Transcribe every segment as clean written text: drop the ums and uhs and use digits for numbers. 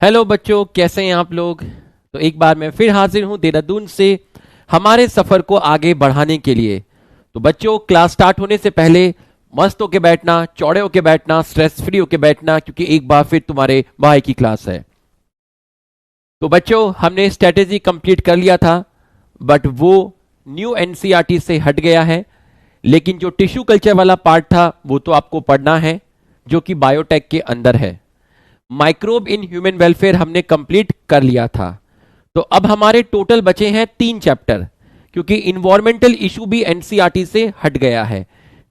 Hello बच्चों, कैसे हैं आप लोग। तो एक बार मैं फिर हाजिर हूं देहरादून से हमारे सफर को आगे बढ़ाने के लिए। तो बच्चों, क्लास स्टार्ट होने से पहले मस्त होके बैठना, चौड़े होके बैठना, स्ट्रेस फ्री होके बैठना, क्योंकि एक बार फिर तुम्हारे भाई की क्लास है। तो बच्चों, हमने स्ट्रेटेजी कंप्लीट कर लिया था, बट वो न्यू एनसीईआरटी से हट गया है। लेकिन जो टिश्यू कल्चर वाला पार्ट था वो तो आपको पढ़ना है, जो कि बायोटेक के अंदर है। माइक्रोब इन ह्यूमन वेलफेयर हमने कंप्लीट कर लिया था। तो अब हमारे टोटल बचे हैं 3 चैप्टर, क्योंकि इन्वायरमेंटल इशू भी एनसीईआरटी से हट गया है।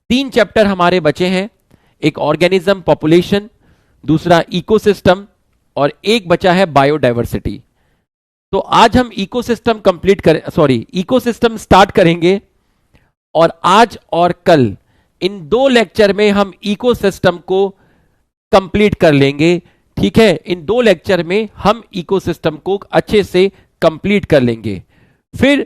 3 चैप्टर हमारे बचे हैं, एक ऑर्गेनिज्म पॉपुलेशन, दूसरा इकोसिस्टम, और एक बचा है बायोडायवर्सिटी। तो आज हम इकोसिस्टम स्टार्ट करेंगे, और आज और कल इन 2 लेक्चर में हम इकोसिस्टम को कंप्लीट कर लेंगे। ठीक है, इन 2 लेक्चर में हम इकोसिस्टम को अच्छे से कंप्लीट कर लेंगे। फिर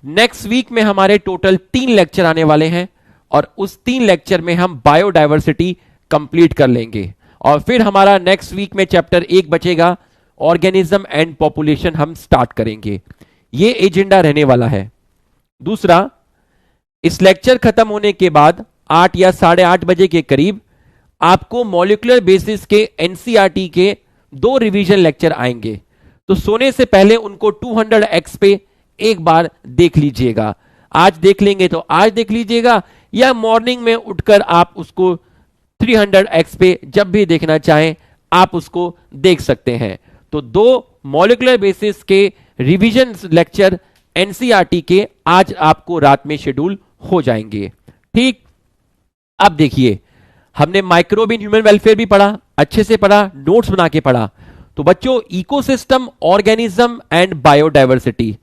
नेक्स्ट वीक में हमारे टोटल 3 लेक्चर आने वाले हैं, और उस 3 लेक्चर में हम बायोडायवर्सिटी कंप्लीट कर लेंगे। और फिर हमारा नेक्स्ट वीक में चैप्टर 1 बचेगा, ऑर्गेनिज्म एंड पॉपुलेशन हम स्टार्ट करेंगे। ये एजेंडा रहने वाला है। दूसरा, इस लेक्चर खत्म होने के बाद 8 या 8:30 बजे के करीब आपको मॉलिक्यूलर बेसिस के एनसीईआरटी के 2 रिवीजन लेक्चर आएंगे। तो सोने से पहले उनको 200x पे एक बार देख लीजिएगा। आज देख लेंगे तो आज देख लीजिएगा, या मॉर्निंग में उठकर आप उसको 300x पे जब भी देखना चाहें आप उसको देख सकते हैं। तो 2 मॉलिक्यूलर बेसिस के रिवीजन लेक्चर एनसीईआरटी के आज आपको रात में शेड्यूल हो जाएंगे। ठीक, अब देखिए, हमने माइक्रोब इन ह्यूमन वेलफेयर भी पढ़ा, अच्छे से पढ़ा, नोट्स बना के पढ़ा। तो बच्चों, इकोसिस्टम, ऑर्गेनिज्म एंड बायोडायवर्सिटी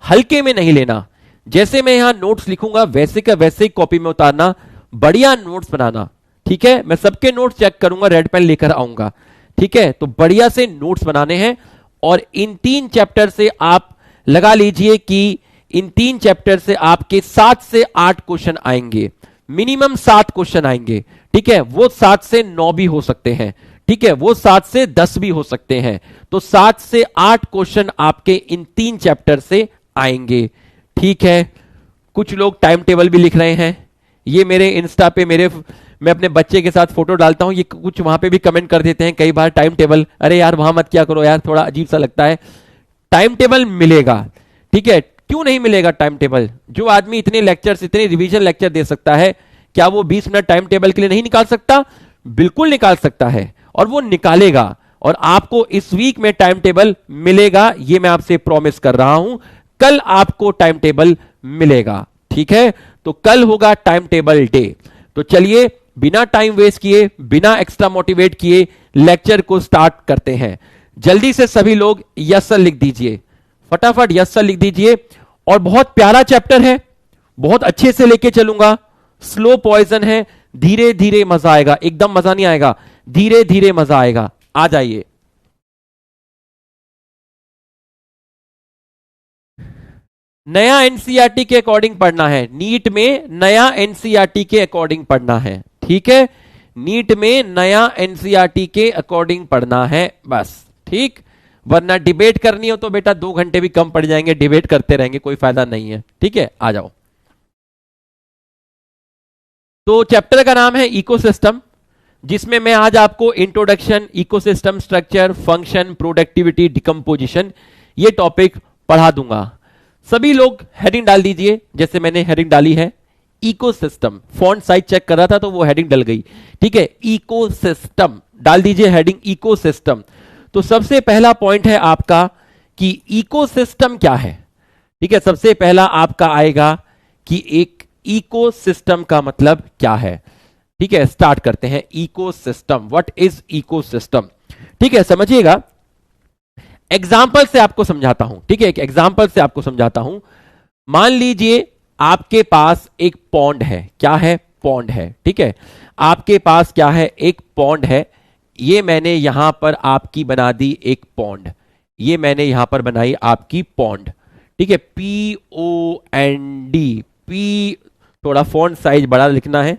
हल्के में नहीं लेना। जैसे मैं यहां नोट्स लिखूंगा वैसे का वैसे ही कॉपी में उतारना, बढ़िया नोट्स बनाना। ठीक है, मैं सबके नोट्स चेक करूंगा, रेड पेन लेकर आऊंगा। ठीक है, तो बढ़िया से नोट्स बनाने हैं। और इन 3 चैप्टर से आप लगा लीजिए कि इन 3 चैप्टर से आपके 7 से 8 क्वेश्चन आएंगे, मिनिमम 7 क्वेश्चन आएंगे। ठीक है, वो 7 से 9 भी हो सकते हैं। ठीक है, वो 7 से 10 भी हो सकते हैं। तो 7 से 8 क्वेश्चन आपके इन 3 चैप्टर से आएंगे। ठीक है, कुछ लोग टाइम टेबल भी लिख रहे हैं। ये मेरे इंस्टा पे मैं अपने बच्चे के साथ फोटो डालता हूं, ये कुछ वहां पे भी कमेंट कर देते हैं कई बार टाइम टेबल। अरे यार, वहां मत क्या करो यार, थोड़ा अजीब सा लगता है। टाइम टेबल मिलेगा। ठीक है, क्यों नहीं मिलेगा टाइम टेबल? जो आदमी इतने लेक्चर्स, इतने रिवीजन लेक्चर दे सकता है, क्या वो 20 मिनट टाइम टेबल के लिए नहीं निकाल सकता? बिल्कुल निकाल सकता है, और वो निकालेगा। और आपको इस वीक में टाइम टेबल मिलेगा, ये मैं आपसे प्रॉमिस कर रहा हूं। कल आपको टाइम टेबल मिलेगा। ठीक है, तो कल होगा टाइम टेबल डे। तो चलिए, बिना टाइम वेस्ट किए, बिना एक्स्ट्रा मोटिवेट किए लेक्चर को स्टार्ट करते हैं। जल्दी से सभी लोग यस सर लिख दीजिए, फटाफट यस सर लिख दीजिए। और बहुत प्यारा चैप्टर है, बहुत अच्छे से लेके चलूंगा। स्लो पॉइजन है, धीरे धीरे मजा आएगा, एकदम मजा नहीं आएगा, धीरे धीरे मजा आएगा। आ जाइए। नया एनसीईआरटी के अकॉर्डिंग पढ़ना है, नीट में नया एनसीईआरटी के अकॉर्डिंग पढ़ना है। ठीक है, नीट में नया एनसीईआरटी के अकॉर्डिंग पढ़ना है बस। ठीक, वरना डिबेट करनी हो तो बेटा 2 घंटे भी कम पड़ जाएंगे, डिबेट करते रहेंगे, कोई फायदा नहीं है। ठीक है, आ जाओ। तो चैप्टर का नाम है इकोसिस्टम, जिसमें मैं आज आपको introduction, ecosystem structure, function, productivity, decomposition, ये टॉपिक पढ़ा दूंगा। सभी लोग हेडिंग डाल दीजिए, जैसे मैंने हेडिंग डाली है इकोसिस्टम। फॉन्ट साइज चेक कर रहा था तो वो हेडिंग डल गई। ठीक है, इकोसिस्टम डाल दीजिए, हेडिंग इकोसिस्टम। तो सबसे पहला पॉइंट है आपका कि इकोसिस्टम क्या है। ठीक है, सबसे पहला आपका आएगा कि एक इकोसिस्टम का मतलब क्या है। ठीक है, स्टार्ट करते हैं। Ecosystem, what is ecosystem? ठीक है, समझिएगा, एग्जाम्पल से आपको समझाता हूं। ठीक है, एक एग्जाम्पल से आपको समझाता हूं। मान लीजिए आपके पास एक पॉन्ड है। क्या है? पॉन्ड है। ठीक है, आपके पास क्या है? एक पॉन्ड है। ये मैंने यहां पर आपकी बना दी एक पॉन्ड, ये मैंने यहां पर बनाई आपकी पॉन्ड। ठीक है, POND, पी, थोड़ा फॉन्ट साइज बड़ा लिखना है।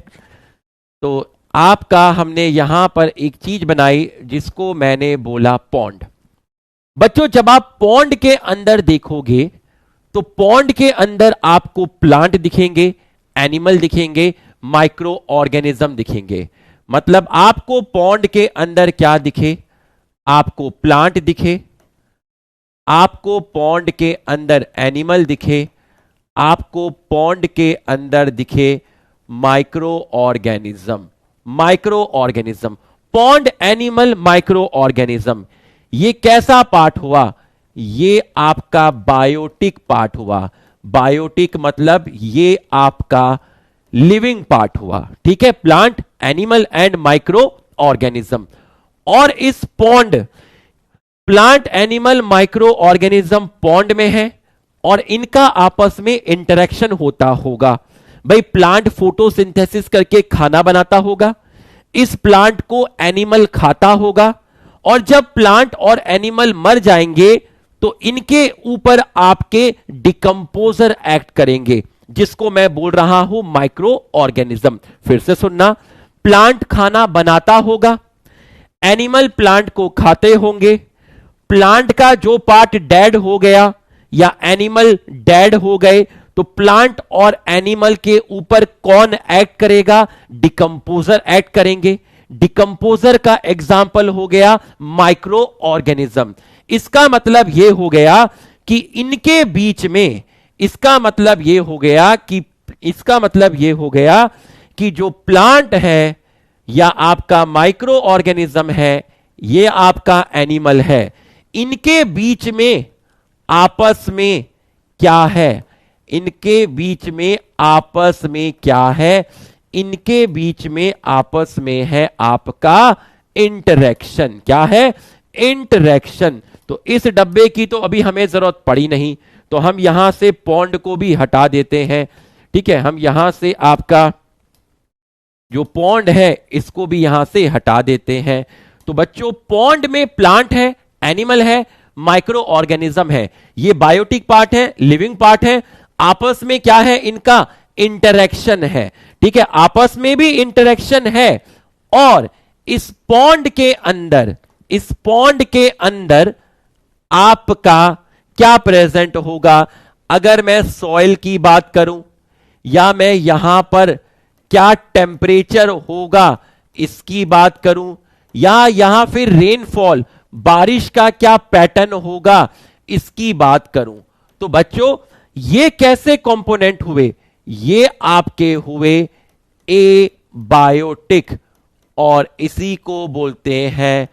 तो आपका हमने यहां पर एक चीज बनाई जिसको मैंने बोला पॉन्ड। बच्चों जब आप पॉन्ड के अंदर देखोगे तो पॉन्ड के अंदर आपको प्लांट दिखेंगे, एनिमल दिखेंगे, माइक्रो ऑर्गेनिज्म दिखेंगे। मतलब आपको पॉन्ड के अंदर क्या दिखे? आपको प्लांट दिखे, आपको पॉन्ड के अंदर एनिमल दिखे, आपको पॉन्ड के अंदर दिखे micro organism. Micro organism, pond, animal, micro organism, ये कैसा पार्ट हुआ? ये आपका बायोटिक पार्ट हुआ। बायोटिक मतलब ये आपका लिविंग पार्ट हुआ। ठीक है, plant, animal and micro organism. और इस pond, plant, animal, micro organism pond में है और इनका आपस में इंटरेक्शन होता होगा। भाई प्लांट फोटोसिंथेसिस करके खाना बनाता होगा, इस प्लांट को एनिमल खाता होगा, और जब प्लांट और एनिमल मर जाएंगे तो इनके ऊपर आपके डिकम्पोजर एक्ट करेंगे, जिसको मैं बोल रहा हूं माइक्रो ऑर्गेनिज्म। फिर से सुनना, प्लांट खाना बनाता होगा, एनिमल प्लांट को खाते होंगे, प्लांट का जो पार्ट डेड हो गया या एनिमल डेड हो गए तो प्लांट और एनिमल के ऊपर कौन एक्ट करेगा? डिकम्पोजर एक्ट करेंगे। डिकम्पोजर का एग्जाम्पल हो गया माइक्रो ऑर्गेनिज्म। इसका मतलब यह हो गया कि इनके बीच में, इसका मतलब यह हो गया कि जो प्लांट है या आपका माइक्रो ऑर्गेनिज्म है, यह आपका एनिमल है, इनके बीच में आपस में क्या है? इनके बीच में आपस में क्या है? इनके बीच में आपस में है आपका इंटरेक्शन। क्या है? इंटरेक्शन। तो इस डब्बे की तो अभी हमें जरूरत पड़ी नहीं, तो हम यहां से पॉन्ड को भी हटा देते हैं। ठीक है, हम यहां से आपका जो पॉन्ड है इसको भी यहां से हटा देते हैं। तो बच्चों पॉन्ड में प्लांट है, एनिमल है, माइक्रो ऑर्गेनिज्म है, ये बायोटिक पार्ट है, लिविंग पार्ट है। आपस में क्या है? इनका इंटरेक्शन है। ठीक है, आपस में भी इंटरेक्शन है। और इस पॉन्ड के अंदर आपका क्या प्रेजेंट होगा? अगर मैं सॉइल की बात करूं या मैं यहां पर क्या टेम्परेचर होगा इसकी बात करूं, या यहां फिर रेनफॉल, बारिश का क्या पैटर्न होगा इसकी बात करूं, तो बच्चों ये कैसे कंपोनेंट हुए? ये आपके हुए ए बायोटिक, और इसी को बोलते हैं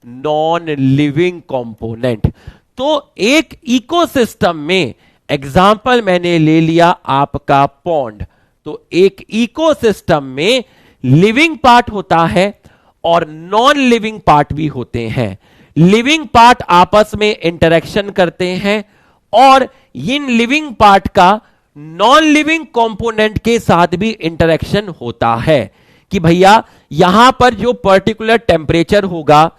नॉन लिविंग कंपोनेंट। तो एक इकोसिस्टम में, एग्जाम्पल मैंने ले लिया आपका पॉन्ड, तो एक इकोसिस्टम में लिविंग पार्ट होता है और नॉन लिविंग पार्ट भी होते हैं। लिविंग पार्ट आपस में इंटरेक्शन करते हैं और इन लिविंग पार्ट का नॉन लिविंग कंपोनेंट के साथ भी इंटरेक्शन होता है कि भैया यहां पर जो पर्टिकुलर टेम्परेचर होगा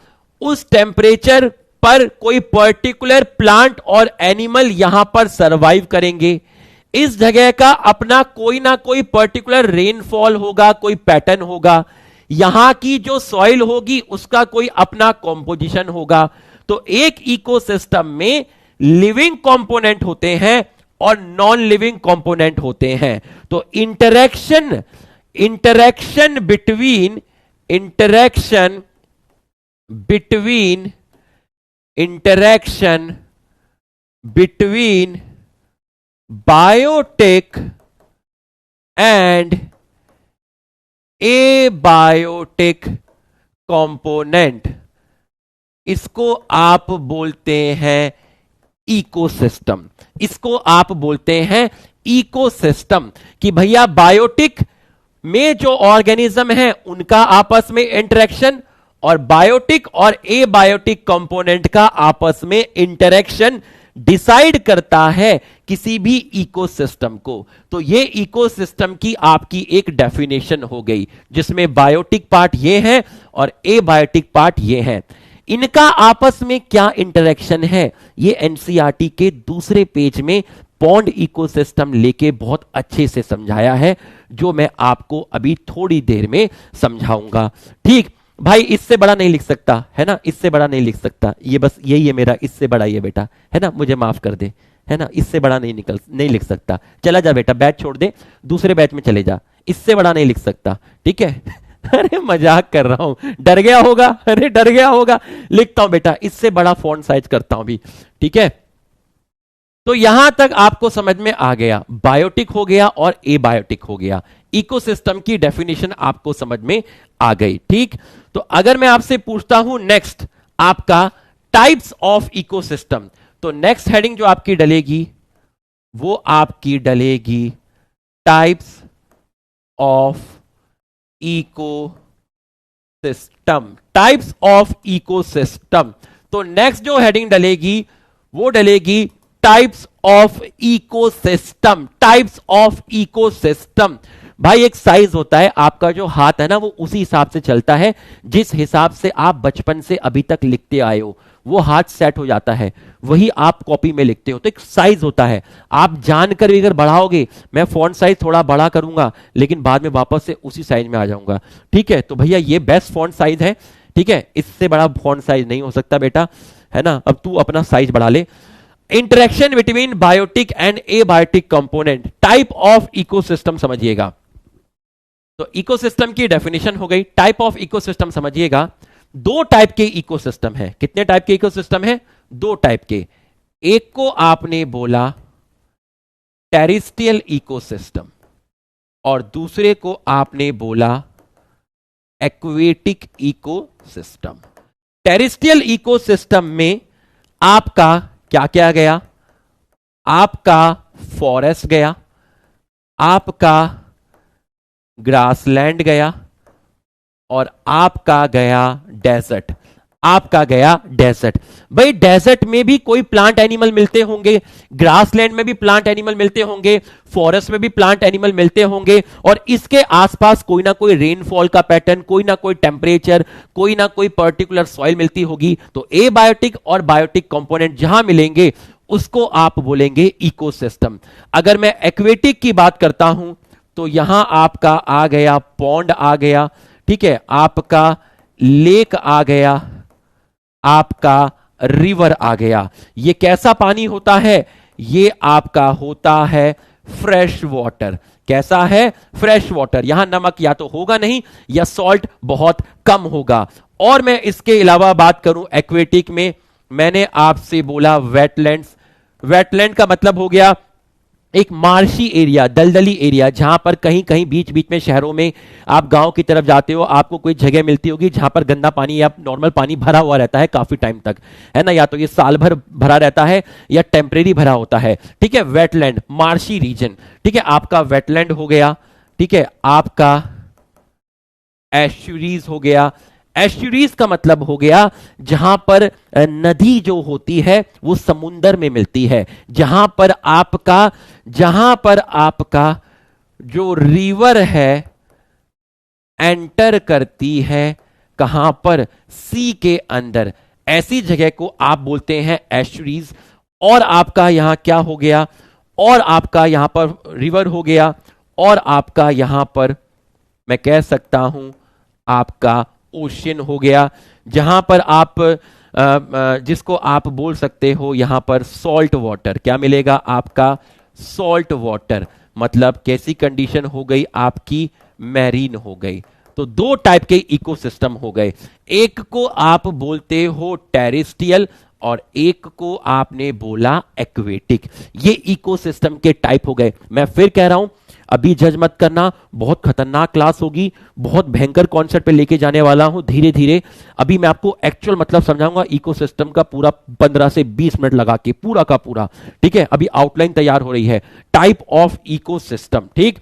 उस टेम्परेचर पर कोई पर्टिकुलर प्लांट और एनिमल यहां पर सरवाइव करेंगे। इस जगह का अपना कोई ना कोई पर्टिकुलर रेनफॉल होगा, कोई पैटर्न होगा, यहां की जो सॉइल होगी उसका कोई अपना कॉम्पोजिशन होगा। तो एक इकोसिस्टम में लिविंग कंपोनेंट होते हैं और नॉन लिविंग कंपोनेंट होते हैं। तो interaction between biotic and abiotic component, इसको आप बोलते हैं इकोसिस्टम। इसको आप बोलते हैं इकोसिस्टम कि भैया बायोटिक में जो ऑर्गेनिज्म है उनका आपस में इंटरेक्शन और बायोटिक और एबायोटिक कंपोनेंट का आपस में इंटरेक्शन डिसाइड करता है किसी भी इकोसिस्टम को। तो ये इकोसिस्टम की आपकी एक डेफिनेशन हो गई, जिसमें बायोटिक पार्ट ये है और एबायोटिक पार्ट ये है। इनका आपस में क्या इंटरेक्शन है ये एनसीईआरटी के दूसरे पेज में पॉन्ड इकोसिस्टम लेके बहुत अच्छे से समझाया है, जो मैं आपको अभी थोड़ी देर में समझाऊंगा। ठीक, भाई इससे बड़ा नहीं लिख सकता है ना, इससे बड़ा नहीं लिख सकता, ये बस यही है मेरा, इससे बड़ा ये बेटा है ना, मुझे माफ कर दे, है ना, इससे बड़ा नहीं लिख सकता, चला जा बेटा, बैच छोड़ दे, दूसरे बैच में चले जा, इससे बड़ा नहीं लिख सकता, ठीक है। अरे मजाक कर रहा हूं, डर गया होगा, अरे डर गया होगा, लिखता हूं बेटा, इससे बड़ा फॉन्ट साइज करता हूं भी, ठीक है। तो यहां तक आपको समझ में आ गया, बायोटिक हो गया और एबायोटिक हो गया, इकोसिस्टम की डेफिनेशन आपको समझ में आ गई, ठीक। तो अगर मैं आपसे पूछता हूं नेक्स्ट आपका टाइप्स ऑफ इकोसिस्टम, तो नेक्स्ट हेडिंग जो आपकी डलेगी वो आपकी डलेगी types of ecosystem, types of ecosystem. तो नेक्स्ट जो हेडिंग डलेगी वो डलेगी types of ecosystem, types of ecosystem. भाई एक साइज होता है, आपका जो हाथ है ना वो उसी हिसाब से चलता है जिस हिसाब से आप बचपन से अभी तक लिखते आए हो, वो हाथ सेट हो जाता है, वही आप कॉपी में लिखते हो। तो एक साइज होता है, आप जानकर भी अगर बढ़ाओगे, मैं फॉन्ट साइज थोड़ा बड़ा करूंगा लेकिन बाद में वापस से उसी साइज में आ जाऊंगा, ठीक है। तो भैया ये बेस्ट फॉन्ट साइज है, ठीक है, इससे बड़ा फॉन्ट साइज नहीं हो सकता बेटा, है ना। अब तू अपना साइज बढ़ा ले। Interaction between biotic and abiotic component, type of ecosystem समझिएगा। तो इकोसिस्टम की डेफिनेशन हो गई, टाइप ऑफ इकोसिस्टम समझिएगा। दो टाइप के इकोसिस्टम है, कितने टाइप के इकोसिस्टम है? दो टाइप के। एक को आपने बोला टेरेस्ट्रियल इकोसिस्टम और दूसरे को आपने बोला एक्वेटिक इकोसिस्टम। टेरेस्ट्रियल इकोसिस्टम में आपका क्या क्या गया? आपका फॉरेस्ट गया, आपका ग्रासलैंड गया और आपका गया डेजर्ट, आपका गया डेजर्ट। भाई डेजर्ट में भी कोई प्लांट एनिमल मिलते होंगे, ग्रासलैंड में भी प्लांट एनिमल मिलते होंगे, फॉरेस्ट में भी प्लांट एनिमल मिलते होंगे, और इसके आसपास कोई ना कोई रेनफॉल का पैटर्न, कोई ना कोई टेम्परेचर, कोई ना कोई पर्टिकुलर सॉइल मिलती होगी। तो एबायोटिक और बायोटिक कंपोनेंट जहां मिलेंगे उसको आप बोलेंगे इकोसिस्टम। अगर मैं एक्वेटिक की बात करता हूं तो यहां आपका आ गया पॉन्ड आ गया, ठीक है, आपका लेक आ गया, आपका रिवर आ गया। ये कैसा पानी होता है? ये आपका होता है फ्रेश वाटर। कैसा है? Fresh water. यहां नमक या तो होगा नहीं या सॉल्ट बहुत कम होगा। और मैं इसके अलावा बात करूं एक्वेटिक में, मैंने आपसे बोला वेटलैंड्स। वेटलैंड का मतलब हो गया एक मार्शी एरिया, दलदली एरिया, जहां पर कहीं कहीं बीच बीच में शहरों में आप गांव की तरफ जाते हो, आपको कोई जगह मिलती होगी जहां पर गंदा पानी या नॉर्मल पानी भरा हुआ रहता है काफी टाइम तक, है ना, या तो ये साल भर भरा रहता है या टेम्परेरी भरा होता है, ठीक है। वेटलैंड, मार्शी रीजन, ठीक है, आपका वेटलैंड हो गया, ठीक है। आपका एस्चुरीज हो गया। एस्चुरीज का मतलब हो गया जहां पर नदी जो होती है वो समुंदर में मिलती है, जहां पर आपका जो रिवर है एंटर करती है, कहां पर? सी के अंदर, ऐसी जगह को आप बोलते हैं एस्चुरीज। और आपका यहां क्या हो गया? और आपका यहां पर रिवर हो गया, और आपका यहां पर मैं कह सकता हूं आपका ओशियन हो गया, जहां पर आप जिसको आप बोल सकते हो यहां पर सॉल्ट वाटर। क्या मिलेगा? आपका सॉल्ट वाटर। मतलब कैसी कंडीशन हो गई आपकी? मैरीन हो गई। तो दो टाइप के इकोसिस्टम हो गए, एक को आप बोलते हो टेरेस्ट्रियल और एक को आपने बोला एक्वेटिक। ये इकोसिस्टम के टाइप हो गए। मैं फिर कह रहा हूं, अभी जज मत करना, बहुत खतरनाक क्लास होगी, बहुत भयंकर कॉन्सेप्ट पे लेके जाने वाला हूं धीरे धीरे। अभी मैं आपको एक्चुअल मतलब समझाऊंगा इकोसिस्टम का पूरा 15 से 20 मिनट लगा के, पूरा का पूरा, ठीक है। अभी आउटलाइन तैयार हो रही है, टाइप ऑफ इकोसिस्टम, ठीक।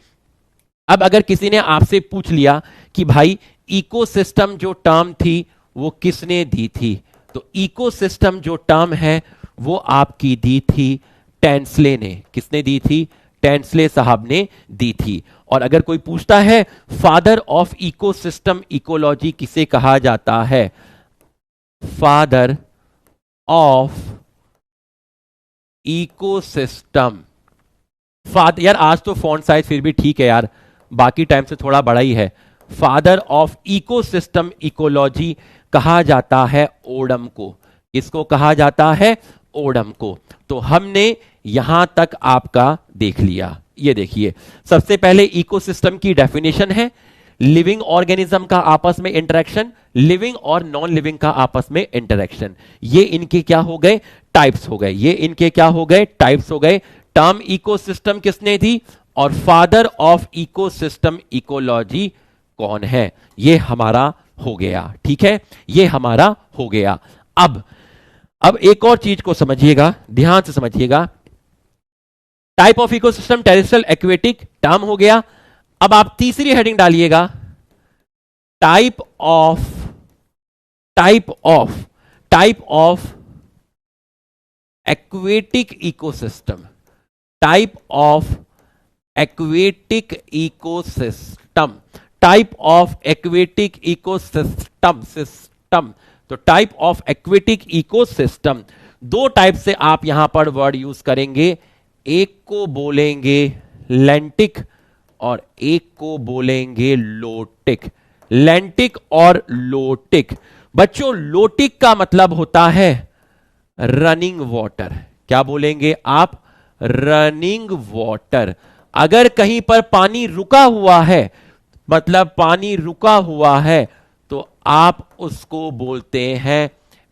अब अगर किसी ने आपसे पूछ लिया कि भाई इकोसिस्टम जो टर्म थी वो किसने दी थी, तो इकोसिस्टम जो टर्म है वो आपकी दी थी टेंसले ने। किसने दी थी? टेंसले साहब ने दी थी। और अगर कोई पूछता है फादर ऑफ इकोसिस्टम इकोलॉजी किसे कहा जाता है? फादर ऑफ इकोसिस्टम, फादर, यार आज तो फॉन्ट साइज फिर भी ठीक है यार, बाकी टाइम से थोड़ा बड़ा ही है। फादर ऑफ इकोसिस्टम इकोलॉजी कहा जाता है ओडम को। किसको कहा जाता है? ओडम को। तो हमने यहां तक आपका देख लिया। ये देखिए, सबसे पहले इकोसिस्टम की डेफिनेशन है, लिविंग ऑर्गेनिज्म का आपस में इंटरेक्शन, लिविंग और नॉन लिविंग का आपस में इंटरेक्शन। ये इनके क्या हो गए? टाइप्स हो गए। ये इनके क्या हो गए? टाइप्स हो गए। टर्म इकोसिस्टम किसने दी और फादर ऑफ इकोसिस्टम इकोलॉजी कौन है? ये हमारा हो गया। ठीक है, ये हमारा हो गया। अब एक और चीज को समझिएगा, ध्यान से समझिएगा। Type of ecosystem terrestrial aquatic term हो गया। अब आप तीसरी हेडिंग डालिएगा, type of aquatic ecosystem, type of aquatic ecosystem, type of aquatic system. तो टाइप ऑफ एक्वेटिक इकोसिस्टम, दो टाइप से आप यहां पर वर्ड यूज करेंगे। एक को बोलेंगे लेंटिक और एक को बोलेंगे लोटिक। लेंटिक और लोटिक। बच्चों, लोटिक का मतलब होता है रनिंग वाटर। क्या बोलेंगे आप? Running water. अगर कहीं पर पानी रुका हुआ है, मतलब पानी रुका हुआ है, तो आप उसको बोलते हैं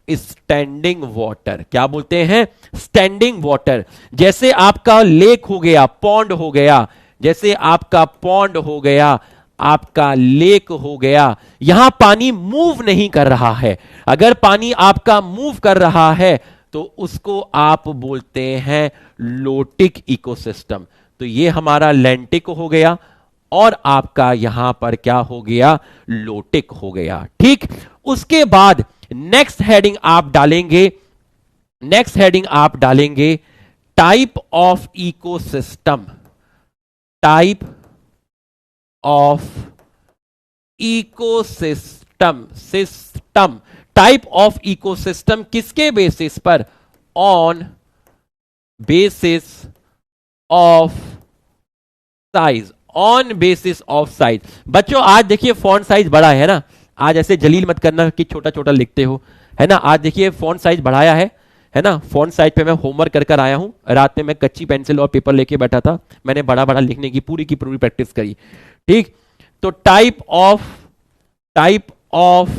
स्टैंडिंग वाटर। क्या बोलते हैं? Standing water. जैसे आपका लेक हो गया, पॉन्ड हो गया, जैसे आपका पॉन्ड हो गया, आपका लेक हो गया, यहां पानी मूव नहीं कर रहा है। अगर पानी आपका मूव कर रहा है तो उसको आप बोलते हैं लोटिक इकोसिस्टम। तो ये हमारा लेंटिक हो गया और आपका यहां पर क्या हो गया? लोटिक हो गया। ठीक, उसके बाद नेक्स्ट हेडिंग आप डालेंगे type of ecosystem. Type of ecosystem, system. Type of ecosystem किसके बेसिस पर? On basis of size. On basis of size. बच्चों, आज देखिए फॉन्ट साइज बड़ा है ना। आज ऐसे जलील मत करना कि छोटा छोटा लिखते हो, है ना। आज देखिए फॉन्ट साइज बढ़ाया है ना। फॉन्ट साइज पे मैं होमवर्क कर आया हूं। रात में मैं कच्ची पेंसिल और पेपर लेके बैठा था, मैंने बड़ा बड़ा लिखने की पूरी प्रैक्टिस करी। ठीक, तो type of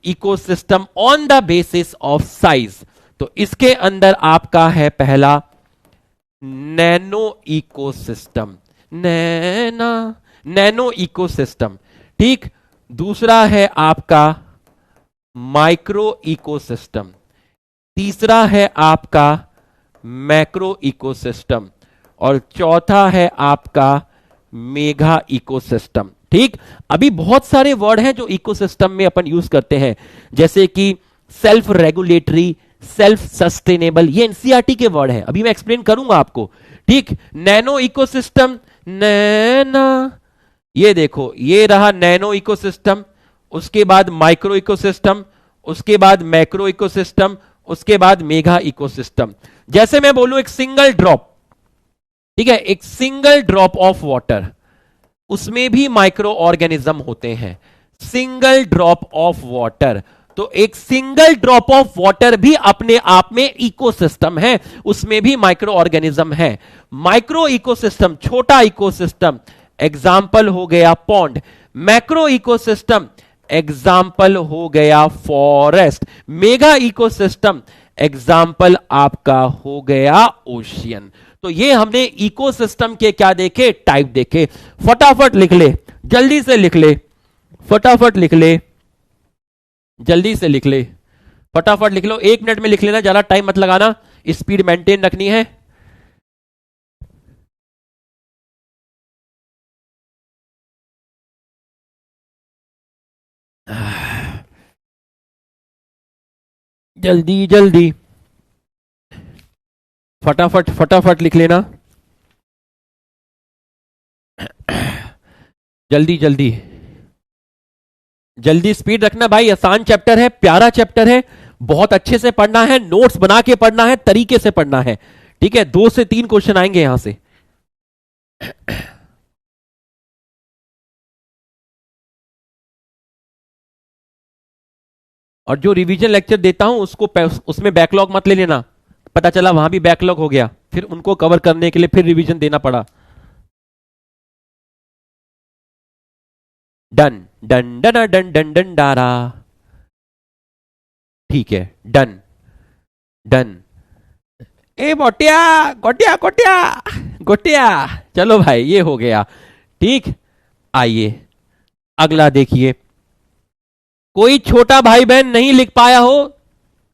ecosystem on the basis of size. तो इसके अंदर आपका है पहला नैनो इकोसिस्टम। Nano ecosystem. ठीक, दूसरा है आपका माइक्रो इकोसिस्टम, तीसरा है आपका मैक्रो इकोसिस्टम और चौथा है आपका मेगा इकोसिस्टम। ठीक, अभी बहुत सारे वर्ड हैं जो इकोसिस्टम में अपन यूज करते हैं, जैसे कि सेल्फ रेगुलेटरी, सेल्फ सस्टेनेबल। ये एनसीईआरटी के वर्ड हैं, अभी मैं एक्सप्लेन करूंगा आपको। ठीक, नैनो इकोसिस्टम, नैना, ये देखो ये रहा नैनो इकोसिस्टम। उसके बाद माइक्रो इकोसिस्टम, उसके बाद मैक्रो इकोसिस्टम, उसके बाद मेगा इकोसिस्टम। जैसे मैं बोलूं एक सिंगल ड्रॉप, ठीक है, एक सिंगल ड्रॉप ऑफ वाटर, उसमें भी माइक्रो ऑर्गेनिज्म होते हैं। सिंगल ड्रॉप ऑफ वाटर, तो एक सिंगल ड्रॉप ऑफ वाटर भी अपने आप में इकोसिस्टम है, उसमें भी माइक्रो ऑर्गेनिज्म है। माइक्रो इकोसिस्टम, छोटा इकोसिस्टम, एग्जाम्पल हो गया पॉन्ड। मैक्रो इकोसिस्टम, एग्जाम्पल हो गया फॉरेस्ट। मेगा इकोसिस्टम, एग्जाम्पल आपका हो गया ओशियन। तो ये हमने इकोसिस्टम के क्या देखे? टाइप देखे। फटाफट लिख ले, जल्दी से लिख ले, फटाफट लिख ले, जल्दी से लिख ले, फटाफट लिख लो। 1 मिनट में लिख लेना, ज्यादा टाइम मत लगाना, स्पीड मेंटेन रखनी है। जल्दी जल्दी, फटाफट फटाफट लिख लेना, जल्दी जल्दी जल्दी, स्पीड रखना भाई। आसान चैप्टर है, प्यारा चैप्टर है, बहुत अच्छे से पढ़ना है, नोट्स बना के पढ़ना है, तरीके से पढ़ना है। ठीक है, 2 से 3 क्वेश्चन आएंगे यहां से। और जो रिवीजन लेक्चर देता हूं उसको उसमें बैकलॉग मत ले लेना, पता चला वहां भी बैकलॉग हो गया, फिर उनको कवर करने के लिए फिर रिवीजन देना पड़ा। Done done done done done done डारा, ठीक है, डन डन। ए गोटिया गोटिया गोटिया गोटिया, चलो भाई ये हो गया, ठीक। आइए अगला देखिए, कोई छोटा भाई बहन नहीं लिख पाया हो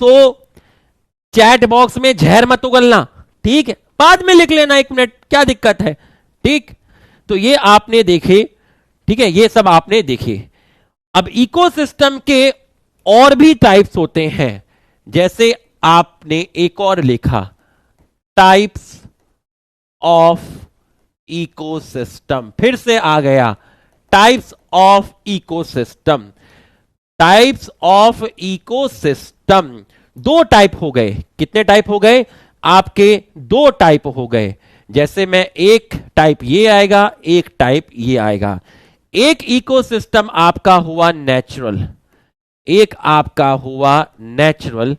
तो चैट बॉक्स में जहर मत उगलना, ठीक है, बाद में लिख लेना, 1 मिनट, क्या दिक्कत है, ठीक। तो ये आपने देखे, ठीक है, ये सब आपने देखे। अब इकोसिस्टम के और भी टाइप्स होते हैं, जैसे आपने एक और लिखा, टाइप्स ऑफ इकोसिस्टम, फिर से आ गया types of ecosystem. Types of ecosystem 2 type हो गए, कितने टाइप हो गए आपके, 2 टाइप हो गए। जैसे मैं एक टाइप ये आएगा, एक टाइप ये आएगा। एक इकोसिस्टम आपका हुआ नेचुरल, एक आपका हुआ नेचुरल,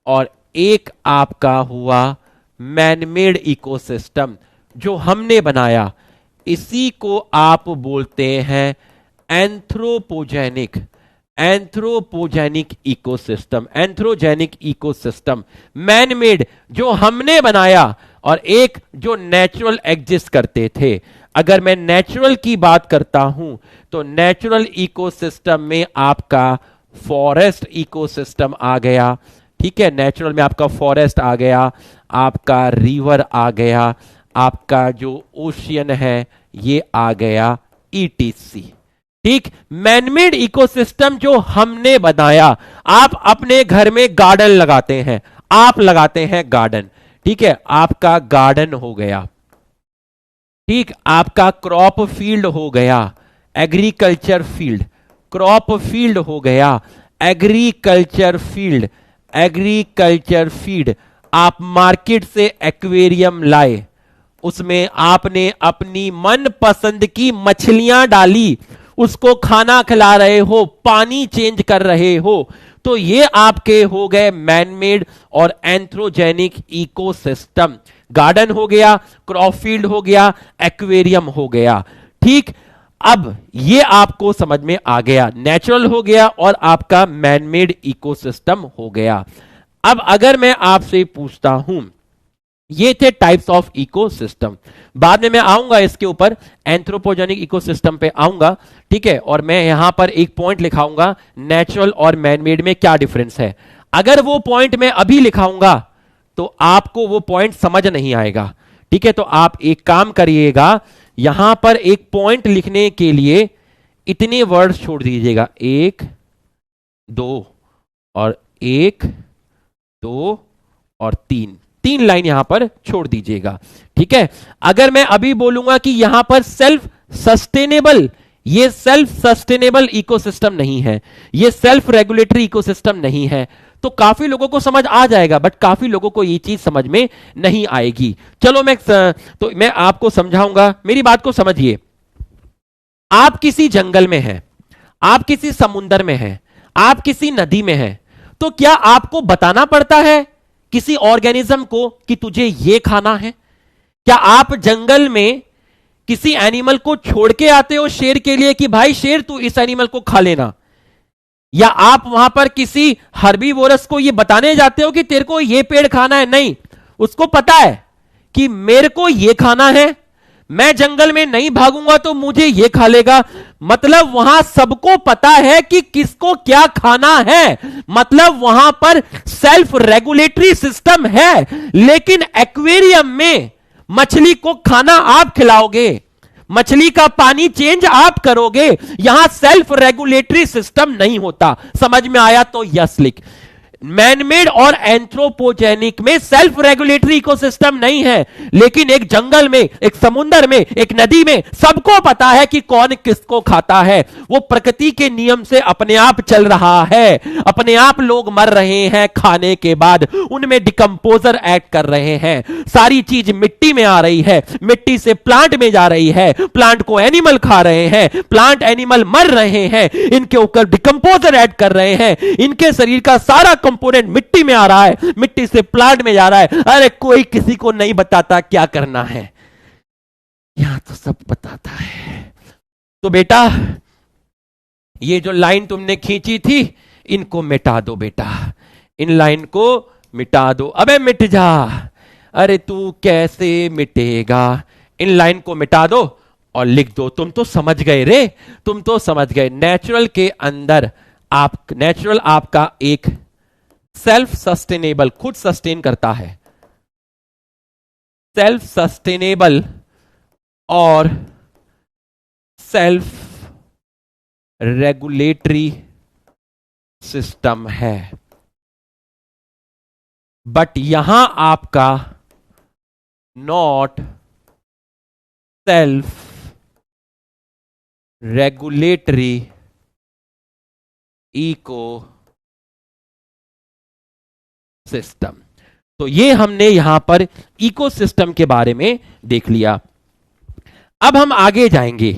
और एक आपका हुआ मैनमेड इकोसिस्टम, जो हमने बनाया। इसी को आप बोलते हैं anthropogenic, anthropogenic ecosystem, anthrogenic ecosystem, man made जो हमने बनाया, और एक जो नेचुरल एग्जिस्ट करते थे। अगर मैं नेचुरल की बात करता हूं तो नेचुरल इकोसिस्टम में आपका फॉरेस्ट इकोसिस्टम आ गया, ठीक है, नेचुरल में आपका फॉरेस्ट आ गया, आपका रिवर आ गया, आपका जो ओशियन है ये आ गया, ईटीसी, ठीक। मैनमेड इकोसिस्टम जो हमने बनाया, आप अपने घर में गार्डन लगाते हैं, आप लगाते हैं गार्डन, ठीक है, आपका गार्डन हो गया, ठीक, आपका क्रॉप फील्ड हो गया, एग्रीकल्चर फील्ड, क्रॉप फील्ड हो गया, एग्रीकल्चर फील्ड, एग्रीकल्चर फील्ड। आप मार्केट से एक्वेरियम लाए, उसमें आपने अपनी मनपसंद की मछलियां डाली, उसको खाना खिला रहे हो, पानी चेंज कर रहे हो, तो ये आपके हो गए मैनमेड और एंथ्रोजेनिक इकोसिस्टम। गार्डन हो गया, क्रॉप फील्ड हो गया, एक्वेरियम हो गया, ठीक। अब ये आपको समझ में आ गया, नेचुरल हो गया और आपका मैनमेड इकोसिस्टम हो गया। अब अगर मैं आपसे पूछता हूं, ये थे टाइप्स ऑफ इकोसिस्टम, बाद में मैं आऊंगा इसके ऊपर, एंथ्रोपोजेनिक इकोसिस्टम पे आऊंगा, ठीक है, और मैं यहां पर एक पॉइंट लिखाऊंगा, नेचुरल और मैनमेड में क्या डिफरेंस है। अगर वो पॉइंट मैं अभी लिखाऊंगा तो आपको वो पॉइंट समझ नहीं आएगा, ठीक है। तो आप एक काम करिएगा, यहां पर एक पॉइंट लिखने के लिए इतने वर्ड्स छोड़ दीजिएगा, 1 2 और 1 2 और 3 लाइन यहां पर छोड़ दीजिएगा, ठीक है। अगर मैं अभी बोलूंगा कि यहां पर सेल्फ सस्टेनेबल, ये सेल्फ सस्टेनेबल इकोसिस्टम नहीं है, ये सेल्फ रेगुलेटरी इकोसिस्टम नहीं है, तो काफी लोगों को समझ आ जाएगा, बट काफी लोगों को ये चीज समझ में नहीं आएगी। चलो मैं आपको समझाऊंगा, मेरी बात को समझिए। आप किसी जंगल में हैं, आप किसी समुंदर में हैं, आप किसी नदी में हैं, तो क्या आपको बताना पड़ता है किसी ऑर्गेनिज्म को कि तुझे ये खाना है? क्या आप जंगल में किसी एनिमल को छोड़ के आते हो शेर के लिए कि भाई शेर तू इस एनिमल को खा लेना? या आप वहां पर किसी हर्बीवोरस को ये बताने जाते हो कि तेरे को ये पेड़ खाना है? नहीं, उसको पता है कि मेरे को ये खाना है, मैं जंगल में नहीं भागूंगा तो मुझे ये खा लेगा। मतलब वहां सबको पता है कि किसको क्या खाना है, मतलब वहां पर सेल्फ रेगुलेटरी सिस्टम है। लेकिन एक्वेरियम में मछली को खाना आप खिलाओगे, मछली का पानी चेंज आप करोगे, यहां सेल्फ रेगुलेटरी सिस्टम नहीं होता। समझ में आया तो यस लिख। मैनमेड और एंथ्रोपोजेनिक में सेल्फ रेगुलेटरी इकोसिस्टम नहीं है, लेकिन एक जंगल में, एक समुद्र में, एक नदी में सबको पता है कि कौन किसको खाता है। वो प्रकृति के नियम से अपने आप चल रहा है। अपने आप लोग मर रहे हैं खाने के बाद, उनमें डिकम्पोजर ऐड कर रहे हैं। सारी चीज मिट्टी में आ रही है, मिट्टी से प्लांट में जा रही है, प्लांट को एनिमल खा रहे हैं, प्लांट एनिमल मर रहे हैं, इनके ऊपर डिकम्पोजर ऐड कर रहे हैं। इनके शरीर का सारा कंपोनेंट मिट्टी में आ रहा है, मिट्टी से प्लांट में जा रहा है। अरे कोई किसी को नहीं बताता क्या करना है, यहां तो सब बताता है। तो बेटा ये जो लाइन तुमने खींची थी इनको मिटा दो बेटा, इन लाइन को मिटा दो। अबे मिट जा। अरे तू कैसे मिटेगा? इन लाइन को मिटा दो और लिख दो। तुम तो समझ गए रे, तुम तो समझ गए। नेचुरल के अंदर नेचुरल आपका एक सेल्फ सस्टेनेबल, खुद सस्टेन करता है, सेल्फ सस्टेनेबल और सेल्फ रेगुलेटरी सिस्टम है। बट यहां आपका not self regulatory eco system. तो ये हमने यहां पर इकोसिस्टम के बारे में देख लिया। अब हम आगे जाएंगे,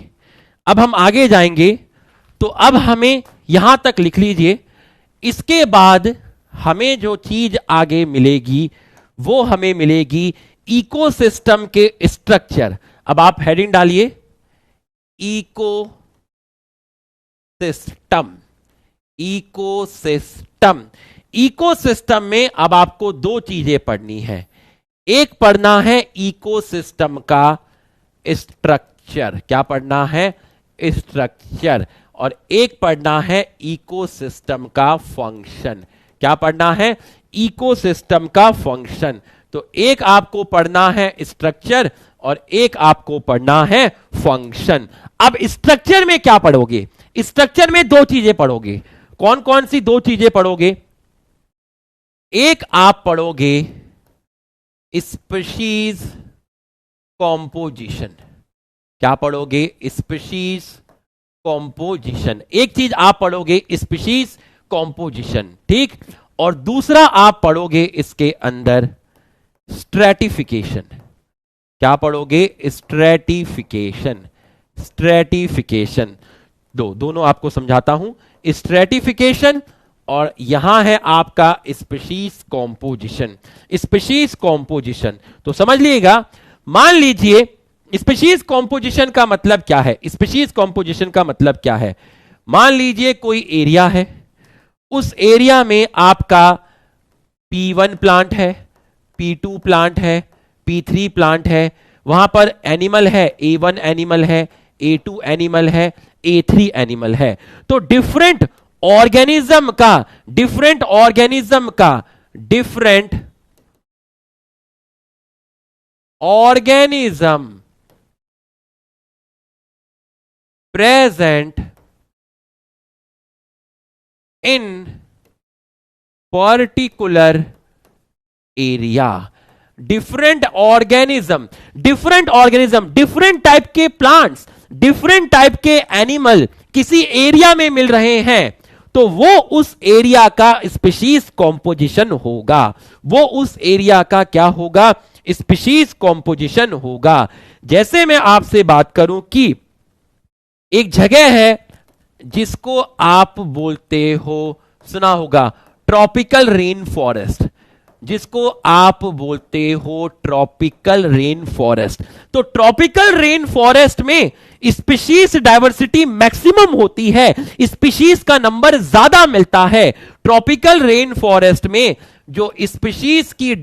तो अब हमें यहां तक लिख लीजिए। इसके बाद हमें जो चीज आगे मिलेगी वो हमें मिलेगी इकोसिस्टम के स्ट्रक्चर। अब आप हेडिंग डालिए, इकोसिस्टम। इकोसिस्टम में अब आपको दो चीजें पढ़नी है। एक पढ़ना है इकोसिस्टम का स्ट्रक्चर, क्या पढ़ना है? स्ट्रक्चर। और एक पढ़ना है इकोसिस्टम का फंक्शन। क्या पढ़ना है? इकोसिस्टम का फंक्शन। तो एक आपको पढ़ना है स्ट्रक्चर और एक आपको पढ़ना है फंक्शन। अब स्ट्रक्चर में क्या पढ़ोगे? स्ट्रक्चर में दो चीजें पढ़ोगे। कौन कौन सी दो चीजें पढ़ोगे? एक आप पढ़ोगे स्पीशीज कॉम्पोजिशन। क्या पढ़ोगे? Species composition. एक चीज आप पढ़ोगे स्पीशीज कॉम्पोजिशन, ठीक। और दूसरा आप पढ़ोगे इसके अंदर स्ट्रैटिफिकेशन। क्या पढ़ोगे? स्ट्रैटिफिकेशन। दोनों आपको समझाता हूं। स्ट्रैटिफिकेशन और यहां है आपका स्पीशीज कॉम्पोजिशन। तो समझ लीजिएगा, मान लीजिए स्पीशीज कॉम्पोजिशन का मतलब क्या है? स्पीशीज कॉम्पोजिशन का मतलब क्या है? मान लीजिए कोई एरिया है, उस एरिया में आपका P1 प्लांट है, P2 प्लांट है, P3 प्लांट है। वहां पर एनिमल है, A1 एनिमल है, A2 एनिमल है, A3 एनिमल है। तो different organism present in particular area। Different organism, different type के प्लांट्स, डिफरेंट टाइप के एनिमल किसी एरिया में मिल रहे हैं, तो वो उस एरिया का स्पीशीज कॉम्पोजिशन होगा। वो उस एरिया का क्या होगा? स्पीशीज कॉम्पोजिशन होगा। जैसे मैं आपसे बात करूं कि एक जगह है जिसको आप बोलते हो, सुना होगा, ट्रॉपिकल रेन फॉरेस्ट, जिसको आप बोलते हो ट्रॉपिकल रेन फॉरेस्ट। तो ट्रॉपिकल रेन फॉरेस्ट में स्पीशीज डाइवर्सिटी मैक्सिमम होती है, स्पीशीज का नंबर ज्यादा मिलता है। ट्रॉपिकल रेन फॉरेस्ट में जो स्पीशीज की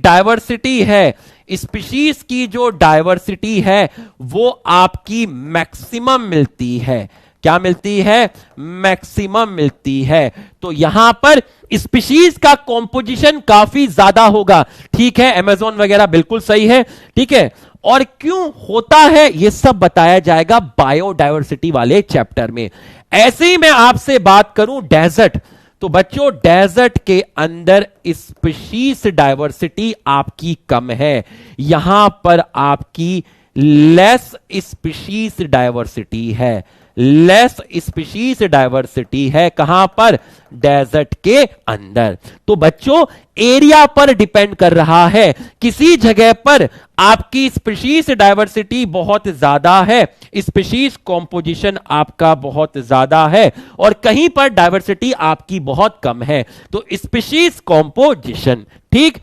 डाइवर्सिटी है, वो आपकी मैक्सिमम मिलती है। क्या मिलती है? मैक्सिमम मिलती है। तो यहां पर स्पीशीज का कॉम्पोजिशन काफी ज्यादा होगा, ठीक है। अमेज़न वगैरह बिल्कुल सही है, ठीक है। और क्यों होता है ये सब बताया जाएगा बायोडायवर्सिटी वाले चैप्टर में। ऐसे ही मैं आपसे बात करूं डेजर्ट, तो बच्चों डेजर्ट के अंदर स्पीशीज डाइवर्सिटी आपकी कम है, यहां पर आपकी लेस स्पीशीज डाइवर्सिटी है, लेस स्पीशीज डाइवर्सिटी है। कहां पर? डेजर्ट के अंदर। तो बच्चों एरिया पर डिपेंड कर रहा है, किसी जगह पर आपकी स्पीशीज डाइवर्सिटी बहुत ज्यादा है, स्पीशीज कॉम्पोजिशन आपका बहुत ज्यादा है, और कहीं पर डाइवर्सिटी आपकी बहुत कम है, तो स्पीशीज कॉम्पोजिशन। ठीक,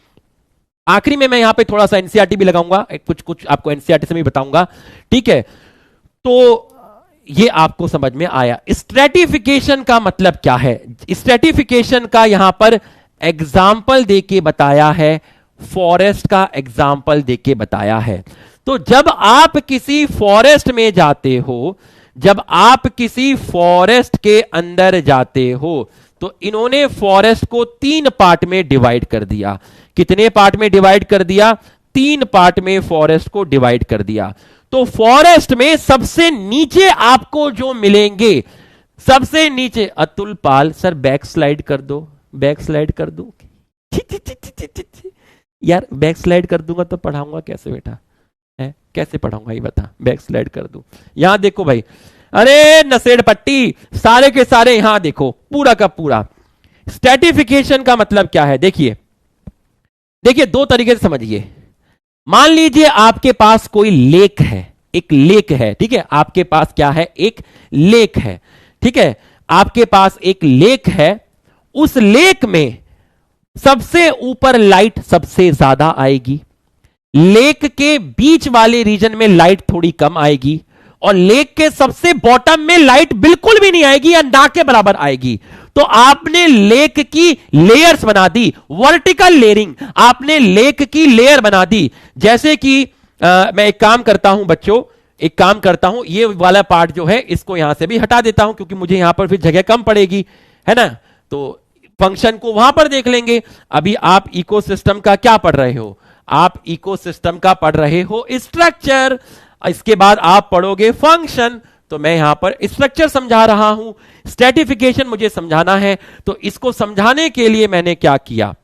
आखिरी में मैं यहां पे थोड़ा सा एनसीईआरटी भी लगाऊंगा, कुछ आपको एनसीईआरटी से भी बताऊंगा। ठीक है, तो ये आपको समझ में आया। स्ट्रेटिफिकेशन का मतलब क्या है? स्ट्रेटिफिकेशन का यहां पर एग्जाम्पल देके बताया है, फॉरेस्ट का एग्जाम्पल देके बताया है। तो जब आप किसी फॉरेस्ट में जाते हो, जब आप किसी फॉरेस्ट के अंदर जाते हो, तो इन्होंने फॉरेस्ट को 3 पार्ट में डिवाइड कर दिया। कितने पार्ट में डिवाइड कर दिया? 3 पार्ट में फॉरेस्ट को डिवाइड कर दिया। तो फॉरेस्ट में सबसे नीचे आपको जो मिलेंगे, सबसे नीचे, अतुल पाल सर बैक स्लाइड कर दो, बैक स्लाइड कर दो यार, बैक स्लाइड कर दूंगा तो पढ़ाऊंगा कैसे बेटा? है कैसे पढ़ाऊंगा ये बता, बैक स्लाइड कर दूं। यहां देखो भाई, अरे नसेड़ पट्टी सारे के सारे यहां देखो, पूरा का पूरा। स्ट्रेटिफिकेशन का मतलब क्या है? देखिए देखिए, 2 तरीके से समझिए। मान लीजिए आपके पास कोई लेक है, एक लेक है, ठीक है, आपके पास क्या है? एक लेक है, ठीक है, आपके पास एक लेक है। उस लेक में सबसे ऊपर लाइट सबसे ज्यादा आएगी, लेक के बीच वाले रीजन में लाइट थोड़ी कम आएगी, और लेक के सबसे बॉटम में लाइट बिल्कुल भी नहीं आएगी या ना के बराबर आएगी। तो आपने लेक की लेयर्स बना दी, वर्टिकल लेयरिंग, आपने लेक की लेयर बना दी। जैसे कि मैं एक काम करता हूं बच्चों, एक काम करता हूं, ये वाला पार्ट जो है इसको यहां से भी हटा देता हूं, क्योंकि मुझे यहां पर फिर जगह कम पड़ेगी, है ना। तो फंक्शन को वहां पर देख लेंगे। अभी आप इकोसिस्टम का क्या पढ़ रहे हो? आप इकोसिस्टम का पढ़ रहे हो स्ट्रक्चर, इसके बाद आप पढ़ोगे फंक्शन। तो मैं यहां पर स्ट्रक्चर समझा रहा हूं, स्ट्रेटिफिकेशन मुझे समझाना है। तो इसको समझाने के लिए मैंने क्या किया?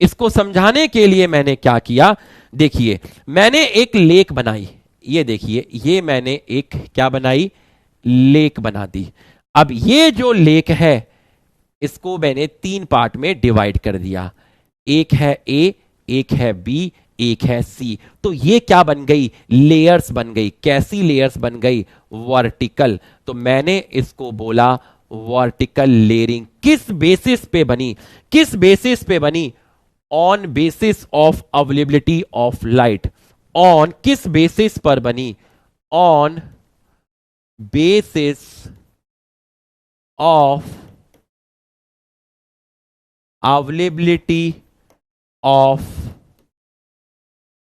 इसको समझाने के लिए मैंने क्या किया? देखिए, मैंने एक लेक बनाई, ये देखिए, ये मैंने एक क्या बनाई? लेक बना दी। अब ये जो लेक है इसको मैंने 3 पार्ट में डिवाइड कर दिया, एक है ए, एक है बी, एक है सी। तो ये क्या बन गई? लेयर्स बन गई। कैसी लेयर्स बन गई? वर्टिकल। तो मैंने इसको बोला वर्टिकल लेयरिंग। किस बेसिस पे बनी? किस बेसिस पे बनी? On basis of availability of light. On किस बेसिस पर बनी? On basis of availability of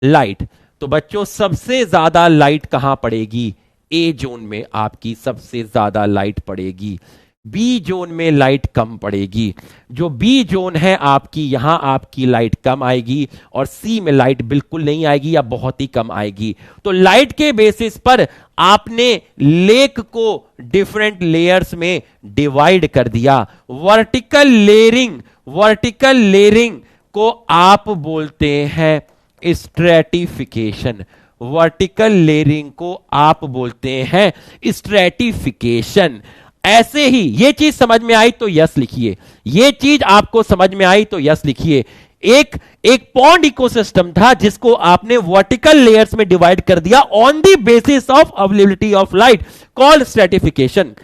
light. तो बच्चों सबसे ज्यादा लाइट कहां पड़ेगी? ए जोन में आपकी सबसे ज्यादा लाइट पड़ेगी, बी जोन में लाइट कम पड़ेगी। जो बी जोन है आपकी, यहां आपकी लाइट कम आएगी, और सी में लाइट बिल्कुल नहीं आएगी या बहुत ही कम आएगी। तो लाइट के बेसिस पर आपने लेक को डिफरेंट लेयर्स में डिवाइड कर दिया। वर्टिकल लेयरिंग, वर्टिकल लेयरिंग को आप बोलते हैं स्ट्रेटिफिकेशन। वर्टिकल लेयरिंग को आप बोलते हैं स्ट्रेटिफिकेशन। ऐसे ही ये चीज समझ में आई तो यस लिखिए, ये चीज आपको समझ में आई तो यस लिखिए। एक पॉन्ड इकोसिस्टम था जिसको आपने वर्टिकल लेयर्स में डिवाइड कर दिया on the basis of availability of light, called stratification.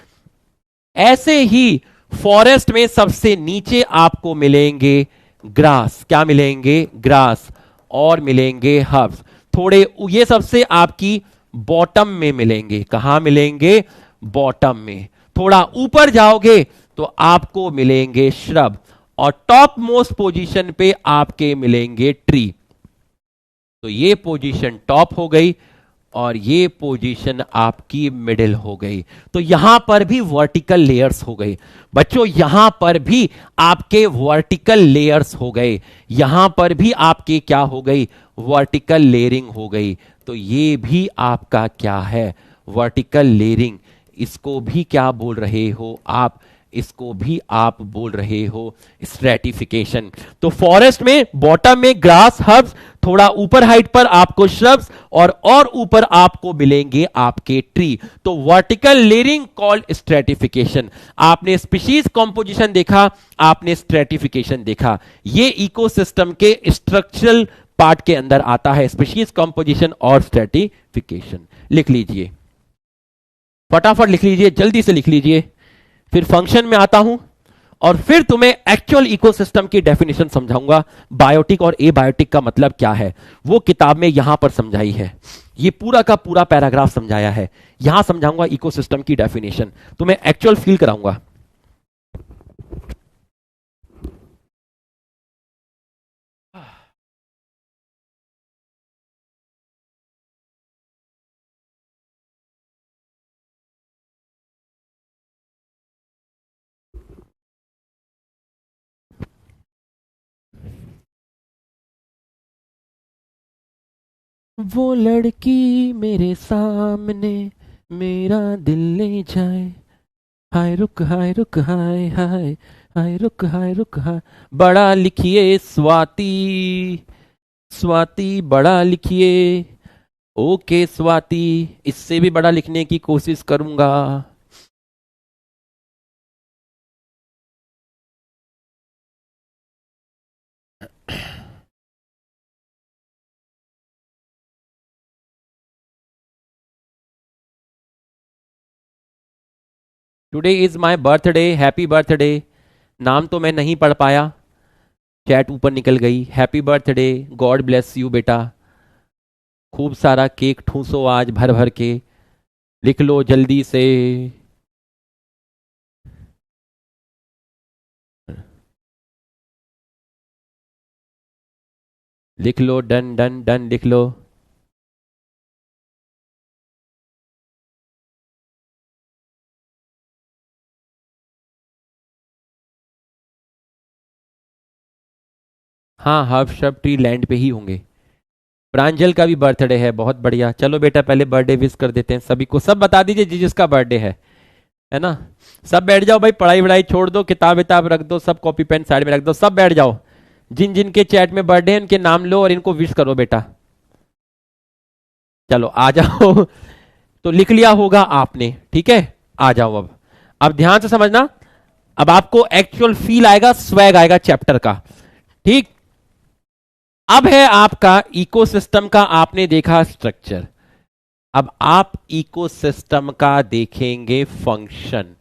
ऐसे ही फॉरेस्ट में सबसे नीचे आपको मिलेंगे ग्रास। क्या मिलेंगे? ग्रास। और मिलेंगे हर्ब्स। थोड़े ये सबसे आपकी बॉटम में मिलेंगे। कहां मिलेंगे? बॉटम में। थोड़ा ऊपर जाओगे तो आपको मिलेंगे श्रब, और टॉप मोस्ट पोजीशन पे आपके मिलेंगे ट्री। तो ये पोजीशन टॉप हो गई और ये पोजीशन आपकी मिडिल हो गई। तो यहां पर भी वर्टिकल लेयर्स हो गई बच्चों, यहां पर भी आपके वर्टिकल लेयर्स हो गए, यहां पर भी आपके क्या हो गई? वर्टिकल लेयरिंग हो गई। तो ये भी आपका क्या है? Vertical layering. इसको भी क्या बोल रहे हो आप? इसको भी आप बोल रहे हो स्ट्रेटिफिकेशन। तो फॉरेस्ट में बॉटम में ग्रास हर्ब्स, थोड़ा ऊपर हाइट पर आपको श्रब्स, और ऊपर आपको मिलेंगे आपके ट्री। तो वर्टिकल लेयरिंग कॉल्ड स्ट्रेटिफिकेशन। आपने स्पीशीज कॉम्पोजिशन देखा, आपने स्ट्रेटिफिकेशन देखा। ये इकोसिस्टम के स्ट्रक्चरल पार्ट के अंदर आता है, स्पीशीज कॉम्पोजिशन और स्ट्रेटिफिकेशन। लिख लीजिए, फटाफट लिख लीजिए, जल्दी से लिख लीजिए, फिर फंक्शन में आता हूं और फिर तुम्हें एक्चुअल इकोसिस्टम की डेफिनेशन समझाऊंगा। बायोटिक और एबायोटिक का मतलब क्या है वो किताब में यहां पर समझाई है, ये पूरा का पूरा पैराग्राफ समझाया है। यहां समझाऊंगा इकोसिस्टम की डेफिनेशन, तुम्हें एक्चुअल फील कराऊंगा। वो लड़की मेरे सामने मेरा दिल ले जाए, हाय रुक हाय रुक हाय हाय, हाय रुक हाय रुक हाय। बड़ा लिखिए स्वाति, स्वाति बड़ा लिखिए। ओके स्वाति, इससे भी बड़ा लिखने की कोशिश करूंगा। Today is my birthday, happy birthday. नाम तो मैं नहीं पढ़ पाया, चैट ऊपर निकल गई। Happy birthday, God bless you बेटा। खूब सारा केक ठूसो आज भर भर के, लिख लो जल्दी से। लिख लो, डन डन डन, लिख लो। हाँ, हर्ब शब ट्री लैंड पे ही होंगे। प्रांजल का भी बर्थडे है, बहुत बढ़िया। चलो बेटा पहले बर्थडे विश कर देते हैं सभी को, सब बता दीजिए जिसका बर्थडे है ना। सब बैठ जाओ भाई, पढ़ाई वढ़ाई छोड़ दो, किताब विताब रख दो, सब कॉपी पेन साइड में रख दो, सब बैठ जाओ। जिन जिन के चैट में बर्थडे है उनके नाम लो और इनको विश करो बेटा। चलो आ जाओ। तो लिख लिया होगा आपने, ठीक है। आ जाओ अब ध्यान से समझना। अब आपको एक्चुअल फील आएगा, स्वैग आएगा चैप्टर का, ठीक। अब है आपका इकोसिस्टम का, आपने देखा स्ट्रक्चर। अब आप इकोसिस्टम का देखेंगे फंक्शन।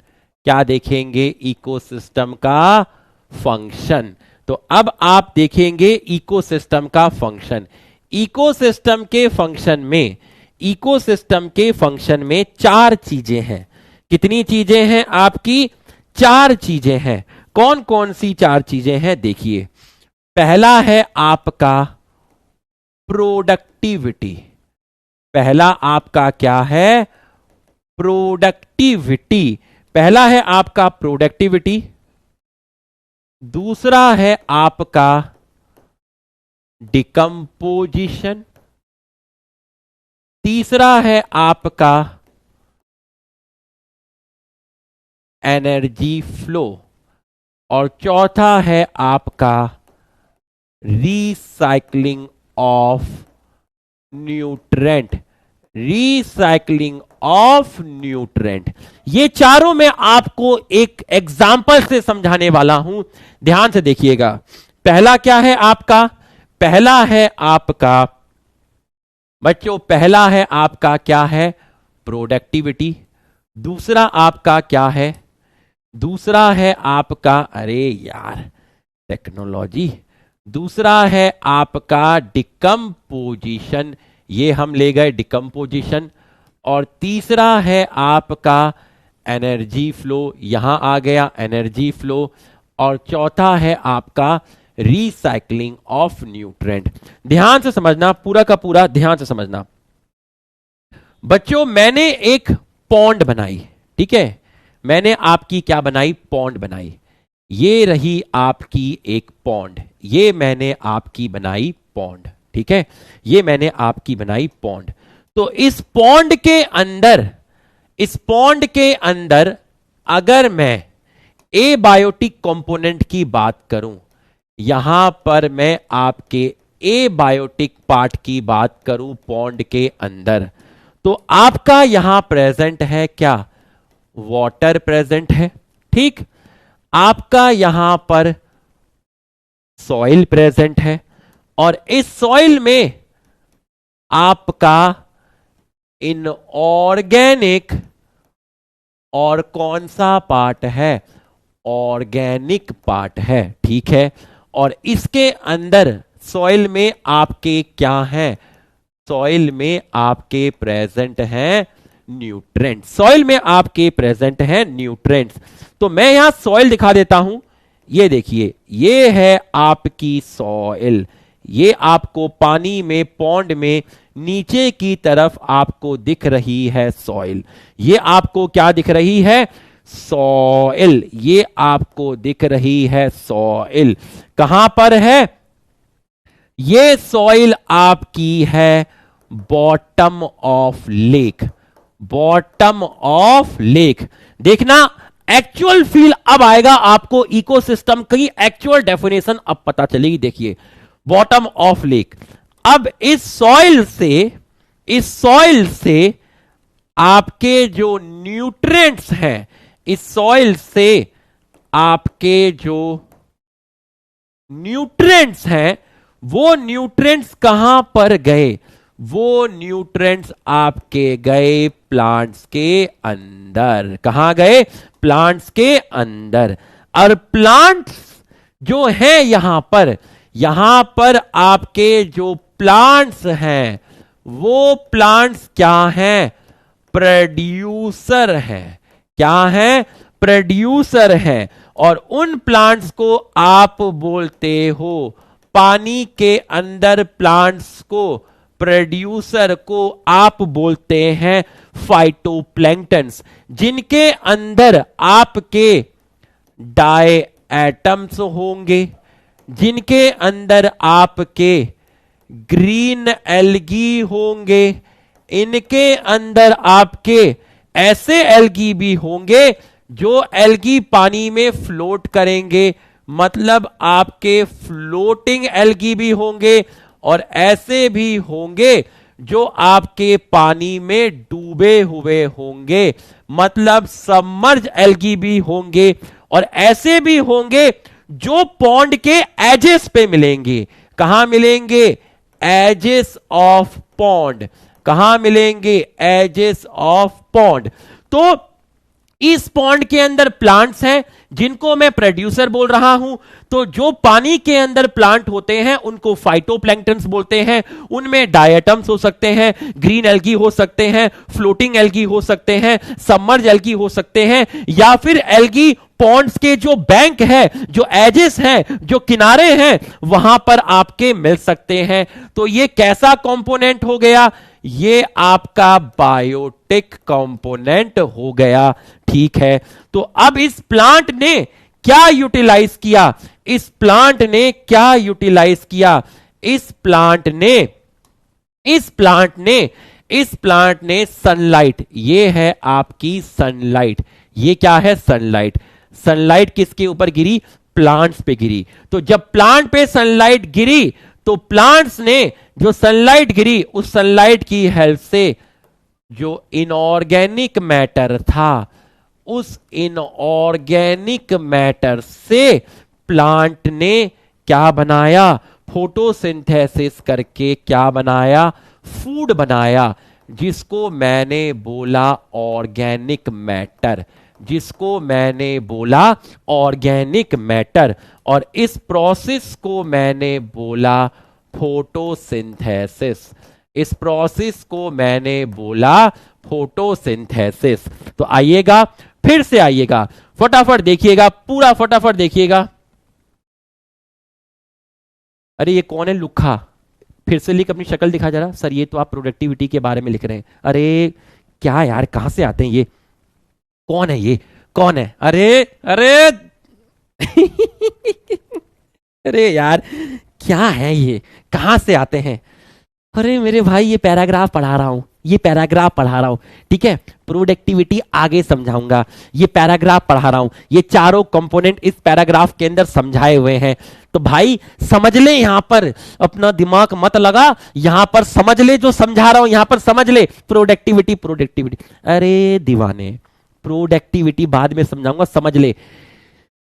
क्या देखेंगे? इकोसिस्टम का फंक्शन। तो अब आप देखेंगे इकोसिस्टम का फंक्शन। इकोसिस्टम के फंक्शन में, इकोसिस्टम के फंक्शन में चार चीजें हैं। कितनी चीजें हैं आपकी? चार चीजें हैं। कौन कौन सी चार चीजें हैं देखिए। पहला है आपका प्रोडक्टिविटी। पहला आपका क्या है? प्रोडक्टिविटी। पहला है आपका प्रोडक्टिविटी। दूसरा है आपका डिकम्पोजिशन। तीसरा है आपका एनर्जी फ्लो। और चौथा है आपका recycling of nutrient. Recycling of nutrient. ये चारों मैं आपको एक एग्जाम्पल से समझाने वाला हूं, ध्यान से देखिएगा। पहला क्या है आपका? पहला है आपका बच्चों, पहला है आपका क्या है? प्रोडक्टिविटी। दूसरा आपका क्या है? दूसरा है आपका, अरे यार टेक्नोलॉजी, दूसरा है आपका डिकम्पोजिशन। ये हम ले गए डिकम्पोजिशन। और तीसरा है आपका एनर्जी फ्लो, यहां आ गया एनर्जी फ्लो। और चौथा है आपका रीसाइक्लिंग ऑफ न्यूट्रेंट। ध्यान से समझना, पूरा का पूरा ध्यान से समझना। बच्चों मैंने एक पॉन्ड बनाई, ठीक है। मैंने आपकी क्या बनाई? पॉन्ड बनाई। ये रही आपकी एक पॉन्ड, ये मैंने आपकी बनाई पॉन्ड, ठीक है। ये मैंने आपकी बनाई पॉन्ड। तो इस पॉन्ड के अंदर, इस पॉन्ड के अंदर अगर मैं एबायोटिक कंपोनेंट की बात करूं, यहां पर मैं आपके एबायोटिक पार्ट की बात करूं पॉन्ड के अंदर, तो आपका यहां प्रेजेंट है क्या, वाटर प्रेजेंट है। ठीक, आपका यहां पर सॉइल प्रेजेंट है, और इस सॉइल में आपका इनऑर्गेनिक और कौन सा पार्ट है, ऑर्गेनिक पार्ट है। ठीक है, और इसके अंदर सॉइल में आपके क्या हैं, सॉइल में आपके प्रेजेंट हैं न्यूट्रेंट्स, सॉइल में आपके प्रेजेंट हैं न्यूट्रेंट्स। तो मैं यहां सॉइल दिखा देता हूं, ये देखिए, ये है आपकी सॉइल, ये आपको पानी में पॉन्ड में नीचे की तरफ आपको दिख रही है सॉइल, ये आपको क्या दिख रही है, सॉइल, ये आपको दिख रही है सॉइल। कहां पर है, ये सॉइल आपकी है bottom of lake, bottom of lake. देखना, एक्चुअल फील अब आएगा आपको, इकोसिस्टम की एक्चुअल डेफिनेशन अब पता चलेगी। देखिए, बॉटम ऑफ लेक। अब इस सॉइल से आपके जो न्यूट्रिएंट्स हैं, इस सॉइल से आपके जो न्यूट्रिएंट्स हैं, वो न्यूट्रिएंट्स कहां पर गए, वो न्यूट्रिएंट्स आपके गए प्लांट्स के अंदर। कहां गए, प्लांट्स के अंदर। और प्लांट्स जो है यहां पर आपके जो प्लांट्स हैं, वो प्लांट्स क्या हैं, प्रोड्यूसर हैं। क्या हैं, प्रोड्यूसर हैं। और उन प्लांट्स को आप बोलते हो, पानी के अंदर प्लांट्स को, प्रोड्यूसर को आप बोलते हैं फाइटोप्लैंक्टन्स, जिनके अंदर आपके डाई एटम्स होंगे, जिनके अंदर आपके ग्रीन एल्गी होंगे, इनके अंदर आपके ऐसे एल्गी भी होंगे जो एल्गी पानी में फ्लोट करेंगे, मतलब आपके फ्लोटिंग एल्गी भी होंगे, और ऐसे भी होंगे जो आपके पानी में डूबे हुए होंगे, मतलब सबमर्ज एल्गी भी होंगे, और ऐसे भी होंगे जो पॉन्ड के एजेस पे मिलेंगे। कहां मिलेंगे, एजेस ऑफ पॉन्ड। कहां मिलेंगे, एजेस ऑफ पॉन्ड। तो इस पॉन्ड के अंदर प्लांट्स हैं जिनको मैं प्रोड्यूसर बोल रहा हूं। तो जो पानी के अंदर प्लांट होते हैं उनको फाइटोप्लैंक्टन्स बोलते हैं। उनमें डायटम्स हो सकते हैं, ग्रीन एल्गी हो सकते हैं, फ्लोटिंग एल्गी हो सकते हैं, सबमर्ज एल्गी हो सकते हैं, या फिर एल्गी पॉन्ड्स के जो बैंक है, जो एजेस हैं, जो किनारे हैं, वहां पर आपके मिल सकते हैं। तो ये कैसा कंपोनेंट हो गया, ये आपका बायोटिक कंपोनेंट हो गया। ठीक है, तो अब इस प्लांट ने क्या यूटिलाइज किया, इस प्लांट ने क्या यूटिलाइज किया, इस प्लांट ने सनलाइट, ये है आपकी सनलाइट, ये क्या है, सनलाइट। सनलाइट किसके ऊपर गिरी, प्लांट्स पे गिरी। तो जब प्लांट पे सनलाइट गिरी तो प्लांट्स ने जो सनलाइट गिरी, उस सनलाइट की हेल्प से जो इनऑर्गेनिक मैटर था, उस इनऑर्गेनिक मैटर से प्लांट ने क्या बनाया, फोटोसिंथेसिस करके क्या बनाया, फूड बनाया, जिसको मैंने बोला ऑर्गेनिक मैटर, जिसको मैंने बोला ऑर्गेनिक मैटर। और इस प्रोसेस को मैंने बोला फोटोसिंथेसिस, इस प्रोसेस को मैंने बोला फोटोसिंथेसिस। तो आइएगा, फिर से आइएगा, फटाफट देखिएगा, पूरा फटाफट देखिएगा। अरे ये कौन है लुखा, फिर से लिख, अपनी शक्ल दिखा जरा। सर ये तो आप प्रोडक्टिविटी के बारे में लिख रहे हैं। अरे क्या यार, कहां से आते हैं ये, कौन है ये, कौन है, अरे अरे अरे यार क्या है ये, कहां से आते हैं। अरे मेरे भाई, ये पैराग्राफ पढ़ा रहा हूं, ये पैराग्राफ पढ़ा रहा हूं, ठीक है, प्रोडक्टिविटी आगे समझाऊंगा, ये पैराग्राफ पढ़ा रहा हूं, ये चारों कंपोनेंट इस पैराग्राफ के अंदर समझाए हुए हैं। तो भाई समझ ले, यहां पर अपना दिमाग मत लगा, यहां पर समझ ले जो समझा रहा हूं, यहां पर समझ ले प्रोडक्टिविटी प्रोडक्टिविटी। अरे दीवाने, प्रोडक्टिविटी बाद में समझाऊंगा, समझ ले।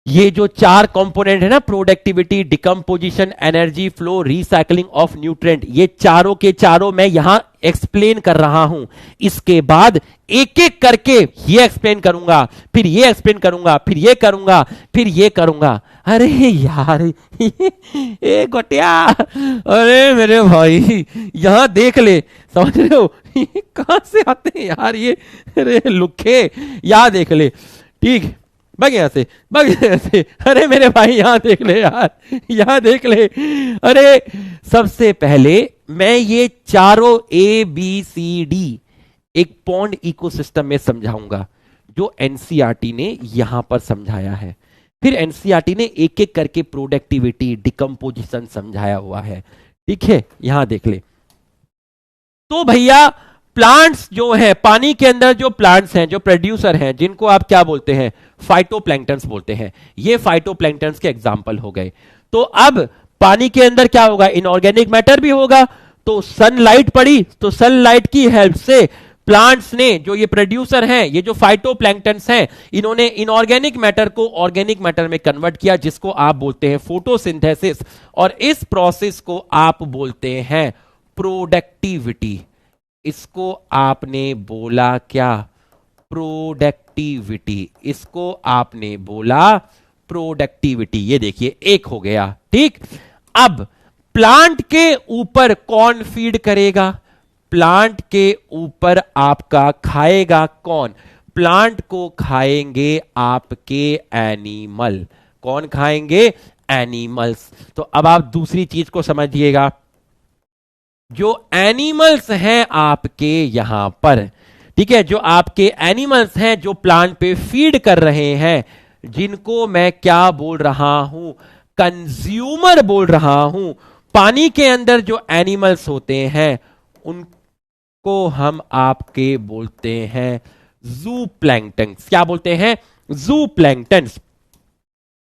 ये जो चार कंपोनेंट है ना, productivity, decomposition, energy flow, recycling of nutrient, ये चारों के चारों मैं यहां एक्सप्लेन कर रहा हूं। इसके बाद एक एक करके ये एक्सप्लेन करूंगा, फिर ये एक्सप्लेन करूंगा, फिर ये करूंगा, फिर ये करूंगा। अरे यार ए गोटिया, अरे मेरे भाई यहां देख ले, समझ रहे हो कहां से आते हैं यार ये, अरे लुखे, यहां देख ले, ठीक, भाग यहां से, भाग यहां से। अरे मेरे भाई यहां देख ले यार, यहां देख ले। अरे सबसे पहले मैं ये चारों ABCD एक पॉन्ड इकोसिस्टम में समझाऊंगा, जो एनसीईआरटी ने यहां पर समझाया है। फिर एनसीईआरटी ने एक एक करके प्रोडक्टिविटी, डिकम्पोजिशन समझाया हुआ है, ठीक है, यहां देख ले। तो भैया प्लांट्स जो है, पानी के अंदर जो प्लांट्स हैं, जो प्रोड्यूसर हैं, जिनको आप क्या बोलते हैं, फाइटोप्लैंक्टन्स बोलते हैं, ये फाइटोप्लैंक्टन्स के एग्जाम्पल हो गए। तो अब पानी के अंदर क्या होगा, इनऑर्गेनिक मैटर भी होगा। तो सनलाइट पड़ी, तो सनलाइट की हेल्प से प्लांट्स ने, जो ये प्रोड्यूसर हैं, ये जो फाइटोप्लैंक्टन्स हैं, इन्होंने इनऑर्गेनिक मैटर को ऑर्गेनिक मैटर में कन्वर्ट किया, जिसको आप बोलते हैं फोटोसिंथेसिस, और इस प्रोसेस को आप बोलते हैं प्रोडक्टिविटी। इसको आपने बोला क्या, प्रोडक्टिविटी, इसको आपने बोला प्रोडक्टिविटी। ये देखिए एक हो गया, ठीक। अब प्लांट के ऊपर कौन फीड करेगा, प्लांट के ऊपर आपका खाएगा कौन, प्लांट को खाएंगे आपके एनिमल। कौन खाएंगे, एनिमल्स। तो अब आप दूसरी चीज को समझिएगा, जो एनिमल्स हैं आपके यहां पर, ठीक है, जो आपके एनिमल्स हैं जो प्लांट पे फीड कर रहे हैं, जिनको मैं क्या बोल रहा हूं, कंज्यूमर बोल रहा हूं। पानी के अंदर जो एनिमल्स होते हैं उनको हम आपके जू हैं जूप्लैंक्टन्स। क्या बोलते हैं, जूप्लैंक्टन्स।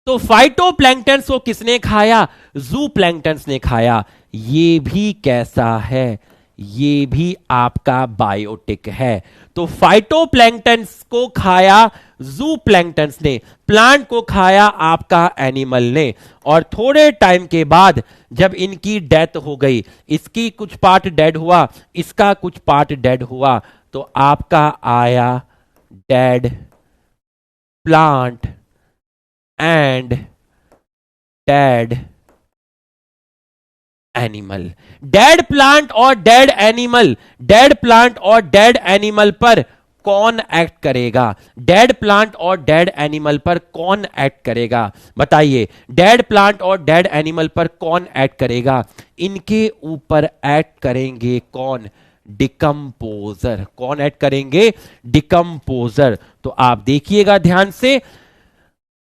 तो फाइटोप्लैंक्टन्स को किसने खाया, जूप्लैंक्टन्स ने खाया। ये भी कैसा है, ये भी आपका बायोटिक है। तो फाइटोप्लैंक्टन्स को खाया जूप्लैंक्टन्स ने, प्लांट को खाया आपका एनिमल ने। और थोड़े टाइम के बाद जब इनकी डेथ हो गई, इसकी कुछ पार्ट डेड हुआ, इसका कुछ पार्ट डेड हुआ, तो आपका आया dead plant and dead animal. Dead plant और डेड एनिमल, डेड प्लांट और डेड एनिमल पर कौन एक्ट करेगा, डेड प्लांट और डेड एनिमल पर कौन एक्ट करेगा, बताइए। डेड प्लांट और डेड एनिमल पर कौन एक्ट करेगा, इनके ऊपर एक्ट करेंगे कौन, डिकम्पोजर। कौन एक्ट करेंगे, डिकम्पोजर। तो आप देखिएगा ध्यान से,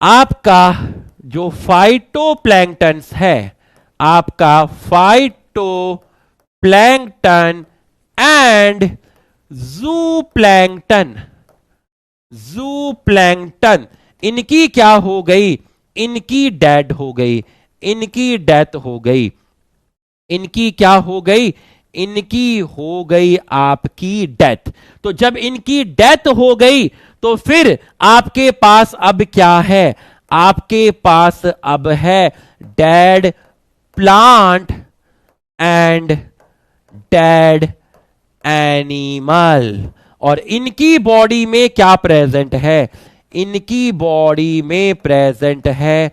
आपका जो फाइटोप्लैंक्टन्स है, आपका फाइटोप्लैंक्टन एंड जूप्लैंक्टन, जूप्लैंक्टन, इनकी क्या हो गई, इनकी डेड हो गई, इनकी डेथ हो गई। इनकी क्या हो गई, इनकी हो गई आपकी डेथ। तो जब इनकी डेथ हो गई तो फिर आपके पास अब क्या है, आपके पास अब है dead plant and dead animal. और इनकी बॉडी में क्या प्रेजेंट है, इनकी बॉडी में प्रेजेंट है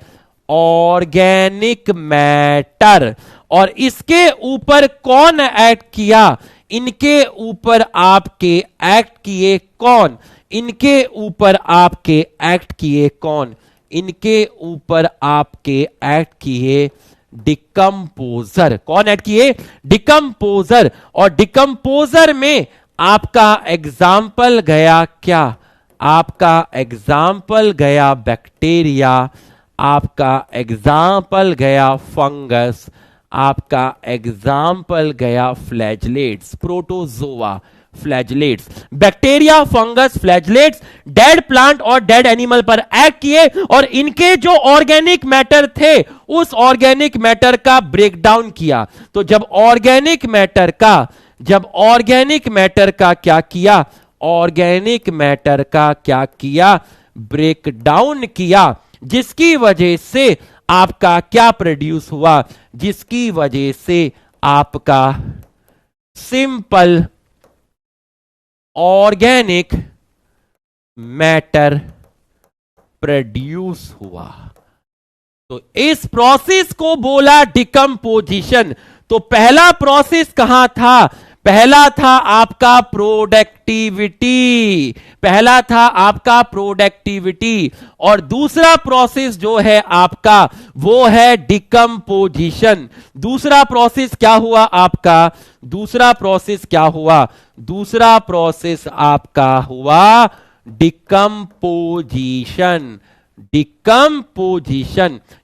ऑर्गेनिक मैटर। और इसके ऊपर कौन एक्ट किया, इनके ऊपर आपके एक्ट किए कौन, इनके ऊपर आपके एक्ट किए कौन, इनके ऊपर आपके एक्ट किए डिकम्पोजर। कौन एक्ट किए, डिकम्पोजर। और डिकम्पोजर में आपका एग्जाम्पल गया क्या, आपका एग्जाम्पल गया बैक्टीरिया, आपका एग्जाम्पल गया फंगस, आपका एग्जाम्पल गया flagellates, protozoa. Flagellates. Bacteria, fungus, flagellates dead plant और डेड एनिमल पर एक्ट किए और इनके जो ऑर्गेनिक मैटर थे उस ऑर्गेनिक मैटर का ब्रेकडाउन किया। तो जब ऑर्गेनिक मैटर का क्या किया, ऑर्गेनिक मैटर का क्या किया, ब्रेकडाउन किया, जिसकी वजह से आपका क्या प्रोड्यूस हुआ, जिसकी वजह से आपका सिंपल ऑर्गेनिक मैटर प्रोड्यूस हुआ। तो इस प्रोसेस को बोला डिकम्पोजिशन। तो पहला प्रोसेस कहां था, पहला था आपका प्रोडक्टिविटी, और दूसरा प्रोसेस जो है आपका वो है डिकम्पोजिशन। दूसरा प्रोसेस क्या हुआ आपका, दूसरा प्रोसेस आपका हुआ डिकम्पोजिशन।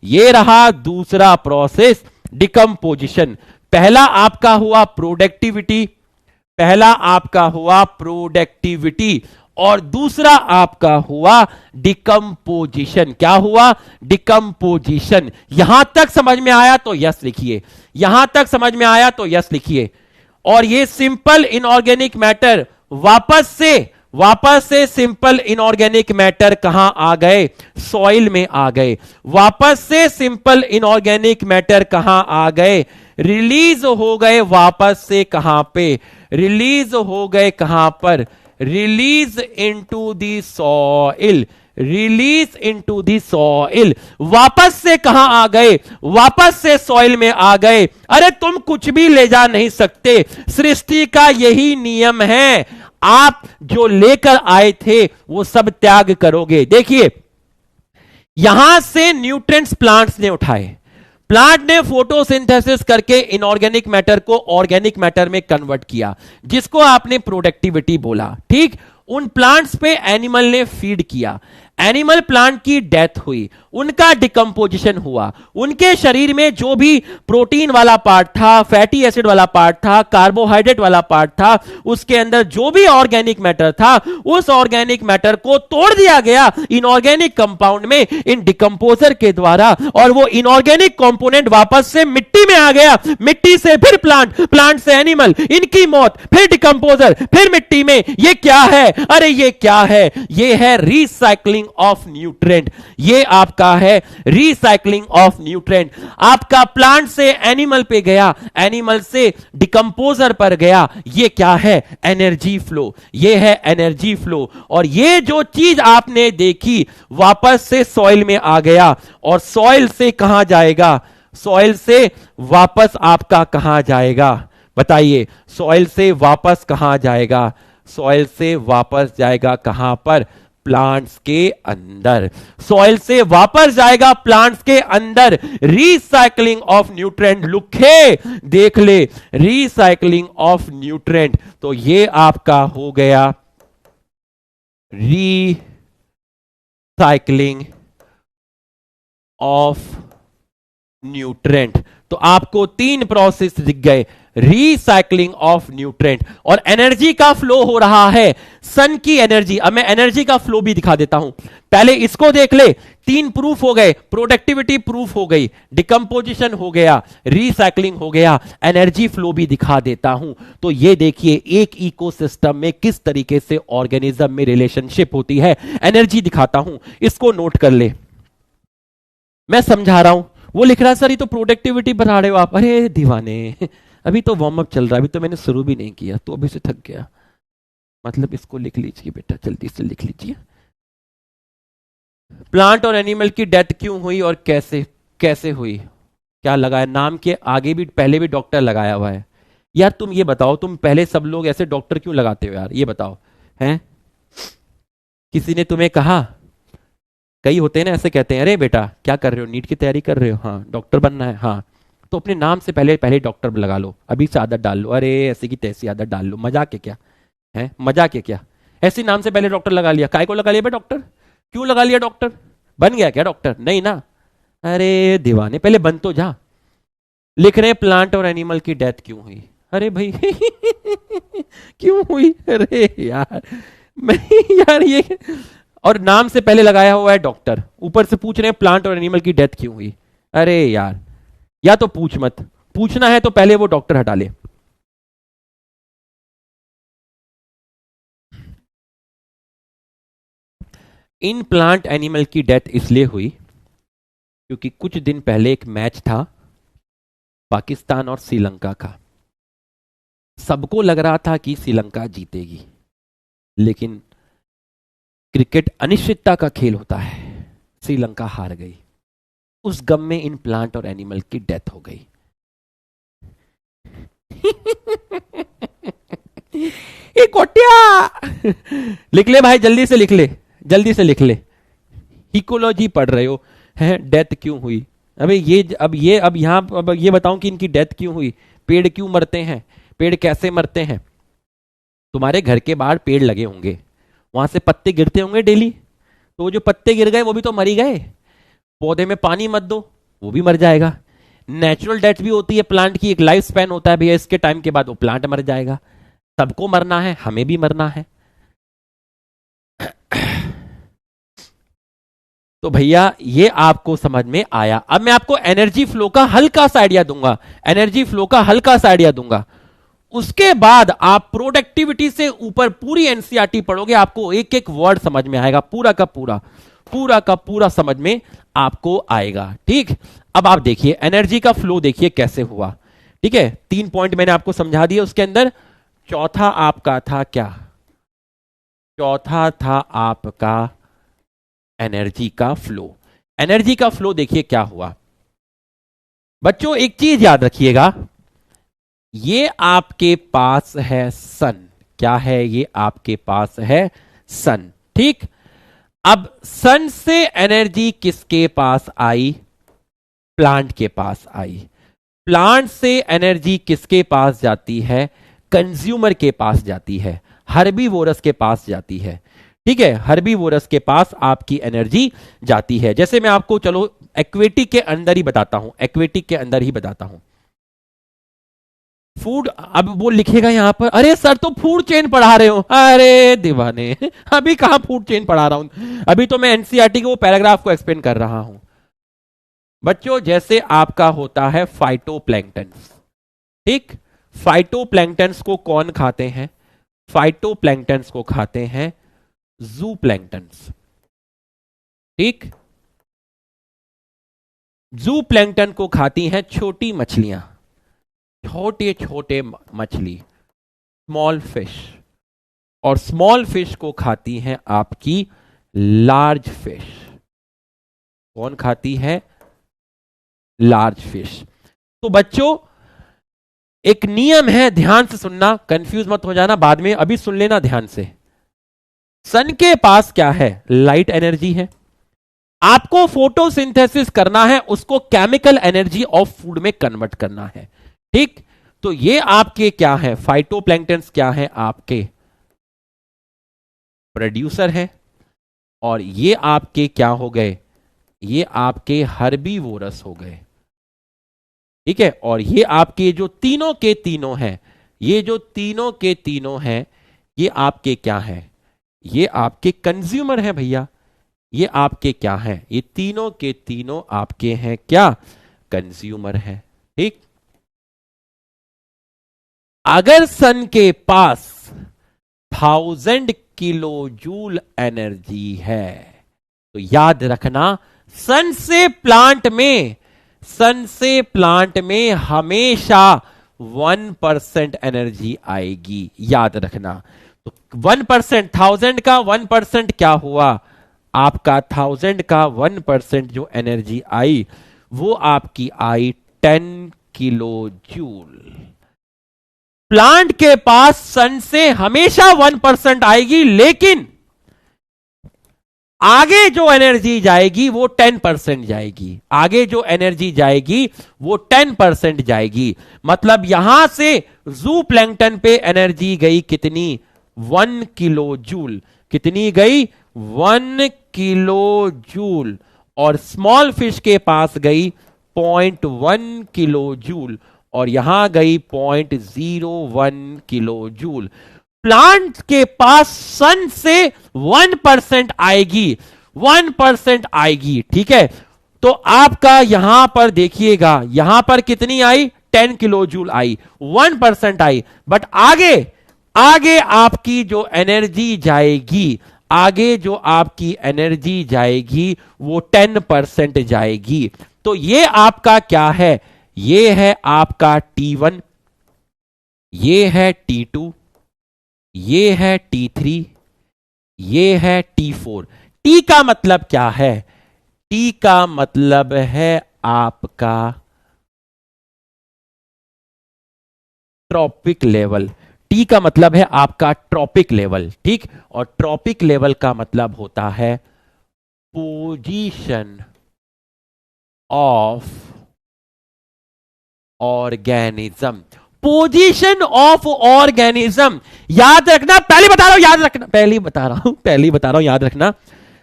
ये रहा दूसरा प्रोसेस, डिकम्पोजिशन। पहला आपका हुआ प्रोडक्टिविटी, और दूसरा आपका हुआ डिकम्पोजिशन। क्या हुआ, डिकम्पोजिशन। यहां तक समझ में आया तो यस लिखिए, यहां तक समझ में आया तो यस लिखिए। और ये सिंपल इनऑर्गेनिक मैटर वापस से सिंपल इनऑर्गेनिक मैटर कहां आ गए, सॉइल में आ गए। वापस से सिंपल इनऑर्गेनिक मैटर कहां आ गए, रिलीज हो गए। वापस से कहां पे रिलीज हो गए, कहां पर, release into the soil, release into the soil. वापस से कहां आ गए, वापस से सॉइल में आ गए। अरे तुम कुछ भी ले जा नहीं सकते, सृष्टि का यही नियम है, आप जो लेकर आए थे वो सब त्याग करोगे। देखिए यहां से न्यूट्रिएंट्स प्लांट्स ने उठाए, प्लांट ने फोटोसिंथेसिस करके इनऑर्गेनिक मैटर को ऑर्गेनिक मैटर में कन्वर्ट किया, जिसको आपने प्रोडक्टिविटी बोला। ठीक, उन प्लांट्स पे एनिमल ने फीड किया, एनिमल प्लांट की डेथ हुई, उनका डिकम्पोजिशन हुआ, उनके शरीर में जो भी प्रोटीन वाला पार्ट था, फैटी एसिड वाला पार्ट था, कार्बोहाइड्रेट वाला पार्ट था, उसके अंदर जो भी ऑर्गेनिक मैटर था, उस ऑर्गेनिक मैटर को तोड़ दिया गया इनऑर्गेनिक कंपाउंड में इन डिकम्पोजर के द्वारा, और वो इनऑर्गेनिक कंपोनेंट वापस से मिट्टी में आ गया, मिट्टी से फिर प्लांट, प्लांट से एनिमल, इनकी मौत, फिर डिकम्पोजर, फिर मिट्टी में। ये क्या है, अरे ये क्या है, ये है रिसाइकलिंग ऑफ न्यूट्रिएंट। ये आपका है रिसाइकलिंग ऑफ न्यूट्रिएंट। आपका प्लांट से एनिमल पे गया, एनिमल से डिकम्पोजर पर गया, ये क्या है, एनर्जी फ्लो। ये है एनर्जी फ्लो। और ये जो चीज आपने देखी वापस से सॉइल में आ गया, और सॉइल से कहां जाएगा, सॉइल से वापस आपका कहां जाएगा, बताइए, सॉइल से वापस कहां जाएगा, सॉइल से वापस जाएगा कहां पर, प्लांट्स के अंदर। सॉइल से वापस जाएगा प्लांट्स के अंदर। रिसाइकलिंग ऑफ न्यूट्रिएंट, लुखे देख ले, रिसाइकलिंग ऑफ न्यूट्रिएंट। तो ये आपका हो गया रिसाइकलिंग ऑफ न्यूट्रिएंट। तो आपको 3 प्रोसेस दिख गए, रिसाइकलिंग ऑफ न्यूट्रिएंट, और एनर्जी का फ्लो हो रहा है, सन की एनर्जी। अब मैं एनर्जी का फ्लो भी दिखा देता हूं, पहले इसको देख ले। 3 प्रूफ हो गए, प्रोडक्टिविटी प्रूफ हो गई, डिकम्पोजिशन हो गया, रिसाइकलिंग हो गया, एनर्जी फ्लो भी दिखा देता हूं। तो ये देखिए एक इकोसिस्टम में किस तरीके से ऑर्गेनिज्म में रिलेशनशिप होती है। एनर्जी दिखाता हूं, इसको नोट कर ले, मैं समझा रहा हूं। वो लिख रहा है सर ये तो प्रोडक्टिविटी बढ़ा रहे हो आप। अरे दीवाने, अभी तो वार्म अप चल रहा है, अभी तो मैंने शुरू भी नहीं किया, तो अभी से थक गया। मतलब इसको लिख लीजिए बेटा, जल्दी से लिख लीजिए। प्लांट और एनिमल की डेथ क्यों हुई और कैसे कैसे हुई, क्या लगाया नाम के आगे भी, पहले भी डॉक्टर लगाया हुआ है। यार तुम ये बताओ, तुम पहले सब लोग ऐसे डॉक्टर क्यों लगाते हो यार, ये बताओ, हैं? किसी ने तुम्हें कहा, कई होते हैं ना ऐसे कहते हैं, अरे बेटा क्या कर रहे हो, नीट की तैयारी कर रहे हो, हाँ डॉक्टर बनना है, हाँ तो अपने नाम से पहले डॉक्टर लगा लो, अभी से आदत डाल लो। अरे ऐसे की तैसी आदत डाल लो, मजाक है क्या, है मजाक है क्या? ऐसे नाम से पहले डॉक्टर लगा लिया, काय को लगा लिया बे डॉक्टर, क्यों लगा लिया डॉक्टर, बन गया क्या डॉक्टर? नहीं ना। अरे दीवाने, पहले बन तो जा। लिख रहे प्लांट और एनिमल की डेथ क्यों हुई, अरे भाई क्यों हुई? अरे यार मैं यार ये, और नाम से पहले लगाया हुआ है डॉक्टर, ऊपर से पूछ रहे हैं प्लांट और एनिमल की डेथ क्यों हुई। अरे यार, या तो पूछ मत, पूछना है तो पहले वो डॉक्टर हटा ले। इन प्लांट एनिमल की डेथ इसलिए हुई क्योंकि कुछ दिन पहले एक मैच था पाकिस्तान और श्रीलंका का। सबको लग रहा था कि श्रीलंका जीतेगी, लेकिन क्रिकेट अनिश्चितता का खेल होता है, श्रीलंका हार गई। उस गम में इन प्लांट और एनिमल की डेथ हो गई। ये कोटिया लिख ले भाई, जल्दी से लिख ले, जल्दी से लिख ले। इकोलॉजी पढ़ रहे हो, है डेथ क्यों हुई? अबे ये अब यहां अब ये बताऊं कि इनकी डेथ क्यों हुई, पेड़ क्यों मरते हैं, पेड़ कैसे मरते हैं? तुम्हारे घर के बाहर पेड़ लगे होंगे, वहां से पत्ते गिरते होंगे डेली, तो वो जो पत्ते गिर गए वो भी तो मर ही गए। पौधे में पानी मत दो, वो भी मर जाएगा। नेचुरल डेथ भी होती है प्लांट की, एक लाइफ स्पैन होता है भैया, इसके टाइम के बाद वो प्लांट मर जाएगा। सबको मरना है, हमें भी मरना है। तो भैया ये आपको समझ में आया। अब मैं आपको एनर्जी फ्लो का हल्का सा आइडिया दूंगा, एनर्जी फ्लो का हल्का सा आइडिया दूंगा। उसके बाद आप प्रोडक्टिविटी से ऊपर पूरी एनसीईआरटी पढ़ोगे, आपको एक एक वर्ड समझ में आएगा, पूरा का पूरा, पूरा का पूरा समझ में आपको आएगा। ठीक, अब आप देखिए एनर्जी का फ्लो देखिए कैसे हुआ। ठीक है, 3 पॉइंट मैंने आपको समझा दिया उसके अंदर। चौथा आपका था क्या? चौथा था आपका एनर्जी का फ्लो। एनर्जी का फ्लो देखिए क्या हुआ बच्चों, एक चीज याद रखिएगा, ये आपके पास है सन। क्या है? ये आपके पास है सन। ठीक, अब सन से एनर्जी किसके पास आई? प्लांट के पास आई। प्लांट से एनर्जी किसके पास जाती है? कंज्यूमर के पास जाती है, हर्बीवोरस के पास जाती है। ठीक है, हर्बीवोरस के पास आपकी एनर्जी जाती है। जैसे मैं आपको चलो एक्वेटिक के अंदर ही बताता हूं, एक्वेटिक के अंदर ही बताता हूं। फूड, अब वो लिखेगा यहां पर, अरे सर तो फूड चेन पढ़ा रहे हो। अरे दीवाने, अभी कहां फूड चेन पढ़ा रहा हूं, अभी तो मैं एनसीईआरटी के वो पैराग्राफ को एक्सप्लेन कर रहा हूं। बच्चों जैसे आपका होता है फाइटोप्लैंक्टन्स, ठीक, फाइटोप्लैंक्टन्स को कौन खाते हैं? फाइटोप्लैंक्टन्स को खाते हैं ज़ूप्लैंक्टन्स। ठीक, ज़ूप्लैंक्टन को खाती हैं छोटी मछलियां, छोटे छोटे मछली, स्मॉल फिश। और स्मॉल फिश को खाती हैं आपकी लार्ज फिश। कौन खाती है? Large fish. तो बच्चों एक नियम है, ध्यान से सुनना, कंफ्यूज मत हो जाना बाद में, अभी सुन लेना ध्यान से। सन के पास क्या है? लाइट एनर्जी है। आपको फोटोसिंथेसिस करना है, उसको केमिकल एनर्जी ऑफ फूड में कन्वर्ट करना है। ठीक, तो ये आपके क्या है? फाइटोप्लैंक्टन्स क्या है? आपके प्रोड्यूसर है। और ये आपके क्या हो गए? ये आपके हर्बीवोरस हो गए। ठीक है, और ये आपके जो तीनों के तीनों हैं, ये जो तीनों के तीनों हैं, ये आपके क्या हैं? ये आपके कंज्यूमर हैं भैया। ये आपके क्या हैं? ये तीनों के तीनों आपके हैं क्या? कंज्यूमर हैं। ठीक, अगर सन के पास 1000 किलो जूल एनर्जी है तो याद रखना सन से प्लांट में हमेशा 1% एनर्जी आएगी, याद रखना। तो 1%, 1000 का 1% क्या हुआ? आपका 1000 का 1% जो एनर्जी आई वो आपकी आई 10 किलो जूल। प्लांट के पास सन से हमेशा 1% आएगी, लेकिन आगे जो एनर्जी जाएगी वो 10% जाएगी। आगे जो एनर्जी जाएगी वो 10% जाएगी। मतलब यहां से जू प्लैंक्टन पे एनर्जी गई कितनी? 1 किलो जूल। कितनी गई? 1 किलो जूल। और स्मॉल फिश के पास गई 0.1 किलो जूल। और यहां गई 0.01 किलो जूल। प्लांट के पास सन से 1% आएगी, 1% आएगी, ठीक है। तो आपका यहां पर देखिएगा, यहां पर कितनी आई, 10 kilo joule I, 1% I. But आगे आगे आपकी जो एनर्जी जाएगी, आगे जो आपकी एनर्जी जाएगी वो 10% जाएगी। तो ये आपका क्या है, ये है आपका T1, ये है T2, ये है T3, ये है T4। T का मतलब क्या है, T का मतलब है आपका ट्रॉपिक लेवल। T का मतलब है आपका ट्रॉपिक लेवल, ठीक। और ट्रॉपिक लेवल का मतलब होता है position of organism. Position of organism याद रखना, पहले बता रहा हूं, याद रखना, पहले बता रहा हूं, याद रखना।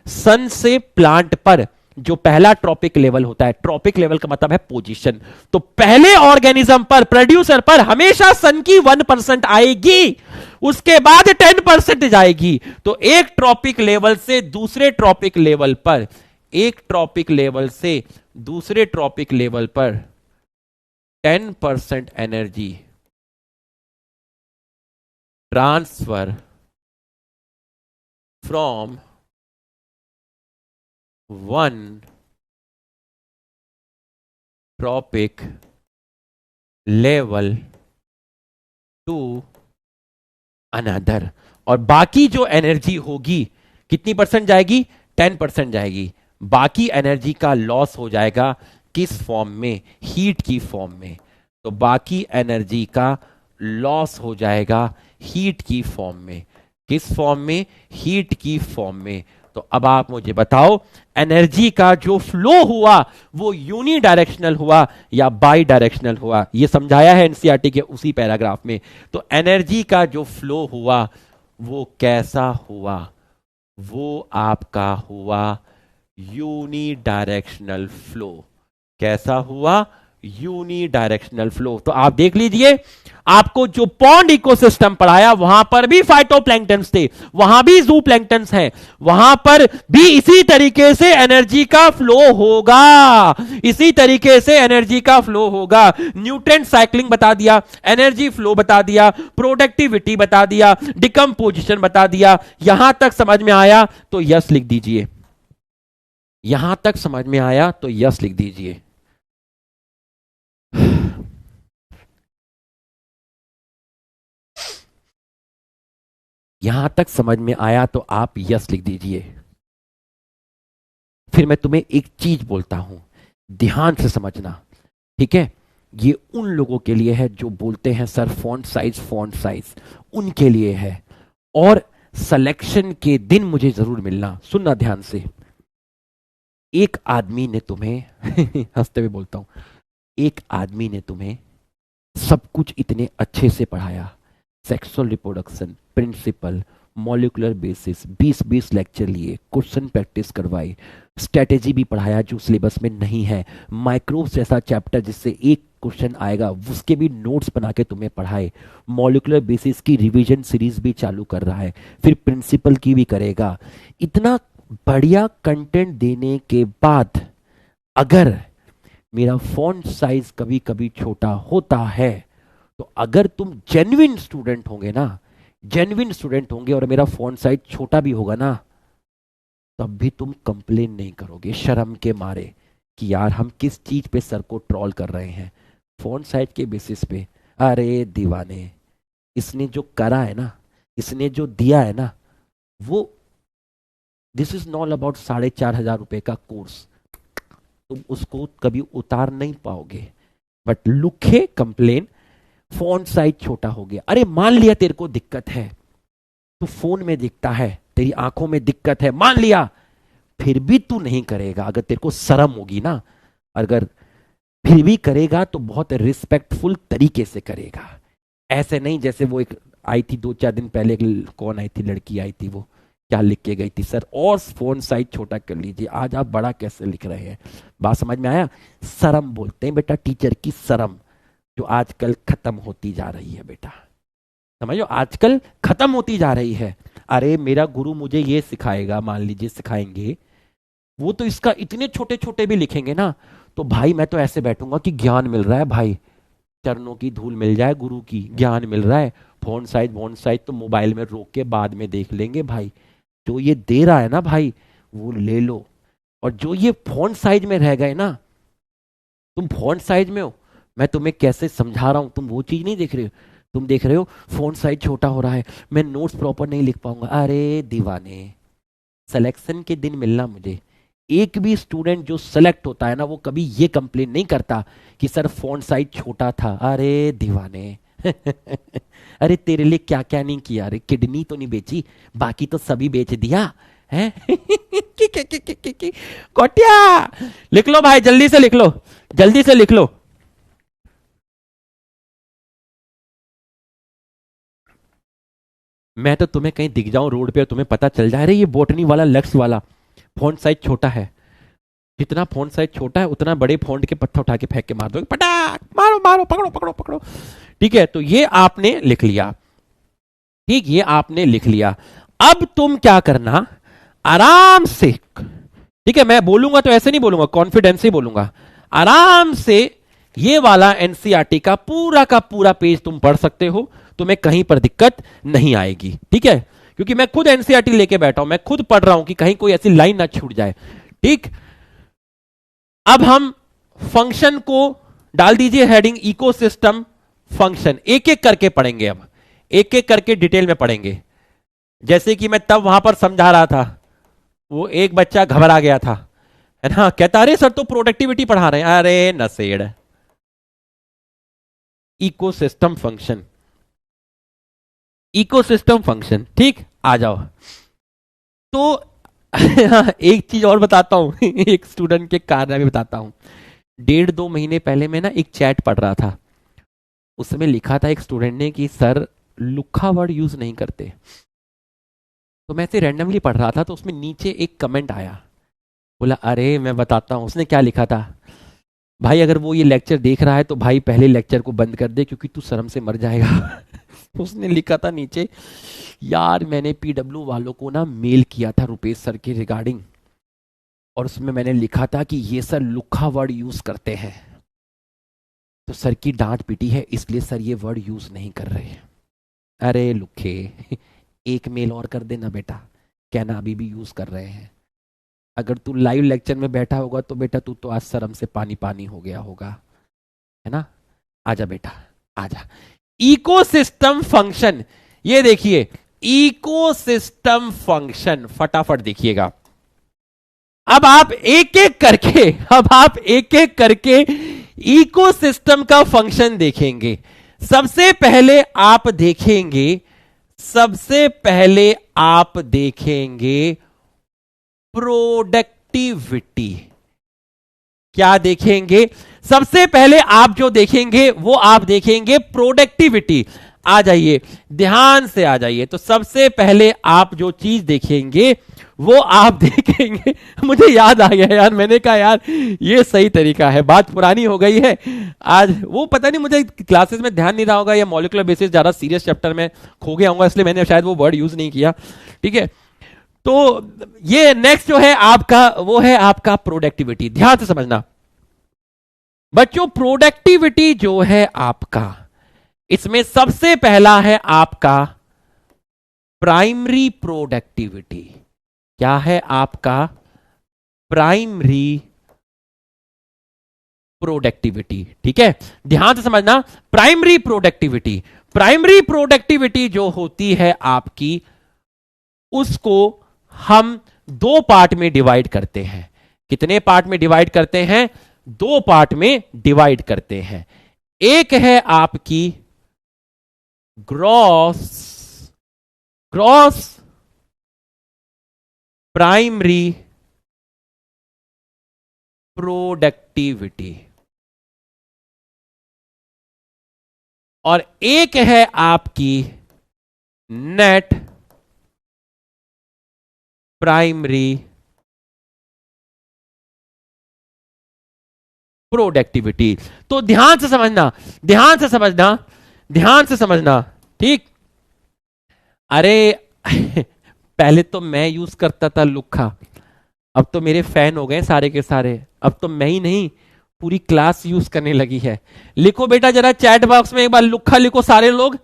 सन से प्लांट पर जो पहला ट्रॉपिक लेवल होता है, ट्रॉपिक लेवल का मतलब है पोजीशन। तो पहले ऑर्गेनिज्म पर, प्रोड्यूसर पर हमेशा सन की 1% आएगी, उसके बाद 10% जाएगी। तो एक ट्रॉपिक लेवल से दूसरे ट्रॉपिक लेवल पर, एक ट्रॉपिक लेवल से दूसरे ट्रॉपिक लेवल पर 10% energy transfer from one trophic level to another. और बाकी जो एनर्जी होगी कितनी परसेंट जाएगी, 10% जाएगी। बाकी एनर्जी का लॉस हो जाएगा किस फॉर्म में, हीट की फॉर्म में। तो बाकी एनर्जी का लॉस हो जाएगा हीट की फॉर्म में। किस फॉर्म में, हीट की फॉर्म में। तो अब आप मुझे बताओ, एनर्जी का जो फ्लो हुआ वो यूनी डायरेक्शनल हुआ या बाई डायरेक्शनल हुआ, ये समझाया है एनसीईआरटी के उसी पैराग्राफ में। तो एनर्जी का जो फ्लो हुआ वो कैसा हुआ, वो आपका हुआ यूनी डायरेक्शनल फ्लो। कैसा हुआ, यूनी डायरेक्शनल फ्लो। तो आप देख लीजिए, आपको जो पॉन्ड इकोसिस्टम पढ़ाया वहां पर भी फाइटोप्लैंक्टन्स थे, वहां भी जू प्लैंक्टन्स हैं, वहां पर भी इसी तरीके से एनर्जी का फ्लो होगा, इसी तरीके से एनर्जी का फ्लो होगा। न्यूट्रिएंट साइक्लिंग बता दिया, एनर्जी फ्लो बता दिया, प्रोडक्टिविटी बता दिया, डिकम्पोजिशन बता दिया। यहां तक समझ में आया तो यस लिख दीजिए, यहां तक समझ में आया तो यस लिख दीजिए। यहां तक समझ में आया तो आप यस लिख दीजिए। फिर मैं तुम्हें एक चीज बोलता हूं, ध्यान से समझना, ठीक है। ये उन लोगों के लिए है जो बोलते हैं सर फॉन्ट साइज, उनके लिए है। और सिलेक्शन के दिन मुझे जरूर मिलना, सुनना ध्यान से। एक आदमी ने तुम्हें हंसते हुए बोलता हूं, एक आदमी ने तुम्हें सब कुछ इतने अच्छे से पढ़ाया, sexual reproduction, principle, molecular basis, 20-20 lecture लिए, क्वेश्चन प्रैक्टिस करवाई, स्ट्रेटेजी भी पढ़ाया जो सिलेबस में नहीं है, माइक्रोब्स जैसा चैप्टर जिससे एक क्वेश्चन आएगा उसके भी नोट्स बना के तुम्हें पढ़ाए, मॉलिक्यूलर बेसिस की रिवीजन सीरीज भी चालू कर रहा है, फिर प्रिंसिपल की भी करेगा। इतना बढ़िया कंटेंट देने के बाद अगर मेरा फॉन्ट साइज कभी कभी छोटा होता है, तो अगर तुम जेन्युइन स्टूडेंट होंगे ना, जेन्युइन स्टूडेंट होंगे और मेरा फॉन्ट साइज छोटा भी होगा ना, तब भी तुम कंप्लेन नहीं करोगे शर्म के मारे कि यार हम किस चीज पे सर को ट्रोल कर रहे हैं, फॉन्ट साइज के बेसिस पे। अरे दीवाने, इसने जो करा है ना, इसने जो दिया है ना, वो दिस इज नॉट अबाउट 4,500 रुपए का कोर्स, तुम उसको कभी उतार नहीं पाओगे। बट लुखे कंप्लेन, फॉन्ट साइज छोटा हो गया। अरे मान लिया तेरे को दिक्कत है, तू फोन में दिखता है, तेरी आंखों में दिक्कत है, मान लिया, फिर भी तू नहीं करेगा। अगर तेरे को शर्म होगी ना, अगर फिर भी करेगा तो बहुत रिस्पेक्टफुल तरीके से करेगा। ऐसे नहीं जैसे वो एक आई थी 2-4 दिन पहले, कौन आई थी, लड़की आई थी, वो क्या लिख के गई थी, सर और फोन साइज छोटा कर लीजिए, आज आप बड़ा कैसे लिख रहे हैं। बात समझ में आया, शर्म बोलते हैं बेटा, टीचर की शर्म। जो आजकल खत्म होती जा रही है बेटा। समझो, आजकल खत्म होती जा रही है। अरे मेरा गुरु मुझे ये सिखाएगा, मान लीजिए सिखाएंगे, वो तो इसका इतने छोटे छोटे भी लिखेंगे ना, तो भाई मैं तो ऐसे बैठूंगा कि ज्ञान मिल रहा है भाई, चरणों की धूल मिल जाए, गुरु की ज्ञान मिल रहा है। फोन साइज तो मोबाइल में रोक के बाद में देख लेंगे भाई, जो ये दे रहा है ना भाई वो ले लो। और जो ये फोन साइज में रह गए ना, तुम फोन साइज में हो, मैं तुम्हें कैसे समझा रहा हूं, तुम वो चीज नहीं देख रहे हो। तुम देख रहे हो फोन साइज छोटा हो रहा है, मैं नोट्स प्रॉपर नहीं लिख पाऊंगा। अरे दीवाने, सिलेक्शन के दिन मिलना मुझे। एक भी स्टूडेंट जो सेलेक्ट होता है ना, वो कभी ये कंप्लेन नहीं करता कि सर फॉन्ट साइज छोटा था। अरे दीवाने अरे तेरे लिए क्या क्या नहीं किया, अरे किडनी तो नहीं बेची, बाकी तो सभी बेच दिया है। कोटिया, लिख लो भाई, जल्दी से लिख लो, जल्दी से लिख लो। मैं तो तुम्हें कहीं दिख जाऊं रोड पे और तुम्हें पता चल जाए, अरे ये बोटनी वाला लक्स वाला फॉन्ट साइज छोटा है। जितना फॉन्ट साइज छोटा है उतना बड़े फॉन्ट के पत्थर उठा के फेंक के मार दो, पटाक मारो मारो, पकड़ो पकड़ो पकड़ो। ठीक है, तो ये आपने लिख लिया। ठीक, ये आपने लिख लिया। अब तुम क्या करना, आराम से, ठीक है, मैं बोलूंगा तो ऐसे नहीं बोलूंगा, कॉन्फिडेंस से बोलूंगा। आराम से ये वाला एनसीईआरटी का पूरा पेज तुम पढ़ सकते हो, तुम्हें कहीं पर दिक्कत नहीं आएगी। ठीक है, क्योंकि मैं खुद एनसीईआरटी लेके बैठा हूं, मैं खुद पढ़ रहा हूं कि कहीं कोई ऐसी लाइन ना छूट जाए। ठीक, अब हम फंक्शन को डाल दीजिए हेडिंग इकोसिस्टम फंक्शन, एक एक करके पढ़ेंगे। अब एक एक करके डिटेल में पढ़ेंगे। जैसे कि मैं तब वहां पर समझा रहा था, वो एक बच्चा घबरा गया था, है ना, कहता अरे सर तो प्रोडक्टिविटी पढ़ा रहे हैं। अरे नसेड़, इकोसिस्टम फंक्शन, इकोसिस्टम फंक्शन। ठीक, आ जाओ। तो एक चीज और बताता हूं एक स्टूडेंट के कारण भी बताता हूं। 1.5-2 महीने पहले मैं ना एक चैट पढ़ रहा था, उसमें लिखा था एक स्टूडेंट ने कि सर लुक्खा वर्ड यूज नहीं करते। तो मैं इसे रैंडमली पढ़ रहा था, तो उसमें नीचे एक कमेंट आया, बोला अरे मैं बताता हूँ। उसने क्या लिखा था, भाई अगर वो ये लेक्चर देख रहा है तो भाई पहले लेक्चर को बंद कर दे, क्योंकि तू शर्म से मर जाएगा। उसने लिखा था नीचे, यार मैंने पीडब्ल्यू वालों को ना मेल किया था रुपेश सर के रिगार्डिंग, और उसमें मैंने लिखा था कि ये सर लुक्खा वर्ड यूज करते हैं, तो सर की डांट पिटी है, इसलिए सर ये वर्ड यूज नहीं कर रहे। अरे लुखे, एक मेल और कर देना बेटा, कहना अभी भी यूज कर रहे हैं। अगर तू लाइव लेक्चर में बैठा होगा तो बेटा तू तो आज शर्म से पानी पानी हो गया होगा, है ना। आजा बेटा, आजा। इकोसिस्टम फंक्शन, ये देखिए इकोसिस्टम फंक्शन, फटाफट देखिएगा। अब आप एक एक करके, अब आप एक एक करके इकोसिस्टम का फंक्शन देखेंगे। सबसे पहले आप देखेंगे, सबसे पहले आप देखेंगे प्रोडक्टिविटी। क्या देखेंगे, सबसे पहले आप जो देखेंगे वो आप देखेंगे प्रोडक्टिविटी। आ जाइए, ध्यान से आ जाइए। तो सबसे पहले आप जो चीज देखेंगे वो आप देखेंगे, मुझे याद आ गया यार, मैंने कहा यार ये सही तरीका है, बात पुरानी हो गई है आज। वो पता नहीं मुझे क्लासेस में ध्यान नहीं रहा होगा, या मॉलिक्यूलर बेसिस ज्यादा सीरियस चैप्टर में खो गया होगा, इसलिए मैंने शायद वो वर्ड यूज नहीं किया। ठीक है, तो ये नेक्स्ट जो है आपका, वो है आपका प्रोडक्टिविटी। ध्यान से समझना बच्चों, प्रोडक्टिविटी जो है आपका, इसमें सबसे पहला है आपका प्राइमरी प्रोडक्टिविटी। क्या है आपका प्राइमरी प्रोडक्टिविटी। ठीक है, ध्यान से समझना, प्राइमरी प्रोडक्टिविटी, प्राइमरी प्रोडक्टिविटी जो होती है आपकी, उसको हम दो पार्ट में डिवाइड करते हैं। कितने पार्ट में डिवाइड करते हैं, दो पार्ट में डिवाइड करते हैं। एक है आपकी ग्रॉस, ग्रॉस प्राइमरी प्रोडक्टिविटी, और एक है आपकी नेट प्राइमरी प्रोडक्टिविटी। तो ध्यान से समझना, ध्यान से समझना, ध्यान से समझना, ठीक। अरे पहले तो मैं यूज करता था लुक्खा, अब तो मेरे फैन हो गए सारे के सारे, अब तो मैं ही नहीं पूरी क्लास यूज करने लगी है। लिखो बेटा जरा चैट बॉक्स में एक बार लुक्खा लिखो, सारे लोग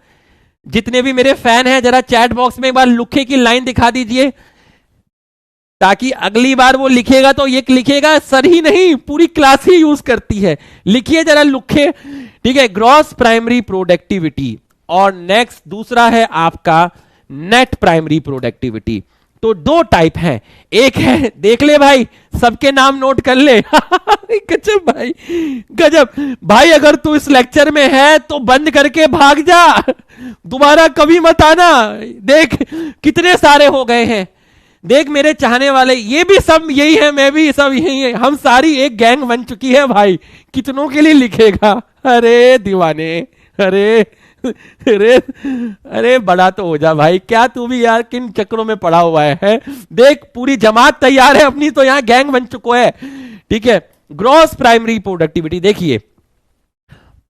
जितने भी मेरे फैन हैं जरा चैट बॉक्स में एक बार लुक्खे की लाइन दिखा दीजिए, ताकि अगली बार वो लिखेगा तो ये लिखेगा सर ही नहीं पूरी क्लास ही यूज करती है। लिखिए जरा लुक्खे, ठीक है। ग्रॉस प्राइमरी प्रोडक्टिविटी, और नेक्स्ट दूसरा है आपका नेट प्राइमरी प्रोडक्टिविटी। तो दो टाइप हैं, एक है, देख ले भाई सबके नाम नोट कर ले गजब भाई, गजब भाई। अगर तू इस लेक्चर में है तो बंद करके भाग जा, दोबारा कभी मत आना। देख कितने सारे हो गए हैं, देख मेरे चाहने वाले ये भी सब यही है, मैं भी सब यही है, हम सारी एक गैंग बन चुकी है भाई। कितनों के लिए लिखेगा, अरे दीवाने, अरे अरे अरे बड़ा तो हो जा भाई, क्या तू भी यार किन चक्रों में पड़ा हुआ है। देख पूरी जमात तैयार है अपनी, तो यहां गैंग बन चुको है, ठीक है। ग्रॉस प्राइमरी प्रोडक्टिविटी देखिए,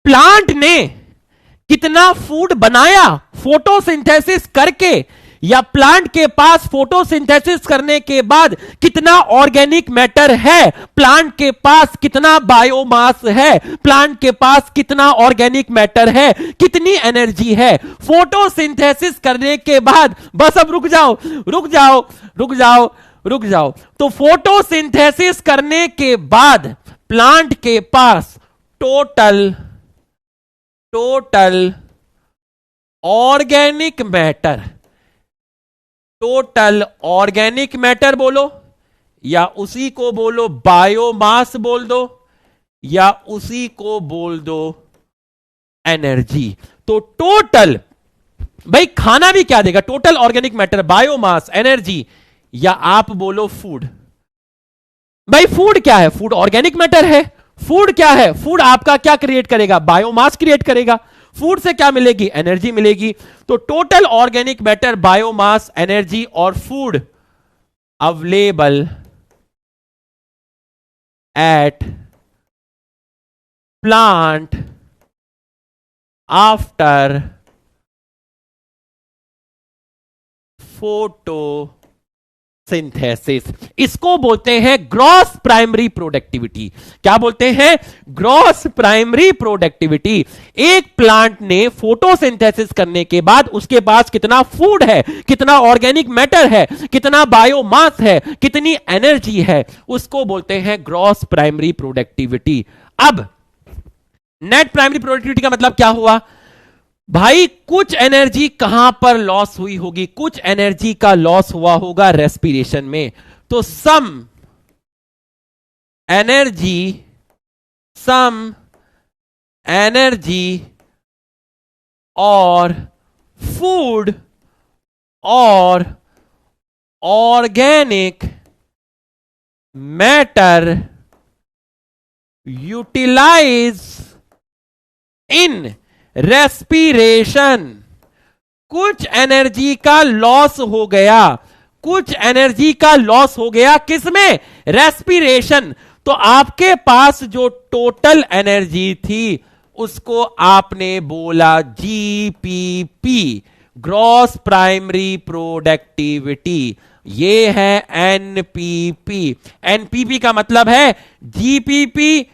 प्लांट ने कितना फूड बनाया फोटोसिंथेसिस करके, या प्लांट के पास फोटोसिंथेसिस करने के बाद कितना ऑर्गेनिक मैटर है, प्लांट के पास कितना बायोमास है, प्लांट के पास कितना ऑर्गेनिक मैटर है, कितनी एनर्जी है फोटोसिंथेसिस करने के बाद। बस अब रुक जाओ, रुक जाओ, रुक जाओ, रुक जाओ। तो फोटोसिंथेसिस करने के बाद प्लांट के पास total organic matter, total organic matter बोलो, या उसी को बोलो बायोमास बोल दो, या उसी को बोल दो एनर्जी। तो टोटल भाई खाना भी क्या देगा, total organic matter, biomass, energy, या आप बोलो फूड। भाई फूड क्या है, फूड ऑर्गेनिक मैटर है। फूड क्या है, फूड आपका क्या क्रिएट करेगा, बायोमास क्रिएट करेगा। फूड से क्या मिलेगी, एनर्जी मिलेगी। तो total organic matter, biomass, energy और food available at plant after photosynthesis, इसको बोलते हैं ग्रॉस प्राइमरी प्रोडक्टिविटी। क्या बोलते हैं, ग्रॉस प्राइमरी प्रोडक्टिविटी। एक प्लांट ने फोटोसिंथेसिस करने के बाद उसके पास कितना फूड है, कितना ऑर्गेनिक मैटर है, कितना बायोमास है, कितनी एनर्जी है, उसको बोलते हैं ग्रॉस प्राइमरी प्रोडक्टिविटी। अब नेट प्राइमरी प्रोडक्टिविटी का मतलब क्या हुआ भाई, कुछ एनर्जी कहां पर लॉस हुई होगी, कुछ एनर्जी का लॉस हुआ होगा रेस्पिरेशन में। तो सम एनर्जी और फूड और organic matter utilise in respiration. कुछ एनर्जी का लॉस हो गया, कुछ एनर्जी का लॉस हो गया किसमें, रेस्पिरेशन। तो आपके पास जो टोटल एनर्जी थी उसको आपने बोला जीपीपी, ग्रॉस प्राइमरी प्रोडक्टिविटी। ये है एनपीपी। एनपीपी का मतलब है जीपीपी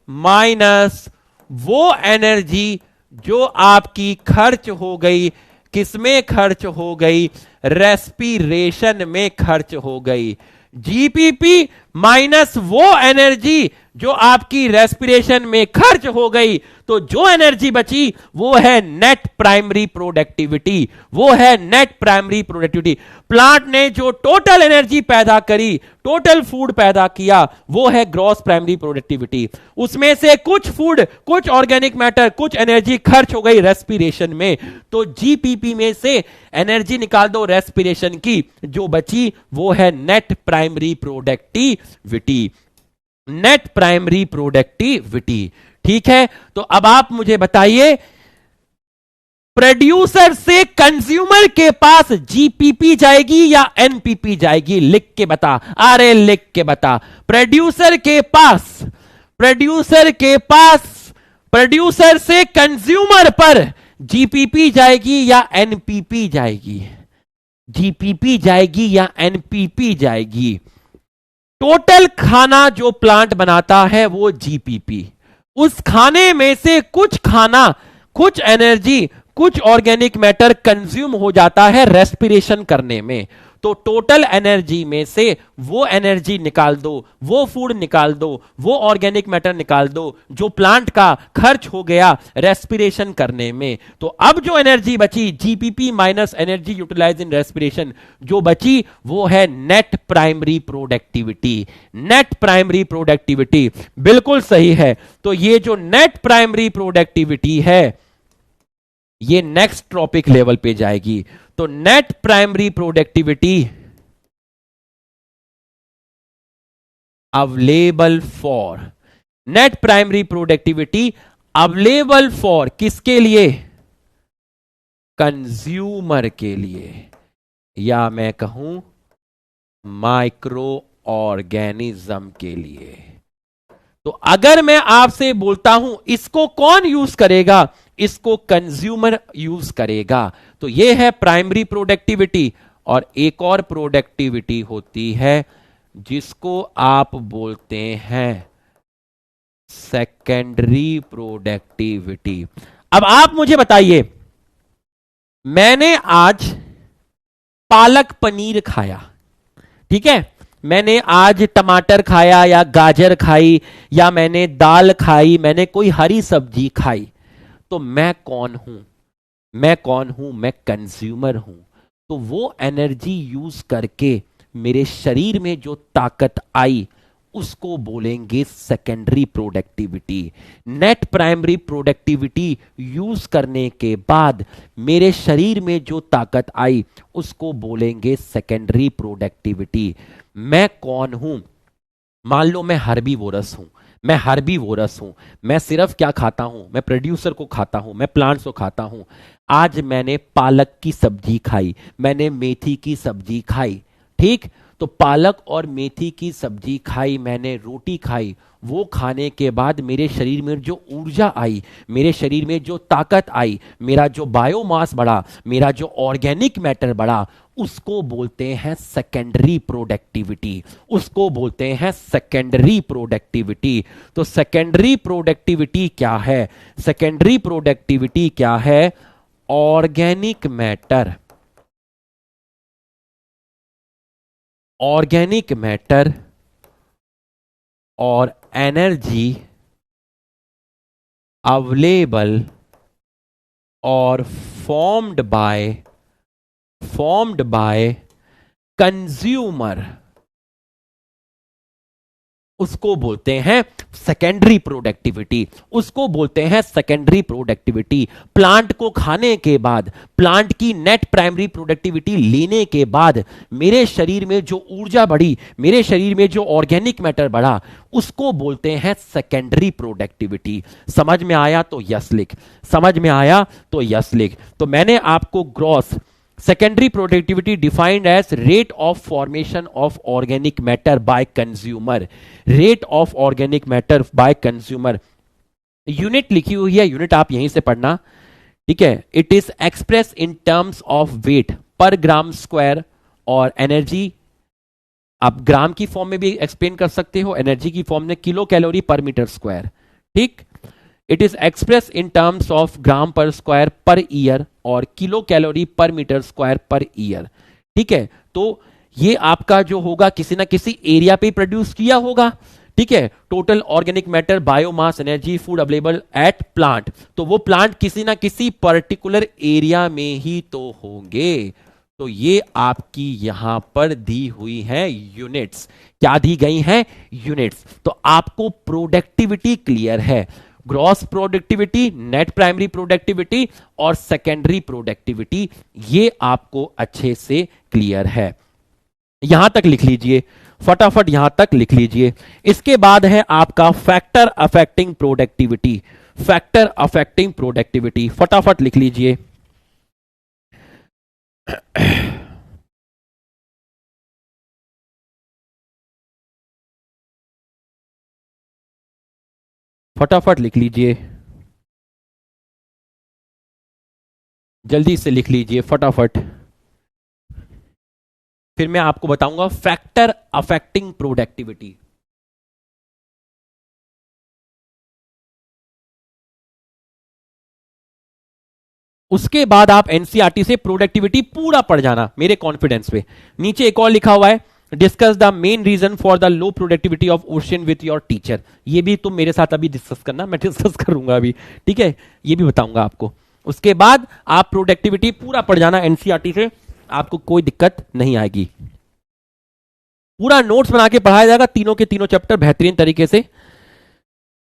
माइनस वो एनर्जी जो आपकी खर्च हो गई, किसमें खर्च हो गई, रेस्पिरेशन में खर्च हो गई। जीपीपी माइनस वो एनर्जी जो आपकी रेस्पिरेशन में खर्च हो गई। तो जो एनर्जी बची वो है नेट प्राइमरी प्रोडक्टिविटी, वो है नेट प्राइमरी प्रोडक्टिविटी। प्लांट ने जो टोटल एनर्जी पैदा करी, टोटल फूड पैदा किया, वो है ग्रॉस प्राइमरी प्रोडक्टिविटी। उसमें से कुछ फूड, कुछ ऑर्गेनिक मैटर, कुछ एनर्जी खर्च हो गई रेस्पिरेशन में। तो जीपीपी में से एनर्जी निकाल दो रेस्पिरेशन की, जो बची वो है net primary productivity, net primary productivity. ठीक है, तो अब आप मुझे बताइए प्रोड्यूसर से कंज्यूमर के पास जीपीपी जाएगी या एनपीपी जाएगी? लिख के बता, अरे लिख के बता। प्रोड्यूसर के पास, प्रोड्यूसर से कंज्यूमर पर जीपीपी जाएगी या एनपीपी जाएगी? जीपीपी जाएगी या एनपीपी जाएगी? टोटल खाना जो प्लांट बनाता है वो जीपीपी। उस खाने में से कुछ खाना, कुछ एनर्जी, कुछ ऑर्गेनिक मैटर कंज्यूम हो जाता है रेस्पिरेशन करने में। तो टोटल एनर्जी में से वो एनर्जी निकाल दो, वो फूड निकाल दो, वो ऑर्गेनिक मैटर निकाल दो जो प्लांट का खर्च हो गया रेस्पिरेशन करने में। तो अब जो एनर्जी बची, GPP minus energy utilise in respiration, जो बची वो है net primary productivity. Net primary productivity बिल्कुल सही है। तो ये जो नेट प्राइमरी प्रोडक्टिविटी है ये नेक्स्ट टॉपिक लेवल पे जाएगी। तो net primary productivity available for, net primary productivity available for किसके लिए? कंज्यूमर के लिए, या मैं कहूं माइक्रो ऑर्गेनिज्म के लिए। तो अगर मैं आपसे बोलता हूं इसको कौन यूज करेगा, इसको कंज्यूमर यूज करेगा, तो यह है प्राइमरी प्रोडक्टिविटी। और एक और प्रोडक्टिविटी होती है जिसको आप बोलते हैं सेकेंडरी प्रोडक्टिविटी। अब आप मुझे बताइए, मैंने आज पालक पनीर खाया, ठीक है, मैंने आज टमाटर खाया या गाजर खाई या मैंने दाल खाई, मैंने कोई हरी सब्जी खाई, तो मैं कौन हूं? मैं कौन हूं? मैं कंज्यूमर हूं। तो वो एनर्जी यूज करके मेरे शरीर में जो ताकत आई उसको बोलेंगे secondary productivity. Net primary productivity use करने के बाद मेरे शरीर में जो ताकत आई उसको बोलेंगे सेकेंडरी प्रोडक्टिविटी। मैं कौन हूं? मान लो मैं हर्बीवोरस हूं, मैं हर्बीवोरस हूं, मैं सिर्फ क्या खाता हूं? मैं प्रोड्यूसर को खाता हूं, मैं प्लांट्स को खाता हूं। आज मैंने पालक की सब्जी खाई, मैंने मेथी की सब्जी खाई, ठीक, तो पालक और मेथी की सब्जी खाई, मैंने रोटी खाई, वो खाने के बाद मेरे शरीर में जो ऊर्जा आई, मेरे शरीर में जो ताकत आई, मेरा जो बायोमास बढ़ा, मेरा जो ऑर्गेनिक मैटर बढ़ा, उसको बोलते हैं सेकेंडरी प्रोडक्टिविटी। उसको बोलते हैं सेकेंडरी प्रोडक्टिविटी। तो सेकेंडरी प्रोडक्टिविटी क्या है? सेकेंडरी प्रोडक्टिविटी क्या है? ऑर्गेनिक मैटर, ऑर्गेनिक मैटर और एनर्जी अवेलेबल और फॉर्म्ड बाय कंज्यूमर, उसको बोलते हैं सेकेंडरी प्रोडक्टिविटी। उसको बोलते हैं सेकेंडरी प्रोडक्टिविटी। प्लांट को खाने के बाद, प्लांट की नेट प्राइमरी प्रोडक्टिविटी लेने के बाद मेरे शरीर में जो ऊर्जा बढ़ी, मेरे शरीर में जो ऑर्गेनिक मैटर बढ़ा, उसको बोलते हैं सेकेंडरी प्रोडक्टिविटी। समझ में आया तो यस लिख, समझ में आया तो यस लिख। तो मैंने आपको gross secondary productivity defined as rate of formation of organic matter by consumer, rate of organic matter by consumer. Unit लिखी हुई है, यूनिट आप यहीं से पढ़ना, ठीक है। It is express in terms of weight per gram square और एनर्जी, आप ग्राम की फॉर्म में भी एक्सप्लेन कर सकते हो, एनर्जी की फॉर्म में kilo calorie per metre square, ठीक। It is express in terms of gram per square per year और kilo calorie per metre square per year, ठीक है। तो ये आपका जो होगा किसी ना किसी एरिया पे प्रोड्यूस किया होगा, ठीक है। Total organic matter, biomass, energy, food available at plant, तो वो प्लांट किसी ना किसी पर्टिकुलर एरिया में ही तो होंगे। तो ये आपकी यहां पर दी हुई है यूनिट्स, क्या दी गई हैं? यूनिट्स। तो आपको प्रोडक्टिविटी क्लियर है, gross productivity, net primary productivity और सेकेंडरी प्रोडक्टिविटी, ये आपको अच्छे से क्लियर है। यहां तक लिख लीजिए, फटाफट यहां तक लिख लीजिए। इसके बाद है आपका factor affecting productivity, factor affecting productivity, फटाफट लिख लीजिए। फटाफट लिख लीजिए, जल्दी से लिख लीजिए फटाफट। फिर मैं आपको बताऊंगा फैक्टर अफेक्टिंग प्रोडक्टिविटी। उसके बाद आप एनसीईआरटी से प्रोडक्टिविटी पूरा पढ़ जाना मेरे कॉन्फिडेंस पे। नीचे एक और लिखा हुआ है, discuss the main reason for the low productivity of ocean with your teacher. ये भी तुम मेरे साथ अभी डिस्कस करना, मैं डिस्कस करूंगा अभी, ठीक है, ये भी बताऊंगा आपको। उसके बाद आप प्रोडक्टिविटी पूरा पढ़ जाना एनसीईआरटी से, आपको कोई दिक्कत नहीं आएगी। पूरा नोट्स बना के पढ़ाया जाएगा, तीनों के तीनों चैप्टर बेहतरीन तरीके से,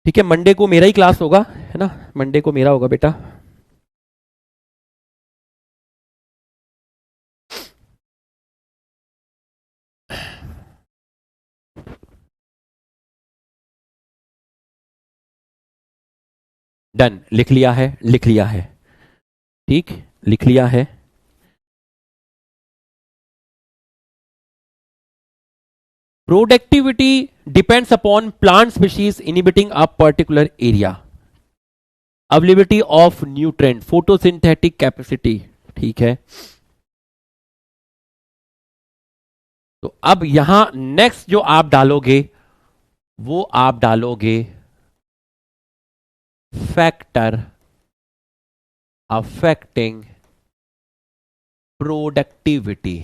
ठीक है। मंडे को मेरा ही क्लास होगा, है ना, मंडे को मेरा होगा बेटा। डन, लिख लिया है, लिख लिया है, ठीक, लिख लिया है। Productivity depends upon plant species inhibiting a particular area, availability of nutrient, photosynthetic capacity, ठीक है। तो अब यहां नेक्स्ट जो आप डालोगे वो आप डालोगे factor affecting productivity,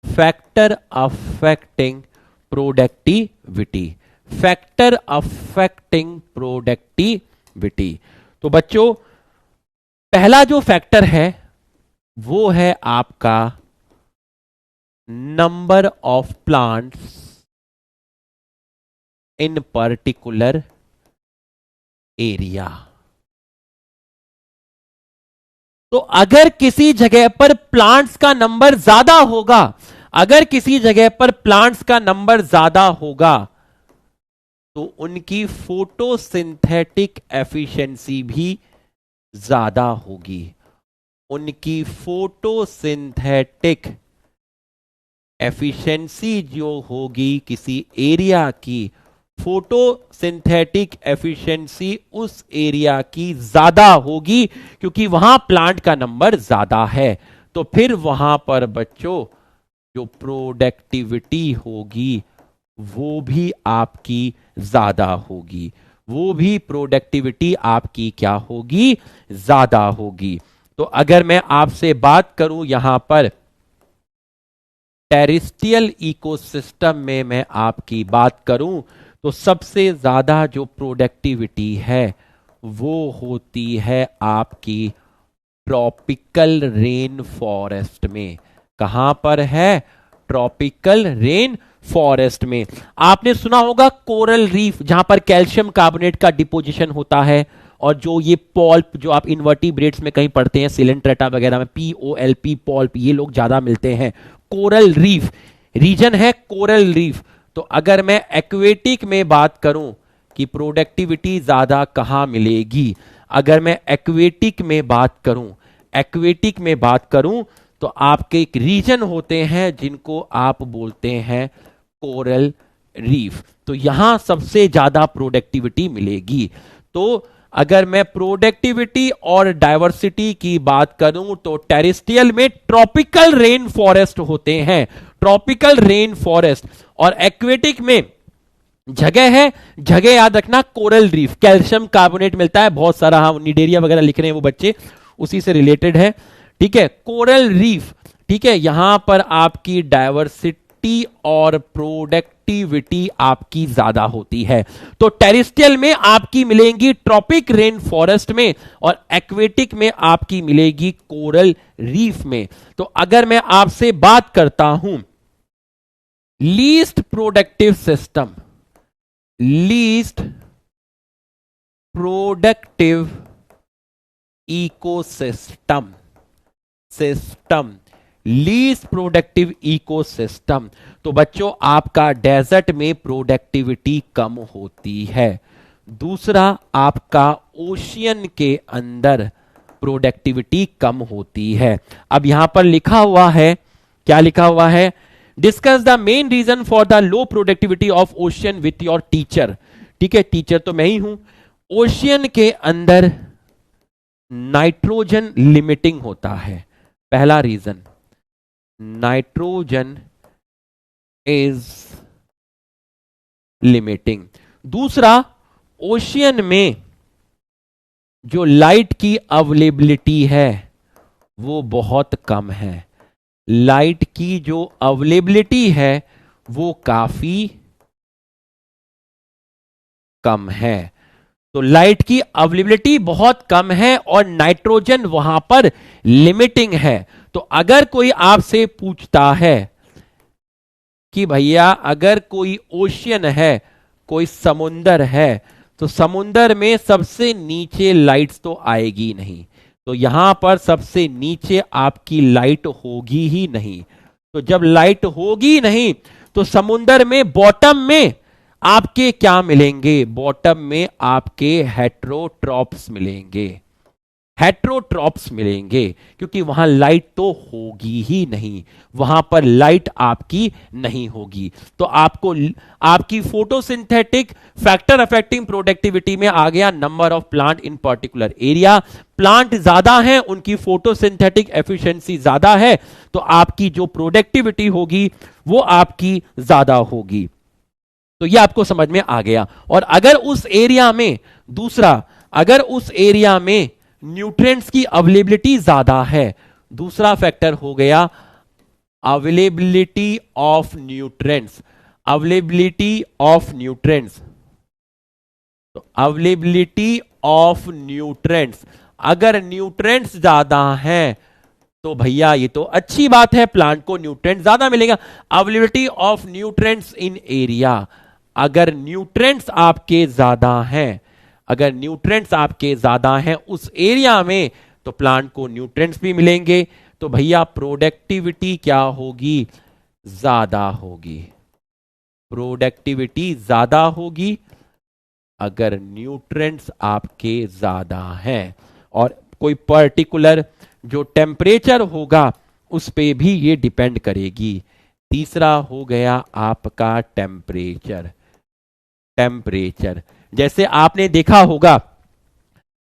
factor affecting productivity, factor affecting productivity. तो बच्चों पहला जो फैक्टर है वो है आपका number of plants in particular area. तो अगर किसी जगह पर प्लांट्स का नंबर ज्यादा होगा, अगर किसी जगह पर प्लांट्स का नंबर ज्यादा होगा तो उनकी फोटोसिंथेटिक एफिशिएंसी भी ज्यादा होगी, उनकी फोटोसिंथेटिक एफिशिएंसी जो होगी किसी एरिया की, फोटोसिंथेटिक एफिशिएंसी उस एरिया की ज्यादा होगी क्योंकि वहां प्लांट का नंबर ज्यादा है। तो फिर वहां पर बच्चों जो प्रोडक्टिविटी होगी वो भी आपकी ज्यादा होगी, वो भी प्रोडक्टिविटी आपकी क्या होगी, ज्यादा होगी। तो अगर मैं आपसे बात करूं यहां पर टेरेस्ट्रियल इकोसिस्टम में, मैं आपकी बात करूं तो सबसे ज्यादा जो प्रोडक्टिविटी है वो होती है आपकी ट्रॉपिकल रेन फॉरेस्ट में। कहां पर है, ट्रॉपिकल रेन फॉरेस्ट में। आपने सुना होगा कोरल रीफ, जहां पर कैल्शियम कार्बोनेट का डिपोजिशन होता है, और जो ये पॉल्प जो आप इन्वर्टिब्रेट्स में कहीं पढ़ते हैं, सिलेंट्रेटा वगैरह में, POLP पॉल्प, ये लोग ज्यादा मिलते हैं। कोरल रीफ रीजन है, कोरल रीफ। तो अगर मैं एक्वेटिक में बात करूं कि प्रोडक्टिविटी ज्यादा कहां मिलेगी, अगर मैं एक्वेटिक में बात करूं, एक्वेटिक में बात करूं तो आपके एक रीजन होते हैं जिनको आप बोलते हैं कोरल रीफ। तो यहां सबसे ज्यादा प्रोडक्टिविटी मिलेगी। तो अगर मैं प्रोडक्टिविटी और डायवर्सिटी की बात करूं तो टेरेस्ट्रियल में ट्रॉपिकल रेन फॉरेस्ट होते हैं, ट्रॉपिकल रेन फॉरेस्ट, और एक्वेटिक में जगह है, जगह याद रखना कोरल रीफ, कैल्शियम कार्बोनेट मिलता है बहुत सारा, हाँ निडेरिया वगैरह लिख रहे हैं वो बच्चे, उसी से रिलेटेड है, ठीक है, कोरल रीफ, ठीक है। यहां पर आपकी डायवर्सिटी और प्रोडक्टिविटी आपकी ज्यादा होती है। तो टेरेस्ट्रियल में आपकी मिलेंगी ट्रॉपिक रेन फॉरेस्ट में, और एक्वेटिक में आपकी मिलेगी कोरल रीफ में। तो अगर मैं आपसे बात करता हूं least productive system, least productive ecosystem, least productive ecosystem, तो बच्चों आपका डेजर्ट में प्रोडक्टिविटी कम होती है। दूसरा, आपका ओशियन के अंदर प्रोडक्टिविटी कम होती है। अब यहां पर लिखा हुआ है, क्या लिखा हुआ है, discuss the main reason for the low productivity of ocean with your teacher. ठीक है, टीचर तो मैं ही हूं। ओशियन के अंदर नाइट्रोजन लिमिटिंग होता है, पहला रीजन, नाइट्रोजन इज लिमिटिंग। दूसरा, ओशियन में जो लाइट की अवेलेबिलिटी है वो बहुत कम है। लाइट की जो अवेलेबिलिटी है वो काफी कम है। तो लाइट की अवेलेबिलिटी बहुत कम है और नाइट्रोजन वहां पर लिमिटिंग है। तो अगर कोई आपसे पूछता है कि भैया अगर कोई ओशियन है, कोई समुंदर है, तो समुंदर में सबसे नीचे लाइट्स तो आएगी नहीं, तो यहां पर सबसे नीचे आपकी लाइट होगी ही नहीं। तो जब लाइट होगी नहीं तो समुंदर में बॉटम में आपके क्या मिलेंगे, बॉटम में आपके हेट्रोट्रॉप्स मिलेंगे, हेट्रोट्रॉप्स मिलेंगे, क्योंकि वहां लाइट तो होगी ही नहीं, वहां पर लाइट आपकी नहीं होगी। तो आपको आपकी फोटोसिंथेटिक फैक्टर अफेक्टिंग प्रोडक्टिविटी में आ गया number of plant in particular area. Plant ज्यादा है, उनकी फोटोसिंथेटिक एफिशिएंसी ज्यादा है, तो आपकी जो प्रोडक्टिविटी होगी वो आपकी ज्यादा होगी। तो ये आपको समझ में आ गया। और अगर उस एरिया में, दूसरा, अगर उस एरिया में न्यूट्रिएंट्स की अवेलेबिलिटी ज्यादा है, दूसरा फैक्टर हो गया availability of nutrients, availability of nutrients. तो अवेलेबिलिटी ऑफ न्यूट्रिएंट्स, अगर न्यूट्रिएंट्स ज्यादा हैं तो भैया ये तो अच्छी बात है, प्लांट को न्यूट्रिएंट्स ज्यादा मिलेगा। Availability of nutrients in area, अगर न्यूट्रिएंट्स आपके ज्यादा हैं, अगर न्यूट्रिएंट्स आपके ज्यादा हैं उस एरिया में, तो प्लांट को न्यूट्रिएंट्स भी मिलेंगे, तो भैया प्रोडक्टिविटी क्या होगी, ज्यादा होगी, प्रोडक्टिविटी ज्यादा होगी अगर न्यूट्रिएंट्स आपके ज्यादा हैं। और कोई पर्टिकुलर जो टेम्परेचर होगा उस पे भी ये डिपेंड करेगी। तीसरा हो गया आपका टेम्परेचर, टेम्परेचर जैसे आपने देखा होगा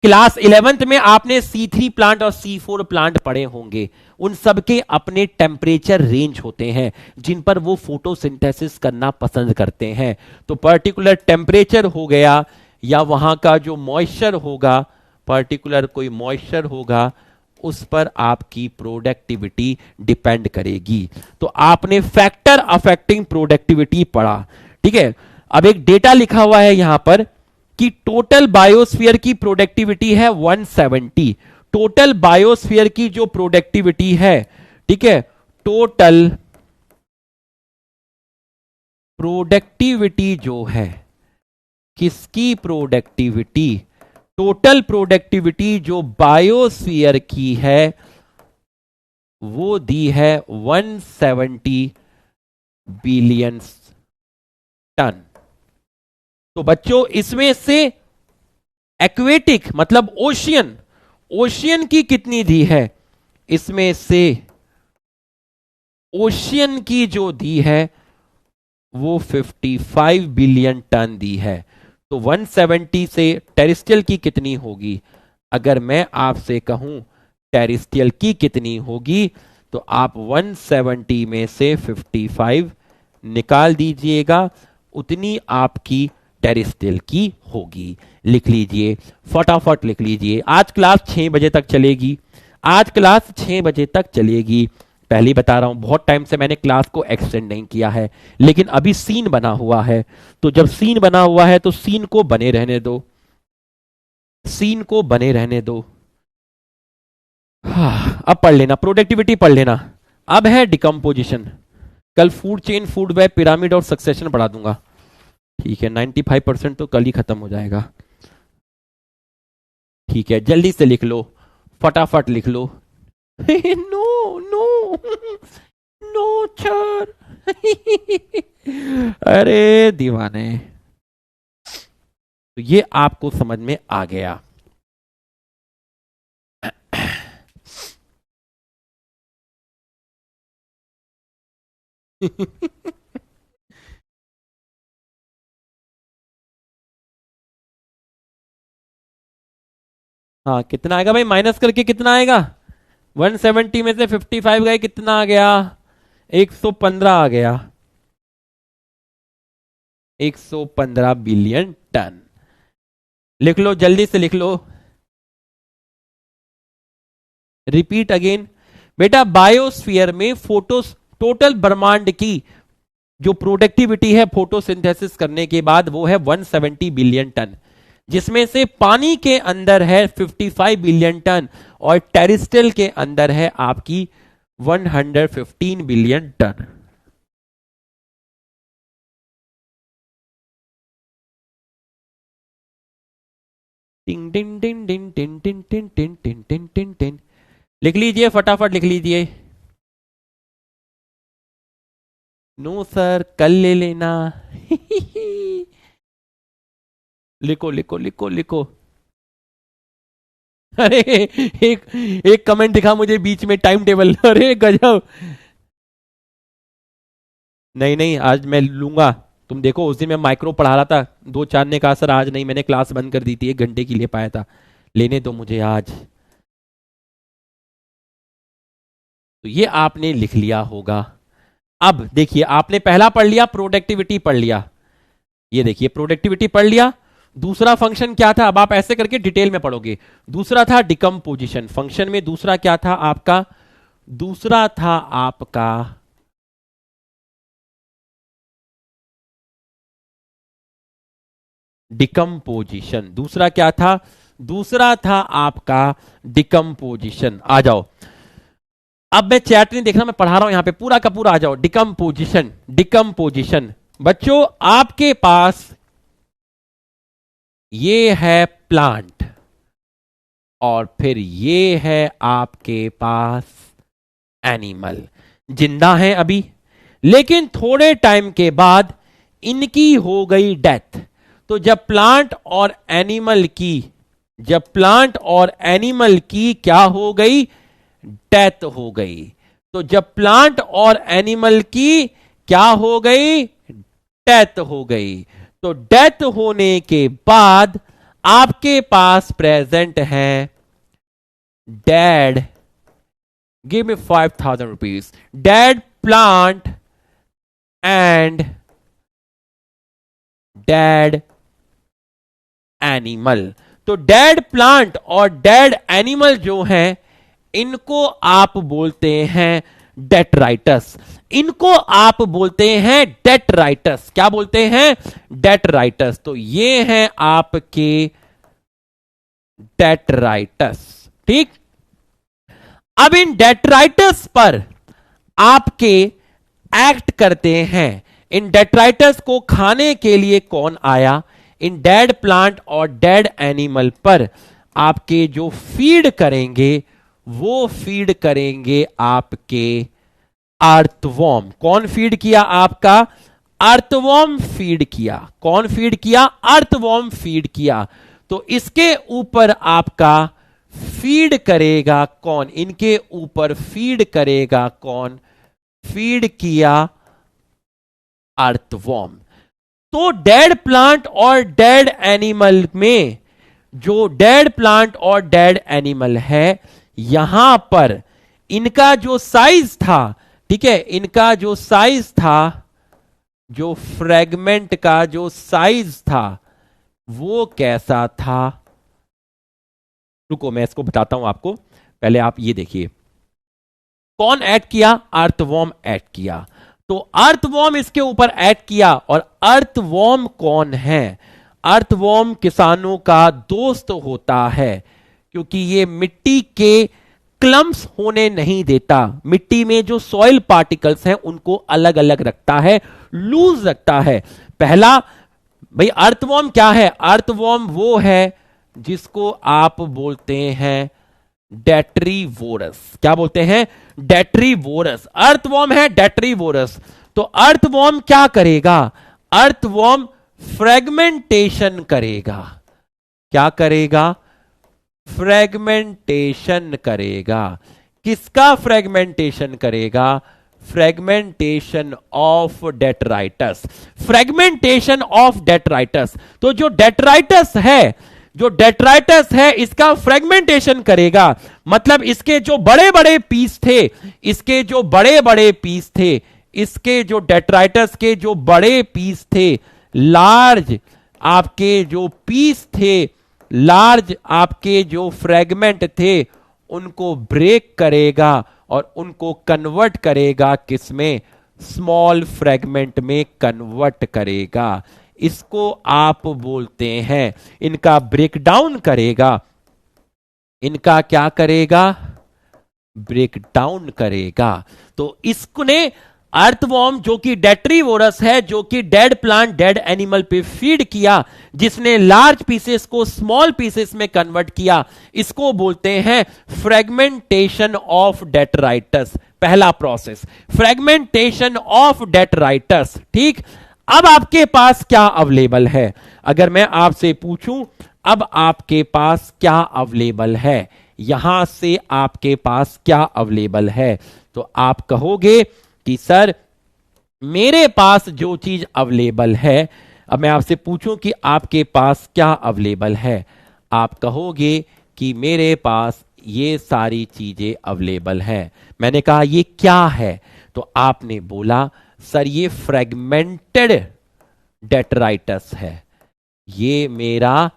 क्लास 11th में आपने C3 प्लांट और C4 प्लांट पढ़े होंगे, उन सब के अपने टेम्परेचर रेंज होते हैं जिन पर वो फोटोसिंथेसिस करना पसंद करते हैं। तो पर्टिकुलर टेम्परेचर हो गया या वहां का जो मॉइस्चर होगा, पर्टिकुलर कोई मॉइस्चर होगा, उस पर आपकी प्रोडक्टिविटी डिपेंड करेगी। तो आपने फैक्टर अफेक्टिंग प्रोडक्टिविटी पढ़ा, ठीक है। अब एक डेटा लिखा हुआ है यहां पर कि टोटल बायोस्फीयर की प्रोडक्टिविटी है 170, टोटल बायोस्फीयर की जो प्रोडक्टिविटी है, ठीक है, टोटल प्रोडक्टिविटी जो है, किसकी प्रोडक्टिविटी, टोटल प्रोडक्टिविटी जो बायोस्फीयर की है वो दी है 170 बिलियन टन। तो बच्चों इसमें से एक्वेटिक मतलब ओशियन, ओशियन की कितनी दी है, इसमें से ओशियन की जो दी है वो 55 बिलियन टन दी है। तो 170 से टेरेस्ट्रियल की कितनी होगी, अगर मैं आपसे कहूं टेरेस्ट्रियल की कितनी होगी, तो आप 170 में से 55 निकाल दीजिएगा, उतनी आपकी टेरेस्ट्रियल की होगी। लिख लीजिए, फटाफट लिख लीजिए। आज क्लास 6 बजे तक चलेगी, आज क्लास 6 बजे तक चलेगी। पहले बता रहा हूं बहुत टाइम से मैंने क्लास को एक्सटेंड नहीं किया है, लेकिन अभी सीन बना हुआ है, तो जब सीन बना हुआ है तो सीन को बने रहने दो, सीन को बने रहने दो। अब पढ़ लेना, प्रोडक्टिविटी पढ़ लेना। अब है डिकम्पोजिशन, कल food chain, food web, pyramid और सक्सेशन पढ़ा दूंगा, ठीक है। 95% तो कल ही खत्म हो जाएगा, ठीक है। जल्दी से लिख लो, फटाफट लिख लो। No no no sir. अरे दीवाने, तो ये आपको समझ में आ गया। हाँ, कितना आएगा भाई, माइनस करके कितना आएगा? 170 में से 55 गए, कितना आ गया? 115 आ गया। 115 बिलियन टन। लिख लो, जल्दी से लिख लो। Repeat again. बेटा, बायोस्फीयर में फोटो टोटल ब्रह्मांड की जो प्रोडक्टिविटी है फोटोसिंथेसिस करने के बाद, वो है 170 बिलियन टन, जिसमें से पानी के अंदर है 55 बिलियन टन और टेरेस्ट्रियल के अंदर है आपकी 115 बिलियन टन। टिंग टिंग टिंग टिंग टिंग टिंग टिंग टिंग टिंग टिंग टिंग टिंग। लिख लीजिए, फटाफट लिख लीजिए। नो सर, कल ले लेना। लिखो लिखो लिखो लिखो। अरे, एक एक कमेंट दिखा मुझे बीच में, टाइम टेबल। अरे गजब। नहीं नहीं, आज मैं लूंगा। तुम देखो, उस दिन मैं माइक्रो पढ़ा रहा था, दो चार ने कहा सर आज नहीं, मैंने क्लास बंद कर दी थी, 1 घंटे की ले पाया था। लेने दो मुझे आज। तो ये आपने लिख लिया होगा। अब देखिए, आपने पहला पढ़ लिया, प्रोडक्टिविटी पढ़ लिया। ये देखिए, प्रोडक्टिविटी पढ़ लिया। दूसरा फंक्शन क्या था, अब आप ऐसे करके डिटेल में पढ़ोगे। दूसरा था डिकम्पोजिशन। फंक्शन में दूसरा क्या था आपका? दूसरा था आपका डिकम्पोजिशन। दूसरा क्या था? दूसरा था आपका डिकम्पोजिशन। आ जाओ, अब मैं चैट नहीं देखना, मैं पढ़ा रहा हूं यहां पे, पूरा का पूरा आ जाओ। Decomposition, decomposition. बच्चों, आपके पास ये है प्लांट, और फिर ये है आपके पास एनिमल। जिंदा हैं अभी, लेकिन थोड़े टाइम के बाद इनकी हो गई डेथ। तो जब प्लांट और एनिमल की, जब प्लांट और एनिमल की क्या हो गई? डेथ हो गई। तो जब प्लांट और एनिमल की क्या हो गई? डेथ हो गई। तो डेथ होने के बाद आपके पास प्रेजेंट है dead, give me 5,000 rupees, dead plant and dead animal. तो डेड प्लांट और डेड एनिमल जो हैं, इनको आप बोलते हैं डेट्राइटस। इनको आप बोलते हैं डेट्राइटस। क्या बोलते हैं? डेट्राइटस। तो ये हैं आपके डेट्राइटस। ठीक। अब इन डेट्राइटस पर आपके एक्ट करते हैं। इन डेट्राइटस को खाने के लिए कौन आया? इन डेड प्लांट और डेड एनिमल पर आपके जो फीड करेंगे, वो फीड करेंगे आपके अर्थवॉर्म। कौन फीड किया? आपका अर्थवॉर्म फीड किया। कौन फीड किया? अर्थवॉर्म फीड किया। तो इसके ऊपर आपका फीड करेगा कौन? इनके ऊपर फीड करेगा कौन? फीड किया अर्थवॉर्म। तो डेड प्लांट और डेड एनिमल में, जो डेड प्लांट और डेड एनिमल है, यहां पर इनका जो साइज था, ठीक है, इनका जो साइज था, जो फ्रेगमेंट का जो साइज था, वो कैसा था? रुको, मैं इसको बताता हूं आपको, पहले आप ये देखिए। कौन ऐड किया? अर्थवॉर्म ऐड किया। तो अर्थवॉर्म इसके ऊपर ऐड किया। और अर्थवॉर्म कौन है? अर्थवॉर्म किसानों का दोस्त होता है, क्योंकि ये मिट्टी के क्लम्प्स होने नहीं देता। मिट्टी में जो सॉइल पार्टिकल्स हैं उनको अलग अलग रखता है, लूज रखता है। पहला भाई, अर्थवॉर्म क्या है? अर्थवॉर्म वो है जिसको आप बोलते हैं डेट्रीवोरस। क्या बोलते हैं? डेट्रीवोरस। अर्थवॉर्म है डेट्रीवोरस। तो अर्थवॉर्म क्या करेगा? अर्थवॉर्म फ्रेगमेंटेशन करेगा। क्या करेगा? फ्रेगमेंटेशन करेगा। किसका फ्रेगमेंटेशन करेगा? Fragmentation of detritus. Fragmentation of detritus, तो जो डेट्राइटस है इसका फ्रेगमेंटेशन करेगा, मतलब इसके जो बड़े बड़े पीस थे, इसके जो बड़े बड़े पीस थे, इसके जो डेट्राइटस के जो बड़े पीस थे, लार्ज आपके जो पीस थे, लार्ज आपके जो फ्रेगमेंट थे, उनको ब्रेक करेगा और उनको कन्वर्ट करेगा किसमें, स्मॉल फ्रेगमेंट में कन्वर्ट करेगा। इसको आप बोलते हैं, इनका ब्रेकडाउन करेगा, इनका क्या करेगा, ब्रेकडाउन करेगा। तो इसने अर्थवॉर्म जो कि डेट्रीवोरस है, जो कि डेड प्लांट डेड एनिमल पे फीड किया, जिसने लार्ज पीसेस को स्मॉल पीसेस में कन्वर्ट किया, इसको बोलते हैं फ्रेगमेंटेशन ऑफ डेट्राइटस। पहला प्रोसेस फ्रेगमेंटेशन ऑफ डेट्राइटस। ठीक, अब आपके पास क्या अवेलेबल है, अगर मैं आपसे पूछूं अब आपके पास क्या अवेलेबल है, यहां से आपके पास क्या अवेलेबल है, तो आप कहोगे कि सर मेरे पास जो चीज अवेलेबल है, अब मैं आपसे पूछूं कि आपके पास क्या अवेलेबल है, आप कहोगे कि मेरे पास ये सारी चीजें अवेलेबल हैं। मैंने कहा ये क्या है, तो आपने बोला सर ये फ्रेगमेंटेड डेट्राइटस है, ये मेरा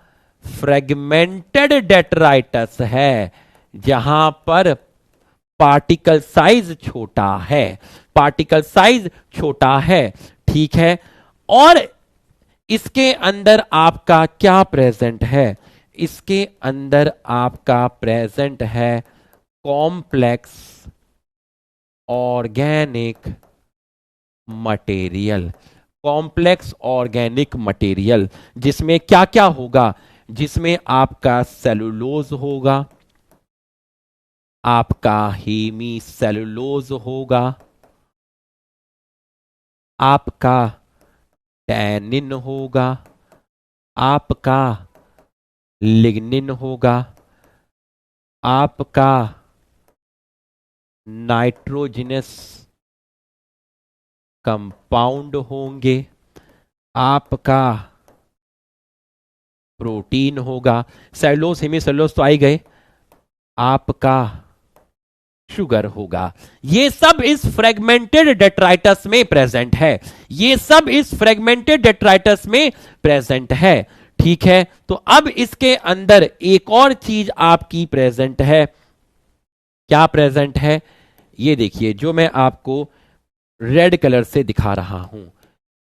फ्रेगमेंटेड डेट्राइटस है, जहां पर पार्टिकल साइज छोटा है, पार्टिकल साइज छोटा है। ठीक है, और इसके अंदर आपका क्या प्रेजेंट है, इसके अंदर आपका प्रेजेंट है complex organic material. Complex organic material जिसमें क्या क्या होगा, जिसमें आपका सेलुलोज होगा, आपका हेमी सेलुलोज होगा, आपका टैनिन होगा, आपका लिग्निन होगा, आपका नाइट्रोजनस कंपाउंड होंगे, आपका प्रोटीन होगा, सेलुलोज हेमी सेलुलोज तो आ ही गए, आपका शुगर होगा। ये सब इस फ्रेगमेंटेड डेट्राइटस में प्रेजेंट है, ये सब इस फ्रेगमेंटेड डेट्राइटस में प्रेजेंट है। ठीक है, तो अब इसके अंदर एक और चीज आपकी प्रेजेंट है, क्या प्रेजेंट है, ये देखिए जो मैं आपको रेड कलर से दिखा रहा हूं,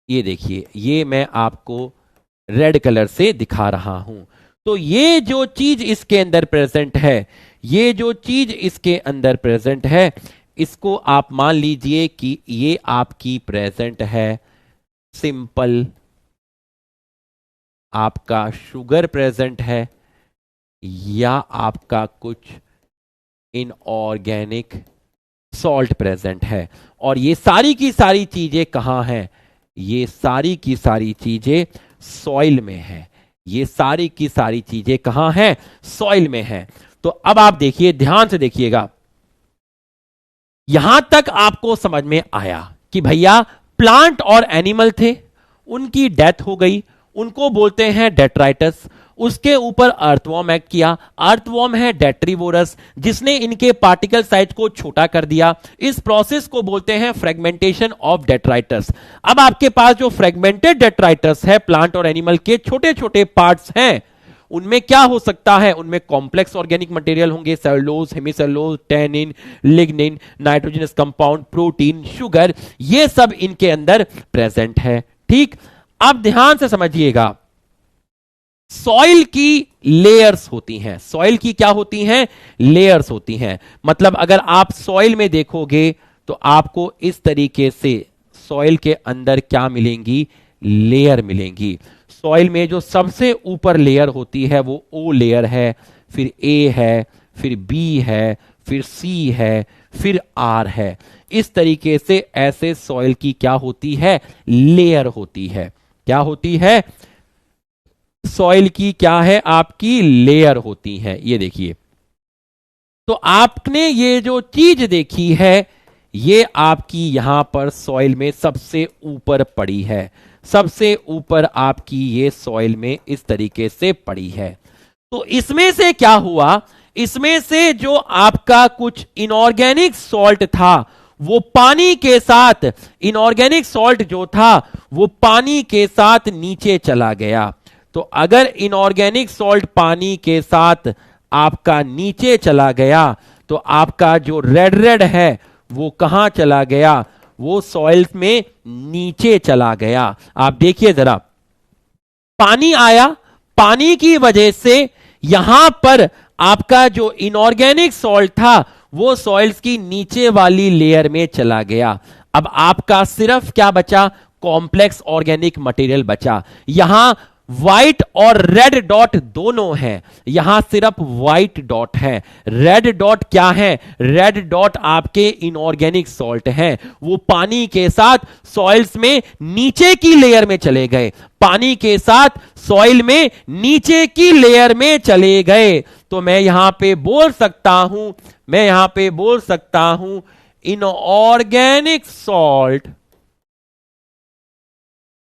ये देखिए ये मैं आपको रेड कलर से दिखा रहा हूं। तो ये जो चीज इसके अंदर प्रेजेंट है, ये जो चीज इसके अंदर प्रेजेंट है, इसको आप मान लीजिए कि ये आपकी प्रेजेंट है सिंपल, आपका शुगर प्रेजेंट है, या आपका कुछ इनऑर्गेनिक सॉल्ट प्रेजेंट है। और ये सारी की सारी चीजें कहां हैं, ये सारी की सारी चीजें सॉइल में है, ये सारी की सारी चीजें कहां हैं, सॉइल में है। तो अब आप देखिए, ध्यान से देखिएगा, यहां तक आपको समझ में आया कि भैया प्लांट और एनिमल थे, उनकी डेथ हो गई, उनको बोलते हैं डेट्राइटस, उसके ऊपर अर्थवॉर्म एक्ट किया, अर्थवॉर्म है डेट्रीवोरस, जिसने इनके पार्टिकल साइज को छोटा कर दिया। इस प्रोसेस को बोलते हैं फ्रेगमेंटेशन ऑफ डेट्राइटस। अब आपके पास जो फ्रेगमेंटेड डेट्राइटस है, प्लांट और एनिमल के छोटे छोटे पार्ट्स हैं, उनमें क्या हो सकता है, उनमें कॉम्प्लेक्स ऑर्गेनिक मटेरियल होंगे, cellulose, hemicellulose, tannin, lignin, nitrogenous compound, protein, sugar, ये सब इनके अंदर प्रेजेंट है। ठीक, अब ध्यान से समझिएगा, सॉइल की लेयर्स होती हैं, सॉइल की क्या होती हैं, लेयर्स होती हैं। मतलब अगर आप सॉइल में देखोगे तो आपको इस तरीके से सॉइल के अंदर क्या मिलेंगी, लेयर मिलेंगी। सॉइल में जो सबसे ऊपर लेयर होती है वो ओ लेयर है, फिर ए है, फिर बी है, फिर सी है, फिर आर है। इस तरीके से ऐसे सॉइल की क्या होती है, लेयर होती है। क्या होती है, सॉइल की क्या है, आपकी लेयर होती है। ये देखिए, तो आपने ये जो चीज देखी है, ये आपकी यहां पर सॉइल में सबसे ऊपर पड़ी है, सबसे ऊपर आपकी ये सॉइल में इस तरीके से पड़ी है। तो इसमें से क्या हुआ, इसमें से जो आपका कुछ इनऑर्गेनिक सॉल्ट था वो पानी के साथ, इनऑर्गेनिक सॉल्ट जो था वो पानी के साथ नीचे चला गया। तो अगर इनऑर्गेनिक सॉल्ट पानी के साथ आपका नीचे चला गया तो आपका जो रेड रेड है वो कहां चला गया, वो सॉइल्स में नीचे चला गया। आप देखिए जरा, पानी आया, पानी की वजह से यहां पर आपका जो इनऑर्गेनिक सॉल्ट था वो सॉइल्स की नीचे वाली लेयर में चला गया। अब आपका सिर्फ क्या बचा, कॉम्प्लेक्स ऑर्गेनिक मटेरियल बचा। यहां व्हाइट और रेड डॉट दोनों हैं, यहां सिर्फ व्हाइट डॉट है। रेड डॉट क्या है, रेड डॉट आपके इनऑर्गेनिक सॉल्ट हैं, वो पानी के साथ सॉइल्स में नीचे की लेयर में चले गए, पानी के साथ सॉइल में नीचे की लेयर में चले गए। तो मैं यहां पे बोल सकता हूं, मैं यहां पे बोल सकता हूं inorganic salt,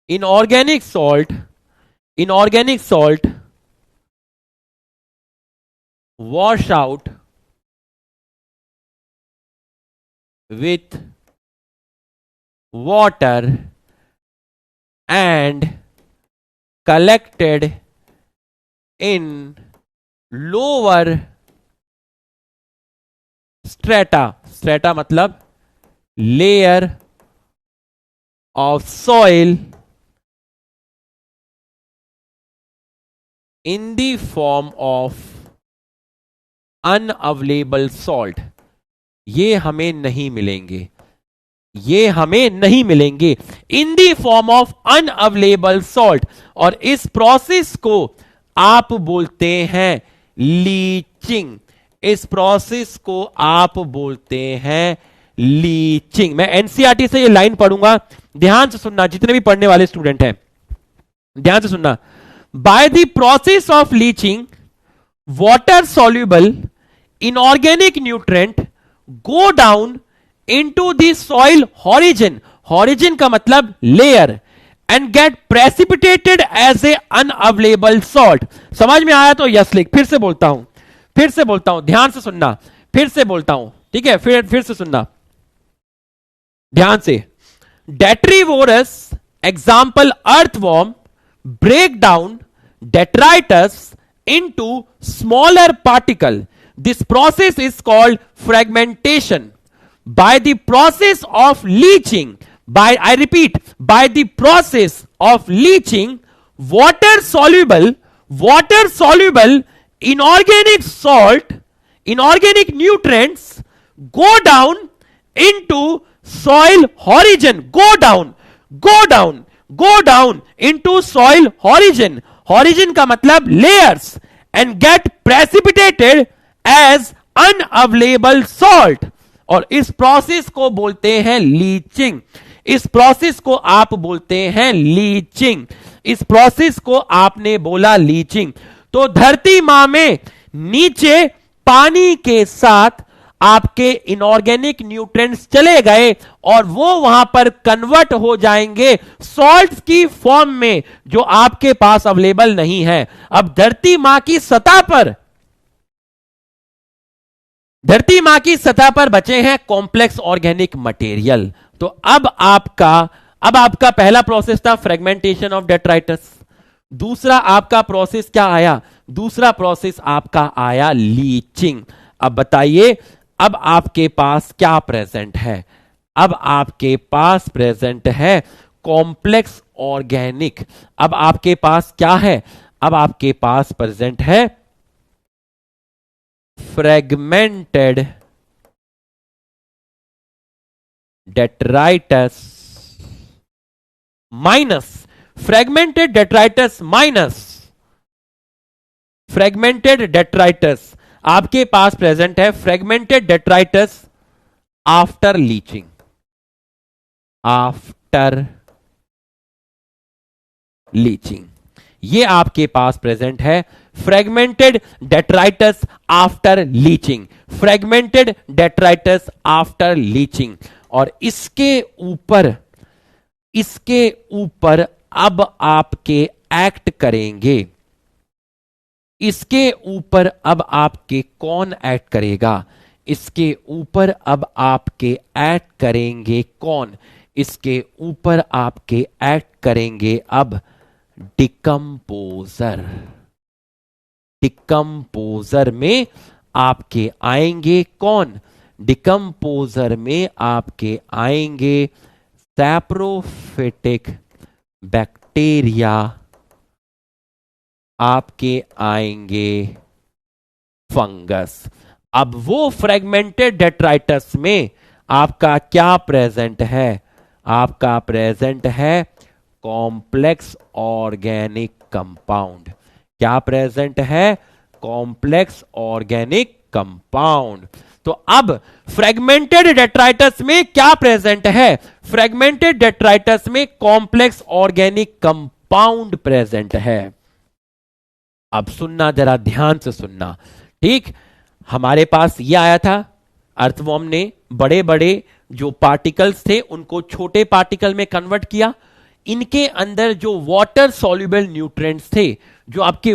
inorganic salt, inorganic salt wash out with water and collected in lower strata, strata मतलब layer of soil in the form of unavailable salt। ये हमें नहीं मिलेंगे, ये हमें नहीं मिलेंगे, in the form of unavailable salt. और इस प्रोसेस को आप बोलते हैं लीचिंग, इस प्रोसेस को आप बोलते हैं लीचिंग। मैं एनसीईआरटी से ये लाइन पढ़ूंगा, ध्यान से सुनना, जितने भी पढ़ने वाले स्टूडेंट हैं ध्यान से सुनना। By the process of leaching, water soluble inorganic nutrient go down into the soil horizon, horizon का मतलब layer, and get precipitated as a unavailable salt। समझ में आया तो यस लिख, फिर से बोलता हूं, फिर से बोलता हूं, ध्यान से सुनना, फिर से बोलता हूं, ठीक है, फिर से सुनना ध्यान से। Detrivorous example earthworm break down detritus into smaller particle. This process is called fragmentation. By the process of leaching, I repeat, by the process of leaching, water soluble inorganic salt, inorganic nutrients go down into soil horizon, go down into soil horizon, horizon का मतलब layers, and get precipitated as unavailable salt। और इस process को बोलते हैं leaching, इस process को आप बोलते हैं लीचिंग, इस प्रोसेस को आपने बोला लीचिंग। तो धरती मां में नीचे पानी के साथ आपके इनऑर्गेनिक न्यूट्रिएंट्स चले गए और वो वहां पर कन्वर्ट हो जाएंगे सॉल्ट्स की फॉर्म में जो आपके पास अवेलेबल नहीं है। अब धरती मां की सतह पर बचे हैं कॉम्प्लेक्स ऑर्गेनिक मटेरियल। तो अब आपका पहला प्रोसेस था फ्रेगमेंटेशन ऑफ डेट्राइटस, दूसरा आपका प्रोसेस क्या आया, दूसरा प्रोसेस आपका आया लीचिंग। अब बताइए, अब आपके पास क्या प्रेजेंट है, अब आपके पास प्रेजेंट है कॉम्प्लेक्स ऑर्गेनिक। अब आपके पास क्या है, अब आपके पास प्रेजेंट है fragmented detritus minus, fragmented detritus minus fragmented detritus. आपके पास प्रेजेंट है fragmented detritus after leaching, after leaching. ये आपके पास प्रेजेंट है fragmented detritus after leaching, fragmented detritus after leaching. और इसके ऊपर अब आपके एक्ट करेंगे। इसके ऊपर अब आपके कौन एक्ट करेगा? इसके ऊपर अब आपके एक्ट करेंगे कौन? इसके ऊपर आपके एक्ट करेंगे अब डिकम्पोजर। डिकम्पोजर में आपके आएंगे कौन? डिकम्पोजर में आपके आएंगे सैप्रोफिटिक बैक्टीरिया, आपके आएंगे फंगस। अब वो फ्रेगमेंटेड डेट्राइटस में आपका क्या प्रेजेंट है? आपका प्रेजेंट है कॉम्प्लेक्स ऑर्गेनिक कंपाउंड। क्या प्रेजेंट है? Complex organic compound. तो अब फ्रेगमेंटेड डेट्राइटस में क्या प्रेजेंट है? फ्रेगमेंटेड डेट्राइटस में कॉम्प्लेक्स ऑर्गेनिक कंपाउंड प्रेजेंट है। अब सुनना, जरा ध्यान से सुनना, ठीक। हमारे पास ये आया था, अर्थवॉर्म ने बड़े बड़े जो पार्टिकल्स थे उनको छोटे पार्टिकल में कन्वर्ट किया। इनके अंदर जो वाटर सॉल्युबल न्यूट्रिएंट्स थे, जो आपके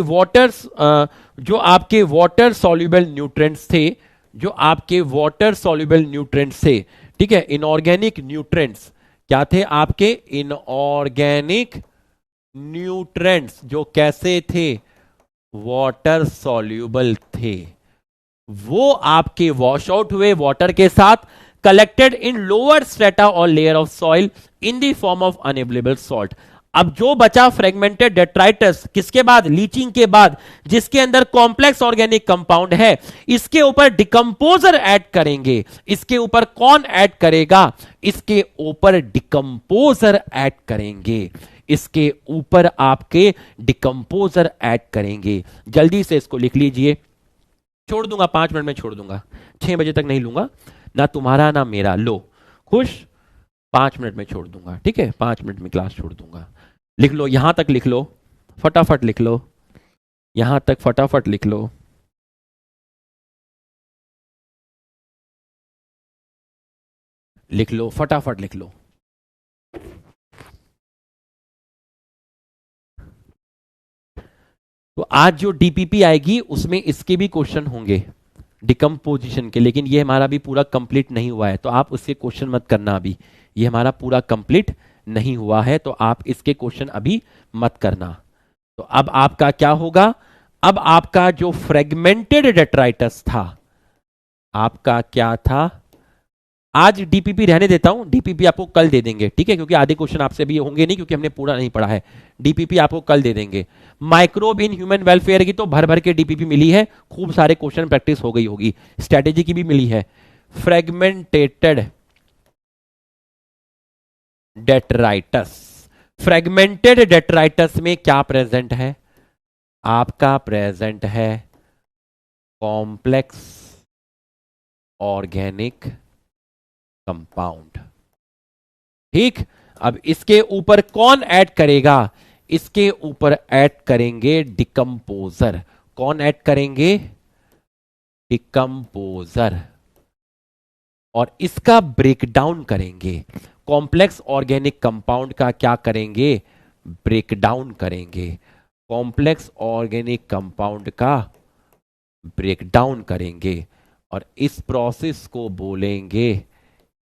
वाटर सॉल्युबल न्यूट्रिएंट्स थे, जो आपके वाटर सॉल्युबल न्यूट्रिएंट्स थे, ठीक है, इनऑर्गेनिक न्यूट्रिएंट्स क्या थे आपके? इनऑर्गेनिक न्यूट्रिएंट्स जो कैसे थे? वाटर सॉल्युबल थे। वो आपके वॉश आउट हुए वाटर के साथ, कलेक्टेड इन लोअर स्ट्रेटा और layer of soil in the form of unavailable salt. अब जो बचा फ्रेगमेंटेड डेट्राइटस, किसके बाद? लीचिंग के बाद, जिसके अंदर कॉम्प्लेक्स ऑर्गेनिक कंपाउंड है, इसके ऊपर डिकम्पोजर ऐड करेंगे। इसके ऊपर कौन ऐड करेगा? इसके ऊपर डिकम्पोजर ऐड करेंगे। इसके ऊपर आपके डिकम्पोजर ऐड करेंगे। जल्दी से इसको लिख लीजिए। छोड़ दूंगा, 5 मिनट में छोड़ दूंगा, 6 बजे तक नहीं लूंगा, ना तुम्हारा ना मेरा। लो खुश, 5 मिनट में छोड़ दूंगा, ठीक है, 5 मिनट में क्लास छोड़ दूंगा। लिख लो, यहां तक लिख लो, फटाफट लिख लो, यहां तक फटाफट लिख लो। लिख लो, फटाफट लिख लो। तो आज जो डीपीपी आएगी उसमें इसके भी क्वेश्चन होंगे डिकम्पोजिशन के, लेकिन ये हमारा भी पूरा कंप्लीट नहीं हुआ है, तो आप उससे क्वेश्चन मत करना अभी। ये हमारा पूरा कंप्लीट नहीं हुआ है, तो आप इसके क्वेश्चन अभी मत करना। तो अब आपका क्या होगा? अब आपका जो फ्रेगमेंटेड डेट्राइटस था, आपका क्या था? आज डीपीपी रहने देता हूं, डीपीपी आपको कल दे देंगे, ठीक है, क्योंकि आधे क्वेश्चन आपसे भी होंगे नहीं, क्योंकि हमने पूरा नहीं पढ़ा है। डीपीपी आपको कल दे देंगे। माइक्रोब इन ह्यूमन वेलफेयर की तो भर भर के डीपीपी मिली है, खूब सारे क्वेश्चन प्रैक्टिस हो गई होगी। स्ट्रेटेजी की भी मिली है। फ्रेगमेंटेड डेट्राइटस, फ्रेगमेंटेड डेट्राइटस में क्या प्रेजेंट है? आपका प्रेजेंट है कॉम्प्लेक्स ऑर्गेनिक कंपाउंड, ठीक। अब इसके ऊपर कौन ऐड करेगा? इसके ऊपर ऐड करेंगे डिकम्पोजर। कौन ऐड करेंगे? डिकम्पोजर। और इसका ब्रेकडाउन करेंगे। कॉम्प्लेक्स ऑर्गेनिक कंपाउंड का क्या करेंगे? ब्रेकडाउन करेंगे। कॉम्प्लेक्स ऑर्गेनिक कंपाउंड का ब्रेकडाउन करेंगे, और इस प्रोसेस को बोलेंगे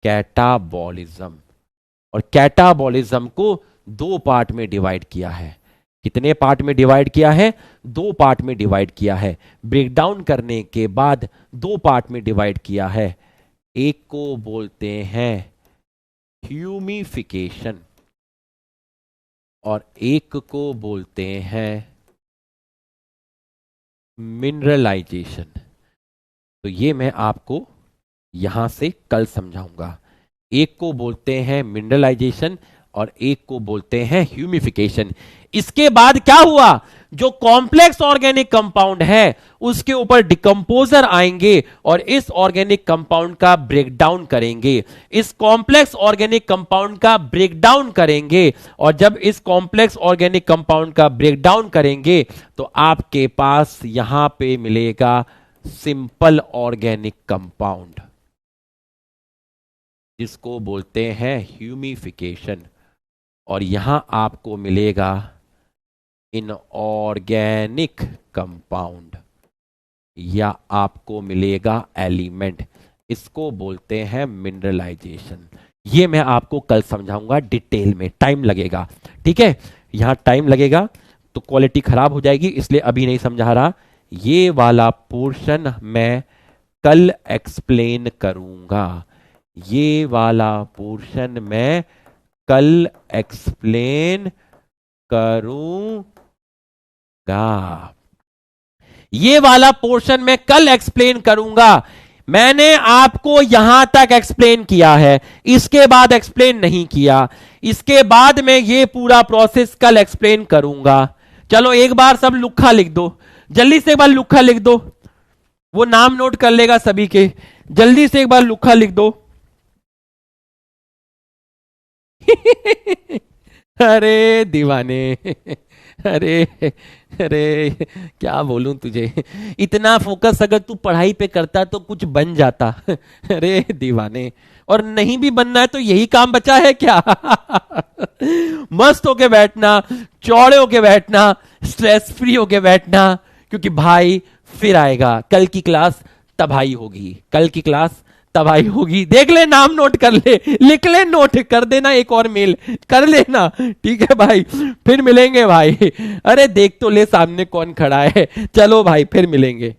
कैटाबॉलिज्म। और कैटाबॉलिज्म को 2 पार्ट में डिवाइड किया है। कितने पार्ट में डिवाइड किया है? 2 पार्ट में डिवाइड किया है। ब्रेकडाउन करने के बाद 2 पार्ट में डिवाइड किया है। एक को बोलते हैं ह्यूमिफिकेशन और एक को बोलते हैं मिनरलाइजेशन। तो ये मैं आपको यहां से कल समझाऊंगा। एक को बोलते हैं मिनरलाइजेशन और एक को बोलते हैं ह्यूमिफिकेशन। इसके बाद क्या हुआ? जो कॉम्प्लेक्स ऑर्गेनिक कंपाउंड है उसके ऊपर डिकम्पोजर आएंगे और इस ऑर्गेनिक कंपाउंड का ब्रेकडाउन करेंगे। इस कॉम्प्लेक्स ऑर्गेनिक कंपाउंड का ब्रेकडाउन करेंगे, और जब इस कॉम्प्लेक्स ऑर्गेनिक कंपाउंड का ब्रेकडाउन करेंगे तो आपके पास यहां पे मिलेगा सिंपल ऑर्गेनिक कंपाउंड। जिसको बोलते हैं ह्यूमिफिकेशन। और यहां आपको मिलेगा इनऑर्गेनिक कंपाउंड या आपको मिलेगा एलिमेंट, इसको बोलते हैं मिनरलाइजेशन। ये मैं आपको कल समझाऊंगा डिटेल में, टाइम लगेगा, ठीक है। यहां टाइम लगेगा तो क्वालिटी खराब हो जाएगी, इसलिए अभी नहीं समझा रहा। ये वाला पोर्शन मैं कल एक्सप्लेन करूंगा, ये वाला पोर्शन मैं कल एक्सप्लेन करूंगा, ये वाला पोर्शन मैं कल एक्सप्लेन करूंगा। मैंने आपको यहां तक एक्सप्लेन किया है, इसके बाद एक्सप्लेन नहीं किया, इसके बाद मैं ये पूरा प्रोसेस कल एक्सप्लेन करूंगा। चलो एक बार सब लुक्खा लिख दो, जल्दी से एक बार लुक्खा लिख दो, वो नाम नोट कर लेगा सभी के, जल्दी से एक बार लुक्खा लिख दो। अरे दीवाने, अरे अरे क्या बोलूं तुझे, इतना फोकस अगर तू पढ़ाई पे करता तो कुछ बन जाता। अरे दीवाने, और नहीं भी बनना है तो यही काम बचा है क्या? मस्त होके बैठना, चौड़े होके बैठना, स्ट्रेस फ्री होके बैठना, क्योंकि भाई फिर आएगा कल की क्लास, तबाही होगी, कल की क्लास तबाही होगी। देख ले, नाम नोट कर ले, लिख ले, नोट कर देना, एक और मेल कर लेना, ठीक है भाई। फिर मिलेंगे भाई, अरे देख तो ले सामने कौन खड़ा है। चलो भाई फिर मिलेंगे।